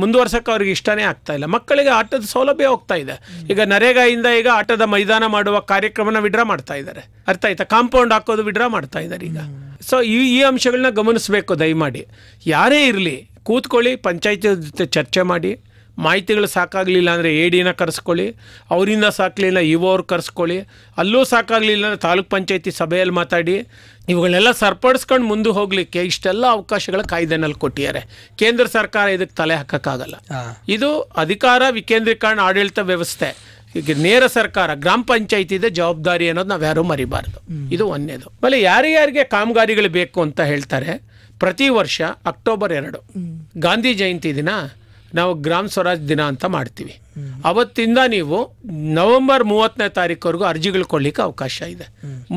ಮುಂದುವರ್ಸೋಕ್ಕೆ ಅವ್ರಿಗೆ ಇಷ್ಟನೇ ಆಗ್ತಾಯಿಲ್ಲ. ಮಕ್ಕಳಿಗೆ ಆಟದ ಸೌಲಭ್ಯ ಹೋಗ್ತಾ ಇದೆ. ಈಗ ನರೇಗಾಯಿಂದ ಈಗ ಆಟದ ಮೈದಾನ ಮಾಡುವ ಕಾರ್ಯಕ್ರಮನ ವಿಡ್ರಾ ಮಾಡ್ತಾ ಇದ್ದಾರೆ, ಅರ್ಥ ಆಯ್ತಾ. ಕಾಂಪೌಂಡ್ ಹಾಕೋದು ವಿಡ್ರಾ ಮಾಡ್ತಾ ಇದ್ದಾರೆ ಈಗ. ಸೊ ಈ ಅಂಶಗಳನ್ನ ಗಮನಿಸಬೇಕು ದಯಮಾಡಿ. ಯಾರೇ ಇರಲಿ ಕೂತ್ಕೊಳ್ಳಿ, ಪಂಚಾಯತಿ ಜೊತೆ ಚರ್ಚೆ ಮಾಡಿ, ಮಾಹಿತಿಗಳು ಸಾಕಾಗಲಿಲ್ಲ ಅಂದರೆ ADನ ಕರೆಸ್ಕೊಳ್ಳಿ, ಅವರಿಂದ ಸಾಕಲಿಲ್ಲ ಅವ್ರು ಕರೆಸ್ಕೊಳ್ಳಿ, ಅಲ್ಲೂ ಸಾಕಾಗಲಿಲ್ಲ ಅಂದರೆ ತಾಲೂಕ್ ಪಂಚಾಯತಿ ಸಭೆಯಲ್ಲಿ ಮಾತಾಡಿ. ಇವುಗಳನ್ನೆಲ್ಲ ಸರಿಪಡಿಸ್ಕೊಂಡು ಮುಂದೆ ಹೋಗಲಿಕ್ಕೆ ಇಷ್ಟೆಲ್ಲ ಅವಕಾಶಗಳ ಕಾಯ್ದೆನಲ್ಲಿ ಕೊಟ್ಟಿದ್ದಾರೆ. ಕೇಂದ್ರ ಸರ್ಕಾರ ಇದಕ್ಕೆ ತಲೆ ಹಾಕೋಕ್ಕಾಗಲ್ಲ. ಇದು ಅಧಿಕಾರ ವಿಕೇಂದ್ರೀಕರಣ ಆಡಳಿತ ವ್ಯವಸ್ಥೆ. ಈಗ ನೇರ ಸರ್ಕಾರ, ಗ್ರಾಮ ಪಂಚಾಯತಿದೆ ಜವಾಬ್ದಾರಿ ಅನ್ನೋದು ನಾವು ಯಾರೂ ಮರಿಬಾರ್ದು. ಇದು ಒಂದನೇದು. ಆಮೇಲೆ ಯಾರ್ಯಾರಿಗೆ ಕಾಮಗಾರಿಗಳು ಬೇಕು ಅಂತ ಹೇಳ್ತಾರೆ, ಪ್ರತಿ ವರ್ಷ ಅಕ್ಟೋಬರ್ 2 ಗಾಂಧಿ ಜಯಂತಿ ದಿನ ನಾವು ಗ್ರಾಮ ಸ್ವರಾಜ್ ದಿನ ಅಂತ ಮಾಡ್ತೀವಿ. ಅವತ್ತಿಂದ ನೀವು ನವೆಂಬರ್ 30ನೇ ತಾರೀಕುವರೆಗೂ ಅರ್ಜಿಗಳು ಕೊಡ್ಲಿಕ್ಕೆ ಅವಕಾಶ ಇದೆ.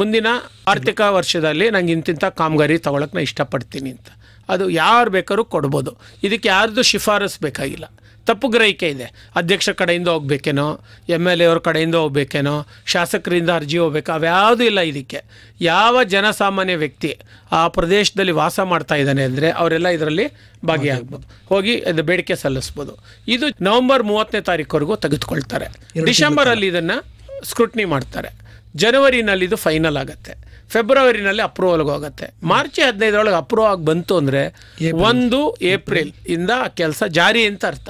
ಮುಂದಿನ ಆರ್ಥಿಕ ವರ್ಷದಲ್ಲಿ ನಂಗೆ ಇಂತಿಂಥ ಕಾಮಗಾರಿ ತಗೊಳಕ್ಕೆ ನಾನು ಇಷ್ಟಪಡ್ತೀನಿ ಅಂತ. ಅದು ಯಾರು ಬೇಕಾದ್ರೂ ಕೊಡ್ಬೋದು. ಇದಕ್ಕೆ ಯಾರ್ದು ಶಿಫಾರಸು ಬೇಕಾಗಿಲ್ಲ. ತಪ್ಪು ಗ್ರಹಿಕೆ ಇದೆ, ಅಧ್ಯಕ್ಷರ ಕಡೆಯಿಂದ ಹೋಗ್ಬೇಕೇನೋ, MLA ಅವ್ರ ಕಡೆಯಿಂದ ಹೋಗ್ಬೇಕೇನೋ, ಶಾಸಕರಿಂದ ಅರ್ಜಿ ಹೋಗ್ಬೇಕು, ಅವ್ಯಾವುದೂ ಇಲ್ಲ. ಇದಕ್ಕೆ ಯಾವ ಜನಸಾಮಾನ್ಯ ವ್ಯಕ್ತಿ ಆ ಪ್ರದೇಶದಲ್ಲಿ ವಾಸ ಮಾಡ್ತಾ ಇದ್ದಾನೆ ಅಂದರೆ ಅವರೆಲ್ಲ ಇದರಲ್ಲಿ ಭಾಗಿಯಾಗ್ಬೋದು, ಹೋಗಿ ಇದು ಬೇಡಿಕೆ ಸಲ್ಲಿಸ್ಬೋದು. ಇದು ನವೆಂಬರ್ 30ನೇ ತಾರೀಕುವರೆಗೂ ತೆಗೆದುಕೊಳ್ತಾರೆ. ಡಿಸೆಂಬರಲ್ಲಿ ಇದನ್ನು ಸ್ಕ್ರೂಟ್ನಿ ಮಾಡ್ತಾರೆ. ಜನವರಿನಲ್ಲಿ ಇದು ಫೈನಲ್ ಆಗುತ್ತೆ. ಫೆಬ್ರವರಿನಲ್ಲಿ ಅಪ್ರೂವಲ್ಗೆ ಹೋಗುತ್ತೆ. ಮಾರ್ಚ್ 15 ಅಪ್ರೂವ್ ಆಗಿ ಬಂತು ಅಂದರೆ 1 ಏಪ್ರಿಲ್ ಇಂದ ಕೆಲಸ ಜಾರಿ ಅಂತ ಅರ್ಥ.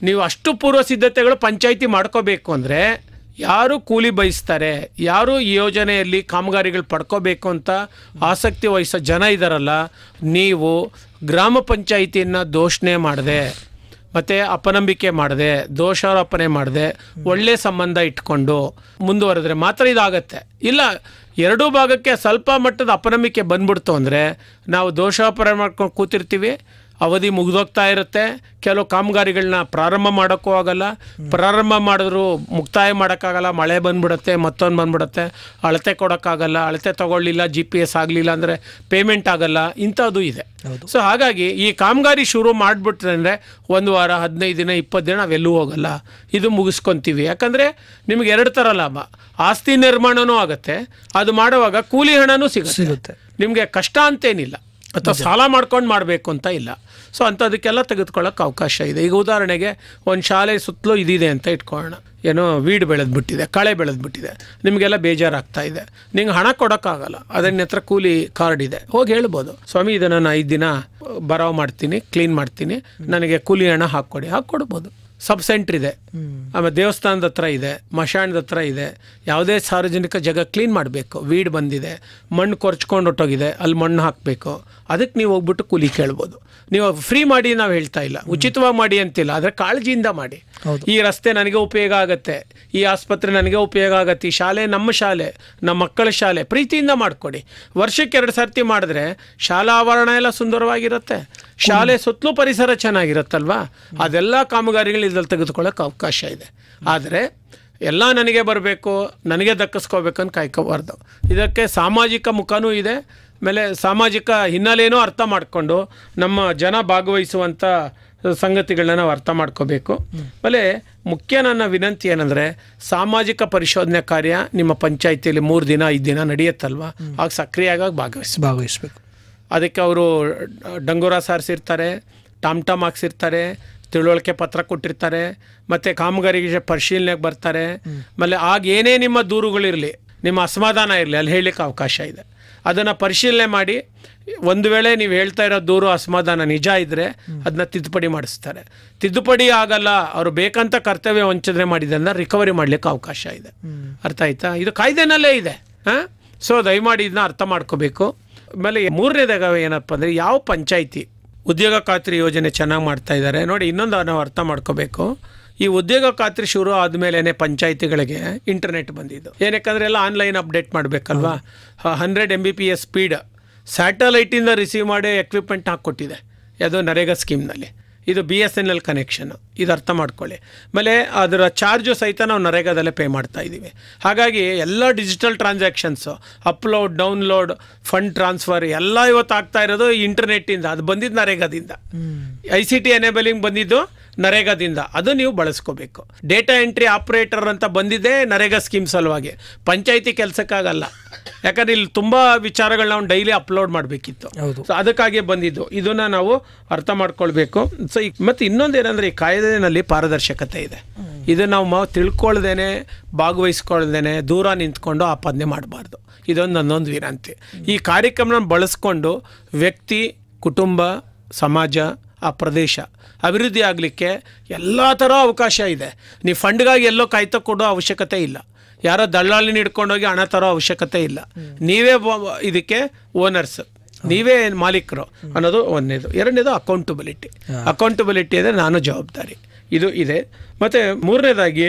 ನೀವು ಅಷ್ಟು ಪೂರ್ವ ಸಿದ್ಧತೆಗಳು ಪಂಚಾಯಿತಿ ಮಾಡ್ಕೋಬೇಕು ಅಂದರೆ, ಯಾರು ಕೂಲಿ ಬಯಸ್ತಾರೆ, ಯಾರು ಈ ಯೋಜನೆಯಲ್ಲಿ ಕಾಮಗಾರಿಗಳು ಪಡ್ಕೋಬೇಕು ಅಂತ ಆಸಕ್ತಿ ವಹಿಸೋ ಜನ ಇದ್ದಾರಲ್ಲ, ನೀವು ಗ್ರಾಮ ಪಂಚಾಯಿತಿಯನ್ನು ದೋಷಣೆ ಮಾಡದೆ ಮತ್ತು ಅಪನಂಬಿಕೆ ಮಾಡದೆ, ದೋಷಾರೋಪಣೆ ಮಾಡದೆ, ಒಳ್ಳೆಯ ಸಂಬಂಧ ಇಟ್ಕೊಂಡು ಮುಂದುವರೆದ್ರೆ ಮಾತ್ರ ಇದಾಗತ್ತೆ. ಇಲ್ಲ ಎರಡೂ ಭಾಗಕ್ಕೆ ಸ್ವಲ್ಪ ಮಟ್ಟದ ಅಪನಂಬಿಕೆ ಬಂದ್ಬಿಡ್ತು ಅಂದರೆ ನಾವು ದೋಷಾರೋಪಣೆ ಮಾಡ್ಕೊಂಡು ಕೂತಿರ್ತೀವಿ, ಅವಧಿ ಮುಗಿದೋಗ್ತಾ ಇರುತ್ತೆ. ಕೆಲವು ಕಾಮಗಾರಿಗಳನ್ನ ಪ್ರಾರಂಭ ಮಾಡೋಕ್ಕೂ ಆಗಲ್ಲ, ಪ್ರಾರಂಭ ಮಾಡಿದ್ರು ಮುಕ್ತಾಯ ಮಾಡೋಕ್ಕಾಗಲ್ಲ, ಮಳೆ ಬಂದ್ಬಿಡುತ್ತೆ, ಮತ್ತೊಂದು ಬಂದ್ಬಿಡುತ್ತೆ, ಅಳತೆ ಕೊಡೋಕ್ಕಾಗಲ್ಲ, ಅಳತೆ ತೊಗೊಳ್ಳಿಲ್ಲ, GPS ಆಗಲಿಲ್ಲ ಅಂದರೆ ಪೇಮೆಂಟ್ ಆಗಲ್ಲ, ಇಂಥದ್ದು ಇದೆ. ಸೊ ಹಾಗಾಗಿ ಈ ಕಾಮಗಾರಿ ಶುರು ಮಾಡಿಬಿಟ್ರೆ ಅಂದರೆ 1 ವಾರ, 15 ದಿನ, 20 ದಿನ ನಾವೆಲ್ಲೂ ಹೋಗಲ್ಲ, ಇದು ಮುಗಿಸ್ಕೊತೀವಿ. ಯಾಕಂದರೆ ನಿಮಗೆ 2 ಥರ ಲಾಭ, ಆಸ್ತಿ ನಿರ್ಮಾಣವೂ ಆಗುತ್ತೆ, ಅದು ಮಾಡುವಾಗ ಕೂಲಿ ಹಣನೂ ಸಿಗುತ್ತೆ. ನಿಮಗೆ ಕಷ್ಟ ಅಂತೇನಿಲ್ಲ. ಅಥವಾ ಸಾಲ ಮಾಡ್ಕೊಂಡು ಮಾಡಬೇಕು ಅಂತ ಇಲ್ಲ. ಸೊ ಅಂಥದಕ್ಕೆಲ್ಲ ತೆಗೆದುಕೊಳ್ಳೋಕೆ ಅವಕಾಶ ಇದೆ. ಈಗ ಉದಾಹರಣೆಗೆ ಒಂದು ಶಾಲೆ ಸುತ್ತಲೂ ಇದಿದೆ ಅಂತ ಇಟ್ಕೊಳ್ಳೋಣ, ಏನೋ ವೀಡ್ ಬೆಳೆದ್ಬಿಟ್ಟಿದೆ, ಕಳೆ ಬೆಳೆದ್ಬಿಟ್ಟಿದೆ, ನಿಮಗೆಲ್ಲ ಬೇಜಾರಾಗ್ತಾ ಇದೆ, ನಿಂಗೆ ಹಣ ಕೊಡೋಕ್ಕಾಗಲ್ಲ, ಅದನ್ನ ಹತ್ರ ಕೂಲಿ ಕಾರ್ಡ್ ಇದೆ, ಹೋಗಿ ಹೇಳ್ಬೋದು, ಸ್ವಾಮಿ ಇದನ್ನು ನಾನು 5 ದಿನ ಬರಾವ್ ಮಾಡ್ತೀನಿ, ಕ್ಲೀನ್ ಮಾಡ್ತೀನಿ, ನನಗೆ ಕೂಲಿ ಹಣ ಹಾಕ್ಕೊಡ್ಬೋದು. ಸಬ್ ಸೆಂಟ್ರ್ ಇದೆ, ಆಮೇಲೆ ದೇವಸ್ಥಾನದ ಹತ್ರ ಇದೆ, ಮಶಾಣದ ಹತ್ರ ಇದೆ, ಯಾವುದೇ ಸಾರ್ವಜನಿಕ ಜಾಗ ಕ್ಲೀನ್ ಮಾಡಬೇಕು, ವೀಡ್ ಬಂದಿದೆ, ಮಣ್ಣು ಕೊರ್ಚ್ಕೊಂಡು ಹೊಟ್ಟೋಗಿದೆ, ಅಲ್ಲಿ ಮಣ್ಣು ಹಾಕಬೇಕು, ಅದಕ್ಕೆ ನೀವು ಹೋಗ್ಬಿಟ್ಟು ಕೂಲಿ ಕೇಳ್ಬೋದು. ನೀವು ಫ್ರೀ ಮಾಡಿ ನಾವು ಹೇಳ್ತಾ ಇಲ್ಲ, ಉಚಿತವಾಗಿ ಮಾಡಿ ಅಂತಿಲ್ಲ, ಆದರೆ ಕಾಳಜಿಯಿಂದ ಮಾಡಿ. ಈ ರಸ್ತೆ ನನಗೆ ಉಪಯೋಗ ಆಗುತ್ತೆ, ಈ ಆಸ್ಪತ್ರೆ ನನಗೆ ಉಪಯೋಗ ಆಗುತ್ತೆ, ಈ ಶಾಲೆ ನಮ್ಮ ಶಾಲೆ, ನಮ್ಮ ಮಕ್ಕಳ ಶಾಲೆ, ಪ್ರೀತಿಯಿಂದ ಮಾಡಿಕೊಡಿ. ವರ್ಷಕ್ಕೆ 2 ಸರ್ತಿ ಮಾಡಿದ್ರೆ ಶಾಲಾ ಆವರಣ ಎಲ್ಲ ಸುಂದರವಾಗಿರುತ್ತೆ, ಶಾಲೆ ಸುತ್ತಲೂ ಪರಿಸರ ಚೆನ್ನಾಗಿರುತ್ತಲ್ವಾ. ಅದೆಲ್ಲ ಕಾಮಗಾರಿಗಳು ಇದ್ರಲ್ಲಿ ತೆಗೆದುಕೊಳ್ಳೋಕೆ ಅವಕಾಶ ಇದೆ. ಆದರೆ ಎಲ್ಲ ನನಗೆ ಬರಬೇಕು, ನನಗೆ ದಕ್ಕಿಸ್ಕೋಬೇಕು ಅಂತ ಕಾಯ್ಕೋಬಾರ್ದು. ಇದಕ್ಕೆ ಸಾಮಾಜಿಕ ಮುಖನೂ ಇದೆ, ಆಮೇಲೆ ಸಾಮಾಜಿಕ ಹಿನ್ನೆಲೆಯೂ ಅರ್ಥ ಮಾಡಿಕೊಂಡು ನಮ್ಮ ಜನ ಭಾಗವಹಿಸುವಂಥ ಸಂಗತಿಗಳನ್ನ ನಾವು ಅರ್ಥ ಮಾಡ್ಕೋಬೇಕು. ಆಮೇಲೆ ಮುಖ್ಯ ನನ್ನ ವಿನಂತಿ ಏನಂದರೆ, ಸಾಮಾಜಿಕ ಪರಿಶೋಧನೆ ಕಾರ್ಯ ನಿಮ್ಮ ಪಂಚಾಯಿತಿಯಲ್ಲಿ 3 ದಿನ 5 ದಿನ ನಡೆಯುತ್ತಲ್ವ, ಆಗ ಸಕ್ರಿಯವಾಗಿ ಭಾಗವಹಿಸಬೇಕು. ಅದಕ್ಕೆ ಅವರು ಡಂಗೂರ ಸಾರಿಸಿರ್ತಾರೆ, ಟಾಮ್ ಹಾಕ್ಸಿರ್ತಾರೆ, ತಿಳುವಳಿಕೆ ಪತ್ರ ಕೊಟ್ಟಿರ್ತಾರೆ, ಮತ್ತು ಕಾಮಗಾರಿಗೆ ಪರಿಶೀಲನೆಗೆ ಬರ್ತಾರೆ. ಆಮೇಲೆ ಆಗ ಏನೇ ನಿಮ್ಮ ದೂರುಗಳಿರಲಿ, ನಿಮ್ಮ ಅಸಮಾಧಾನ ಇರಲಿ, ಅಲ್ಲಿ ಹೇಳಲಿಕ್ಕೆ ಅವಕಾಶ ಇದೆ. ಅದನ್ನು ಪರಿಶೀಲನೆ ಮಾಡಿ, ಒಂದು ವೇಳೆ ನೀವು ಹೇಳ್ತಾ ಇರೋ ದೂರು ಅಸಮಾಧಾನ ನಿಜ ಇದ್ದರೆ ಅದನ್ನ ತಿದ್ದುಪಡಿ ಮಾಡಿಸ್ತಾರೆ. ತಿದ್ದುಪಡಿ ಆಗಲ್ಲ, ಅವರು ಬೇಕಂತ ಕರ್ತವ್ಯ ವಂಚನೆ ಮಾಡಿದ್ದನ್ನು ರಿಕವರಿ ಮಾಡಲಿಕ್ಕೆ ಅವಕಾಶ ಇದೆ. ಅರ್ಥ ಆಯ್ತಾ? ಇದು ಕಾಯ್ದೆನಲ್ಲೇ ಇದೆ. ಸೊ ದಯಮಾಡಿ ಇದನ್ನ ಅರ್ಥ ಮಾಡ್ಕೋಬೇಕು. ಆಮೇಲೆ 3ನೇದಾಗ ಏನಪ್ಪ ಅಂದರೆ, ಯಾವ ಪಂಚಾಯಿತಿ ಉದ್ಯೋಗ ಖಾತ್ರಿ ಯೋಜನೆ ಚೆನ್ನಾಗಿ ಮಾಡ್ತಾ ಇದ್ದಾರೆ ನೋಡಿ. ಇನ್ನೊಂದು ನಾವು ಅರ್ಥ ಮಾಡ್ಕೋಬೇಕು, ಈ ಉದ್ಯೋಗ ಖಾತ್ರಿ ಶುರು ಆದಮೇಲೆ ಪಂಚಾಯಿತಿಗಳಿಗೆ ಇಂಟರ್ನೆಟ್ ಬಂದಿದ್ದು. ಏನಕ್ಕೆ ಎಲ್ಲ ಆನ್ಲೈನ್ ಅಪ್ಡೇಟ್ ಮಾಡಬೇಕಲ್ವಾ. 100 Mbps ಸ್ಪೀಡ್ ಸ್ಯಾಟಲೈಟಿಂದ ರಿಸೀವ್ ಮಾಡಿ ಎಕ್ವಿಪ್ಮೆಂಟ್ ಹಾಕ್ಕೊಟ್ಟಿದೆ, ಯಾವುದೋ ನರೇಗಾ ಸ್ಕೀಮ್ನಲ್ಲಿ. ಇದು BSNL ಕನೆಕ್ಷನ್ನು, ಇದು ಅರ್ಥ ಮಾಡ್ಕೊಳ್ಳಿ. ಆಮೇಲೆ ಅದರ ಚಾರ್ಜು ಸಹಿತ ನಾವು ನರೇಗಾದಲ್ಲೇ ಪೇ ಮಾಡ್ತಾ ಇದ್ದೀವಿ. ಹಾಗಾಗಿ ಎಲ್ಲ digital transactions, upload download fund transfer ಎಲ್ಲ ಇವತ್ತು ಆಗ್ತಾ ಇರೋದು ಇಂಟರ್ನೆಟ್ಟಿಂದ. ಅದು ಬಂದಿದ್ದು ನರೇಗಾದಿಂದ, ICT ಎನೇಬಲಿಂಗ್ ಬಂದಿದ್ದು ನರೇಗಾದಿಂದ. ಅದು ನೀವು ಬಳಸ್ಕೋಬೇಕು. ಡೇಟಾ ಎಂಟ್ರಿ ಆಪ್ರೇಟರ್ ಅಂತ ಬಂದಿದೆ ನರೇಗಾ ಸ್ಕೀಮ್ ಸಲುವಾಗಿ, ಪಂಚಾಯಿತಿ ಕೆಲಸಕ್ಕಾಗಲ್ಲ. ಯಾಕಂದರೆ ಇಲ್ಲಿ ತುಂಬ ವಿಚಾರಗಳನ್ನ ನಾವು ಡೈಲಿ ಅಪ್ಲೋಡ್ ಮಾಡಬೇಕಿತ್ತು. ಸೊ ಅದಕ್ಕಾಗಿ ಬಂದಿದ್ದು, ಇದನ್ನು ನಾವು ಅರ್ಥ ಮಾಡ್ಕೊಳ್ಬೇಕು. ಸೊ ಮತ್ತು ಇನ್ನೊಂದೇನೆಂದರೆ, ಈ ಕಾಯ್ದೆನಲ್ಲಿ ಪಾರದರ್ಶಕತೆ ಇದೆ. ಇದು ನಾವು ತಿಳ್ಕೊಳ್ದೇನೆ, ಭಾಗವಹಿಸ್ಕೊಳ್ದೇನೆ ದೂರ ನಿಂತ್ಕೊಂಡು ಆಪಾದನೆ ಮಾಡಬಾರ್ದು. ಇದೊಂದು ನನ್ನೊಂದು ವಿನಂತಿ. ಈ ಕಾರ್ಯಕ್ರಮನ ಬಳಸ್ಕೊಂಡು ವ್ಯಕ್ತಿ, ಕುಟುಂಬ, ಸಮಾಜ, ಆ ಪ್ರದೇಶ ಅಭಿವೃದ್ಧಿ ಆಗಲಿಕ್ಕೆ ಎಲ್ಲ ಥರ ಅವಕಾಶ ಇದೆ. ನೀವು ಫಂಡ್ಗಾಗಿ ಎಲ್ಲೋ ಕಾಯ್ತಾ ಕೊಡೋ ಅವಶ್ಯಕತೆ ಇಲ್ಲ, ಯಾರೋ ದಳ್ಳಾಳಿನ ಹಿಡ್ಕೊಂಡೋಗಿ ಹಣ ತರೋ ಅವಶ್ಯಕತೆ ಇಲ್ಲ. ನೀವೇ ಇದಕ್ಕೆ ಓನರ್ಸ್, ನೀವೇ ಮಾಲೀಕರು ಅನ್ನೋದು ಒಂದನೇದು. 2ನೇದು ಅಕೌಂಟಬಿಲಿಟಿ ಅಂದರೆ ನಾನು ಜವಾಬ್ದಾರಿ, ಇದು ಇದೆ. ಮತ್ತು 3ನೇದಾಗಿ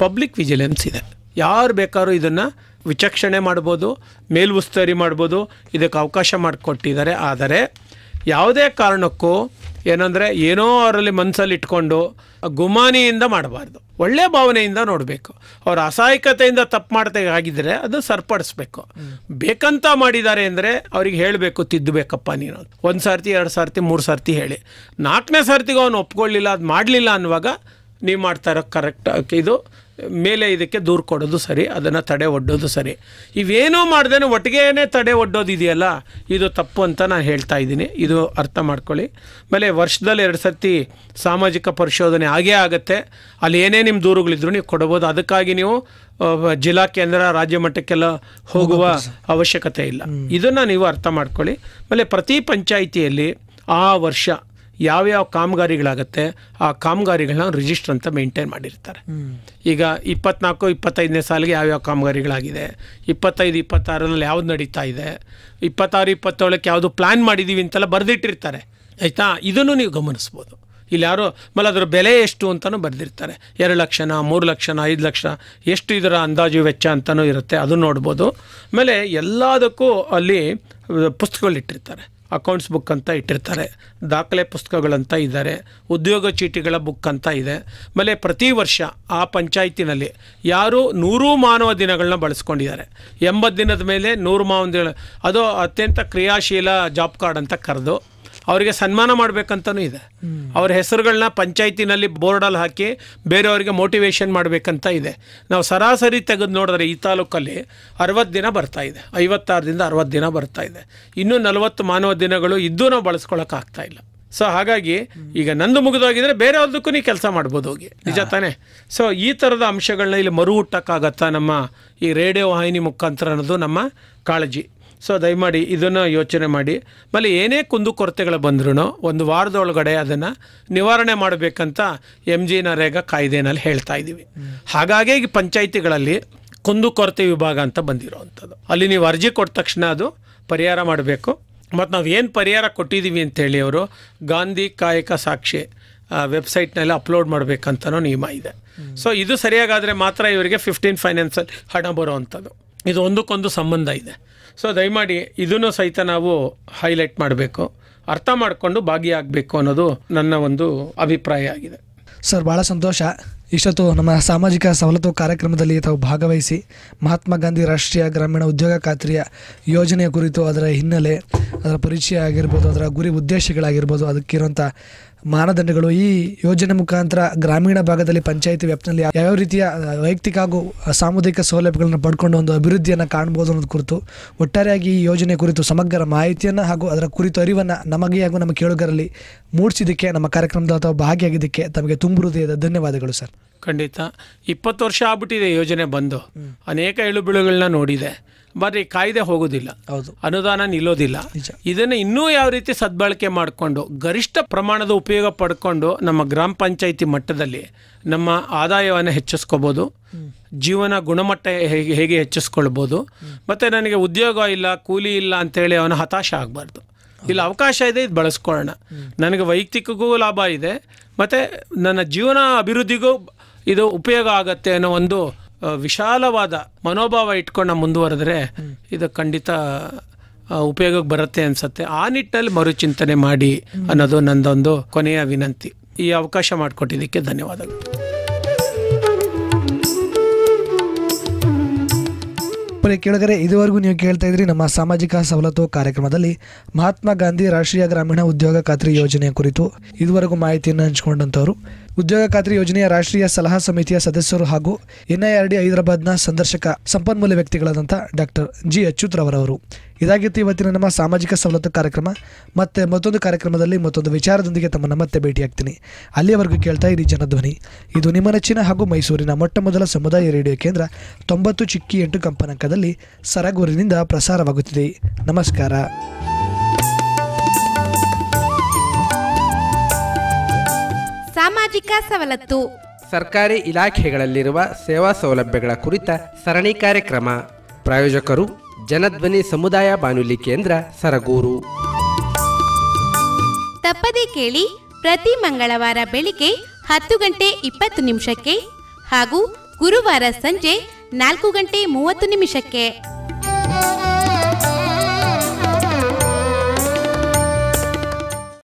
ಪಬ್ಲಿಕ್ ವಿಜಿಲೆನ್ಸ್ ಇದೆ. ಯಾರು ಬೇಕಾದ್ರೂ ಇದನ್ನು ವಿಚಕ್ಷಣೆ ಮಾಡ್ಬೋದು, ಮೇಲ್ವಿಸ್ತರಿ ಮಾಡ್ಬೋದು, ಇದಕ್ಕೆ ಅವಕಾಶ ಮಾಡಿಕೊಟ್ಟಿದ್ದಾರೆ. ಆದರೆ ಯಾವುದೇ ಕಾರಣಕ್ಕೂ ಏನೋ ಅವರಲ್ಲಿ ಮನಸ್ಸಲ್ಲಿ ಇಟ್ಕೊಂಡು ಗುಮಾನಿಯಿಂದ ಮಾಡಬಾರ್ದು, ಒಳ್ಳೆಯ ಭಾವನೆಯಿಂದ ನೋಡಬೇಕು. ಅವ್ರ ಅಸಹಾಯಕತೆಯಿಂದ ತಪ್ಪು ಮಾಡ್ತಾ ಆಗಿದ್ದರೆ ಅದು ಸರಿಪಡಿಸ್ಬೇಕು. ಬೇಕಂತ ಮಾಡಿದ್ದಾರೆ ಅಂದರೆ ಅವ್ರಿಗೆ ಹೇಳಬೇಕು, ತಿದ್ದಬೇಕಪ್ಪ ನೀನು. 1 ಸರ್ತಿ 2 ಸರ್ತಿ 3 ಸರ್ತಿ ಹೇಳಿ, 4ನೇ ಸರ್ತಿಗೆ ಅವನು ಒಪ್ಕೊಳ್ಳಿಲ್ಲ, ಅದು ಮಾಡಲಿಲ್ಲ ಅನ್ನುವಾಗ ನೀವು ಮಾಡ್ತಾ ಇರೋ ಕರೆಕ್ಟ್, ಇದು ಮೇಲೆ ಇದಕ್ಕೆ ದೂರು ಕೊಡೋದು ಸರಿ, ಅದನ್ನು ತಡೆ ಒಡ್ಡೋದು ಸರಿ. ಇವೇನೋ ಮಾಡ್ದೇನೆ ಒಟ್ಟಿಗೆನೇ ತಡೆ ಒಡ್ಡೋದಿದೆಯಲ್ಲ, ಇದು ತಪ್ಪು ಅಂತ ನಾನು ಹೇಳ್ತಾ ಇದ್ದೀನಿ. ಇದು ಅರ್ಥ ಮಾಡ್ಕೊಳ್ಳಿ. ಆಮೇಲೆ ವರ್ಷದಲ್ಲಿ 2 ಸರ್ತಿ ಸಾಮಾಜಿಕ ಪರಿಶೋಧನೆ ಆಗೇ ಆಗುತ್ತೆ. ಅಲ್ಲಿ ಏನೇ ನಿಮ್ಮ ದೂರುಗಳಿದ್ರು ನೀವು ಕೊಡ್ಬೋದು. ಅದಕ್ಕಾಗಿ ನೀವು ಜಿಲ್ಲಾ ಕೇಂದ್ರ, ರಾಜ್ಯ ಮಟ್ಟಕ್ಕೆಲ್ಲ ಹೋಗುವ ಅವಶ್ಯಕತೆ ಇಲ್ಲ. ಇದನ್ನು ನೀವು ಅರ್ಥ ಮಾಡ್ಕೊಳ್ಳಿ. ಆಮೇಲೆ ಪ್ರತಿ ಪಂಚಾಯಿತಿಯಲ್ಲಿ ಆ ವರ್ಷ ಯಾವ್ಯಾವ ಕಾಮಗಾರಿಗಳಾಗುತ್ತೆ ಆ ಕಾಮಗಾರಿಗಳನ್ನ ರಿಜಿಸ್ಟರ್ ಅಂತ ಮೇಂಟೈನ್ ಮಾಡಿರ್ತಾರೆ. ಈಗ 24-25ನೇ ಸಾಲಿಗೆ ಯಾವ್ಯಾವ ಕಾಮಗಾರಿಗಳಾಗಿದೆ, 25-26ರಲ್ಲಿ ಯಾವ್ದು ನಡೀತಾ ಇದೆ, 26-27ಕ್ಕೆ ಯಾವುದು ಪ್ಲ್ಯಾನ್ ಮಾಡಿದ್ದೀವಿ ಅಂತೆಲ್ಲ ಬರೆದಿಟ್ಟಿರ್ತಾರೆ. ಆಯಿತಾ? ಇದನ್ನು ನೀವು ಗಮನಿಸ್ಬೋದು. ಇಲ್ಲಿ ಯಾರೋ ಆಮೇಲೆ ಅದರ ಬೆಲೆ ಎಷ್ಟು ಅಂತಲೂ ಬರೆದಿರ್ತಾರೆ. 2 ಲಕ್ಷನ, 3 ಲಕ್ಷನ, 5 ಲಕ್ಷ, ಎಷ್ಟು ಇದರ ಅಂದಾಜು ವೆಚ್ಚ ಅಂತಲೂ ಇರುತ್ತೆ, ಅದು ನೋಡ್ಬೋದು. ಆಮೇಲೆ ಎಲ್ಲದಕ್ಕೂ ಅಲ್ಲಿ ಪುಸ್ತಕಗಳಿಟ್ಟಿರ್ತಾರೆ. ಅಕೌಂಟ್ಸ್ ಬುಕ್ ಅಂತ ಇಟ್ಟಿರ್ತಾರೆ, ದಾಖಲೆ ಪುಸ್ತಕಗಳಂತ ಇದ್ದಾರೆ, ಉದ್ಯೋಗ ಚೀಟಿಗಳ ಬುಕ್ ಅಂತ ಇದೆ. ಆಮೇಲೆ ಪ್ರತಿ ವರ್ಷ ಆ ಪಂಚಾಯಿತಿನಲ್ಲಿ ಯಾರು 100 ಮಾನವ ದಿನಗಳನ್ನ ಬಳಸ್ಕೊಂಡಿದ್ದಾರೆ, 80 ದಿನದ ಮೇಲೆ 100 ಮಾನವ ದಿನ, ಅದು ಅತ್ಯಂತ ಕ್ರಿಯಾಶೀಲ ಜಾಬ್ ಕಾರ್ಡ್ ಅಂತ ಕರೆದು ಅವರಿಗೆ ಸನ್ಮಾನ ಮಾಡಬೇಕಂತನೂ ಇದೆ. ಅವ್ರ ಹೆಸರುಗಳನ್ನ ಪಂಚಾಯತಿನಲ್ಲಿ ಬೋರ್ಡಲ್ಲಿ ಹಾಕಿ ಬೇರೆಯವರಿಗೆ ಮೋಟಿವೇಶನ್ ಮಾಡಬೇಕಂತ ಇದೆ. ನಾವು ಸರಾಸರಿ ತೆಗೆದು ನೋಡಿದ್ರೆ ಈ ತಾಲೂಕಲ್ಲಿ 60 ದಿನ ಬರ್ತಾ ಇದೆ, 56 ದಿಂದ 60 ದಿನ ಬರ್ತಾ ಇದೆ. ಇನ್ನೂ 40 ಮಾನವ ದಿನಗಳು ಇದ್ದೂ ನಾವು ಬಳಸ್ಕೊಳಕ್ಕಾಗ್ತಾ ಇಲ್ಲ. ಸೊ ಹಾಗಾಗಿ ಈಗ ನಂದು ಮುಗಿದೋಗಿದ್ರೆ ಬೇರೆ ಯಾವುದಕ್ಕೂ ನೀವು ಕೆಲಸ ಮಾಡ್ಬೋದು ಹೋಗಿ, ನಿಜ ತಾನೇ? ಸೊ ಈ ಥರದ ಅಂಶಗಳನ್ನ ಇಲ್ಲಿ ಮರು ಹುಟ್ಟಕ್ಕಾಗತ್ತಾ ನಮ್ಮ ಈ ರೇಡಿಯೋ ವಾಹಿನಿ ಮುಖಾಂತರ ಅನ್ನೋದು ನಮ್ಮ ಕಾಳಜಿ. ಸೊ ದಯಮಾಡಿ ಇದನ್ನು ಯೋಚನೆ ಮಾಡಿ. ಆಮೇಲೆ ಏನೇ ಕುಂದುಕೊರತೆಗಳು ಬಂದ್ರೂ ಒಂದು ವಾರದೊಳಗಡೆ ಅದನ್ನು ನಿವಾರಣೆ ಮಾಡಬೇಕಂತ MG ನರೇಗಾ ಕಾಯ್ದೆನಲ್ಲಿ ಹೇಳ್ತಾ ಇದ್ದೀವಿ. ಹಾಗಾಗಿ ಈಗ ಪಂಚಾಯಿತಿಗಳಲ್ಲಿ ಕುಂದುಕೊರತೆ ವಿಭಾಗ ಅಂತ ಬಂದಿರೋವಂಥದ್ದು. ಅಲ್ಲಿ ನೀವು ಅರ್ಜಿ ಕೊಟ್ಟ ತಕ್ಷಣ ಅದು ಪರಿಹಾರ ಮಾಡಬೇಕು. ಮತ್ತು ನಾವು ಏನು ಪರಿಹಾರ ಕೊಟ್ಟಿದ್ದೀವಿ ಅಂತೇಳಿ ಅವರು ಗಾಂಧಿ ಕಾಯಕ ಸಾಕ್ಷಿ ವೆಬ್ಸೈಟ್ನಲ್ಲಿ ಅಪ್ಲೋಡ್ ಮಾಡಬೇಕಂತನೋ ನಿಯಮ ಇದೆ. ಸೊ ಇದು ಸರಿಯಾಗಾದರೆ ಮಾತ್ರ ಇವರಿಗೆ 15 ಫೈನಾನ್ಸಲ್ಲಿ ಹಣ ಬರೋವಂಥದ್ದು. ಇದು ಒಂದಕ್ಕೊಂದು ಸಂಬಂಧ ಇದೆ. ಸೊ ದಯಮಾಡಿ ಇದನ್ನು ಸಹಿತ ನಾವು ಹೈಲೈಟ್ ಮಾಡಬೇಕು, ಅರ್ಥ ಮಾಡಿಕೊಂಡು ಭಾಗಿಯಾಗಬೇಕು ಅನ್ನೋದು ನನ್ನ ಒಂದು ಅಭಿಪ್ರಾಯ ಆಗಿದೆ. ಸರ್, ಭಾಳ ಸಂತೋಷ. ಇಷ್ಟೊತ್ತು ನಮ್ಮ ಸಾಮಾಜಿಕ ಸವಲತ್ತು ಕಾರ್ಯಕ್ರಮದಲ್ಲಿ ತಾವು ಭಾಗವಹಿಸಿ ಮಹಾತ್ಮ ಗಾಂಧಿ ರಾಷ್ಟ್ರೀಯ ಗ್ರಾಮೀಣ ಉದ್ಯೋಗ ಖಾತ್ರಿಯ ಯೋಜನೆಯ ಕುರಿತು, ಅದರ ಹಿನ್ನೆಲೆ, ಅದರ ಪರಿಚಯ ಆಗಿರ್ಬೋದು, ಅದರ ಗುರಿ ಉದ್ದೇಶಗಳಾಗಿರ್ಬೋದು, ಅದಕ್ಕಿರುವಂಥ ಮಾನದಂಡಗಳು, ಈ ಯೋಜನೆ ಮುಖಾಂತರ ಗ್ರಾಮೀಣ ಭಾಗದಲ್ಲಿ ಪಂಚಾಯಿತಿ ವ್ಯಾಪ್ತಿಯಲ್ಲಿ ಯಾವ ರೀತಿಯ ವೈಯಕ್ತಿಕ ಹಾಗೂ ಸಾಮುದಾಯಿಕ ಸೌಲಭ್ಯಗಳನ್ನು ಪಡ್ಕೊಂಡು ಒಂದು ಅಭಿವೃದ್ಧಿಯನ್ನು ಕಾಣ್ಬೋದು ಅನ್ನೋದು ಕುರಿತು, ಒಟ್ಟಾರೆಯಾಗಿ ಈ ಯೋಜನೆ ಕುರಿತು ಸಮಗ್ರ ಮಾಹಿತಿಯನ್ನು ಹಾಗೂ ಅದರ ಕುರಿತು ಅರಿವನ್ನು ನಮಗೆ ಹಾಗೂ ನಮ್ಮ ಕೇಳುಗರಲ್ಲಿ ಮೂಡಿಸಿದ್ದಕ್ಕೆ, ನಮ್ಮ ಕಾರ್ಯಕ್ರಮದ ತಾವು ಭಾಗಿಯಾಗಿದ್ದಕ್ಕೆ ತಮಗೆ ತುಂಬ ಹೃದಯದ ಧನ್ಯವಾದಗಳು ಸರ್. ಖಂಡಿತ. 20 ವರ್ಷ ಆಗ್ಬಿಟ್ಟಿದೆ ಯೋಜನೆ ಬಂದು, ಅನೇಕ ಇಳುಬೀಳುಗಳನ್ನ ನೋಡಿದೆ. ಬರೀ ಕಾಯ್ದೆ ಹೋಗೋದಿಲ್ಲ, ಅನುದಾನ ನಿಲ್ಲೋದಿಲ್ಲ. ಇದನ್ನು ಇನ್ನೂ ಯಾವ ರೀತಿ ಸದ್ಬಳಕೆ ಮಾಡಿಕೊಂಡು ಗರಿಷ್ಠ ಪ್ರಮಾಣದ ಉಪಯೋಗ ಪಡ್ಕೊಂಡು ನಮ್ಮ ಗ್ರಾಮ ಪಂಚಾಯಿತಿ ಮಟ್ಟದಲ್ಲಿ ನಮ್ಮ ಆದಾಯವನ್ನು ಹೆಚ್ಚಿಸ್ಕೋಬೋದು, ಜೀವನ ಗುಣಮಟ್ಟ ಹೇಗೆ ಹೆಚ್ಚಿಸ್ಕೊಳ್ಬೋದು, ಮತ್ತು ನನಗೆ ಉದ್ಯೋಗ ಇಲ್ಲ, ಕೂಲಿ ಇಲ್ಲ ಅಂತೇಳಿ ಅವನು ಹತಾಶ ಆಗಬಾರ್ದು. ಇಲ್ಲ, ಅವಕಾಶ ಇದೆ, ಇದು ಬಳಸ್ಕೊಳ್ಳೋಣ, ನನಗೆ ವೈಯಕ್ತಿಕಗೂ ಲಾಭ ಇದೆ, ಮತ್ತು ನನ್ನ ಜೀವನ ಅಭಿವೃದ್ಧಿಗೂ ಇದು ಉಪಯೋಗ ಆಗತ್ತೆ ಅನ್ನೋ ಒಂದು ವಿಶಾಲವಾದ ಮನೋಭಾವ ಇಟ್ಕೊಂಡು ಮುಂದುವರೆದ್ರೆ ಇದು ಖಂಡಿತ ಉಪಯೋಗಕ್ಕೆ ಬರುತ್ತೆ ಅನ್ಸುತ್ತೆ. ಆ ನಿಟ್ಟಿನಲ್ಲಿ ಮರುಚಿಂತನೆ ಮಾಡಿ ಅನ್ನೋದು ನಂದೊಂದು ಕೊನೆಯ ವಿನಂತಿ. ಈ ಅವಕಾಶ ಮಾಡಿಕೊಟ್ಟಿದ್ದಕ್ಕೆ ಧನ್ಯವಾದಗಳು. ಕೇಳಿದರೆ ಇದುವರೆಗೂ ನೀವು ಕೇಳ್ತಾ ಇದ್ರಿ ನಮ್ಮ ಸಾಮಾಜಿಕ ಸವಲತ್ತು ಕಾರ್ಯಕ್ರಮದಲ್ಲಿ ಮಹಾತ್ಮ ಗಾಂಧಿ ರಾಷ್ಟ್ರೀಯ ಗ್ರಾಮೀಣ ಉದ್ಯೋಗ ಖಾತ್ರಿ ಯೋಜನೆಯ ಕುರಿತು ಇದುವರೆಗೂ ಮಾಹಿತಿಯನ್ನು ಹಂಚಿಕೊಂಡಂಥವರು ಉದ್ಯೋಗ ಖಾತ್ರಿ ಯೋಜನೆಯ ರಾಷ್ಟ್ರೀಯ ಸಲಹಾ ಸಮಿತಿಯ ಸದಸ್ಯರು ಹಾಗೂ NIRD ಹೈದರಾಬಾದ್ನ ಸಂದರ್ಶಕ ಸಂಪನ್ಮೂಲ ವ್ಯಕ್ತಿಗಳಾದಂಥ ಡಾಕ್ಟರ್ G. ಅಚ್ಯುತ್ರವರವರು. ಇದಾಗಿತ್ತು ಇವತ್ತಿನ ನಮ್ಮ ಸಾಮಾಜಿಕ ಸವಲತ್ತು ಕಾರ್ಯಕ್ರಮ. ಮತ್ತೆ ಮತ್ತೊಂದು ಕಾರ್ಯಕ್ರಮದಲ್ಲಿ ಮತ್ತೊಂದು ವಿಚಾರದೊಂದಿಗೆ ತಮ್ಮನ್ನು ಮತ್ತೆ ಭೇಟಿಯಾಗ್ತೀನಿ. ಅಲ್ಲಿಯವರೆಗೂ ಕೇಳ್ತಾ ಇರಿ ಜನಧ್ವನಿ. ಇದು ನಿಮ್ಮ ನೆಚ್ಚಿನ ಹಾಗೂ ಮೈಸೂರಿನ ಮೊಟ್ಟಮೊದಲ ಸಮುದಾಯ ರೇಡಿಯೋ ಕೇಂದ್ರ 90.8 ಕಂಪನಾಂಕದಲ್ಲಿ ಸರಗೂರಿನಿಂದ ಪ್ರಸಾರವಾಗುತ್ತಿದೆ. ನಮಸ್ಕಾರ. ಸಾಮಾಜಿಕ ಸವಲತ್ತು, ಸರ್ಕಾರಿ ಇಲಾಖೆಗಳಲ್ಲಿರುವ ಸೇವಾ ಸೌಲಭ್ಯಗಳ ಕುರಿತ ಸರಣಿ ಕಾರ್ಯಕ್ರಮ. ಪ್ರಾಯೋಜಕರು ಜನಧ್ವನಿ ಸಮುದಾಯ ಬಾನುಲಿ ಕೇಂದ್ರ ಸರಗೂರು. ತಪ್ಪದೇ ಕೇಳಿ ಪ್ರತಿ ಮಂಗಳವಾರ ಬೆಳಿಗ್ಗೆ 10:20 ಹಾಗೂ ಗುರುವಾರ ಸಂಜೆ 4:30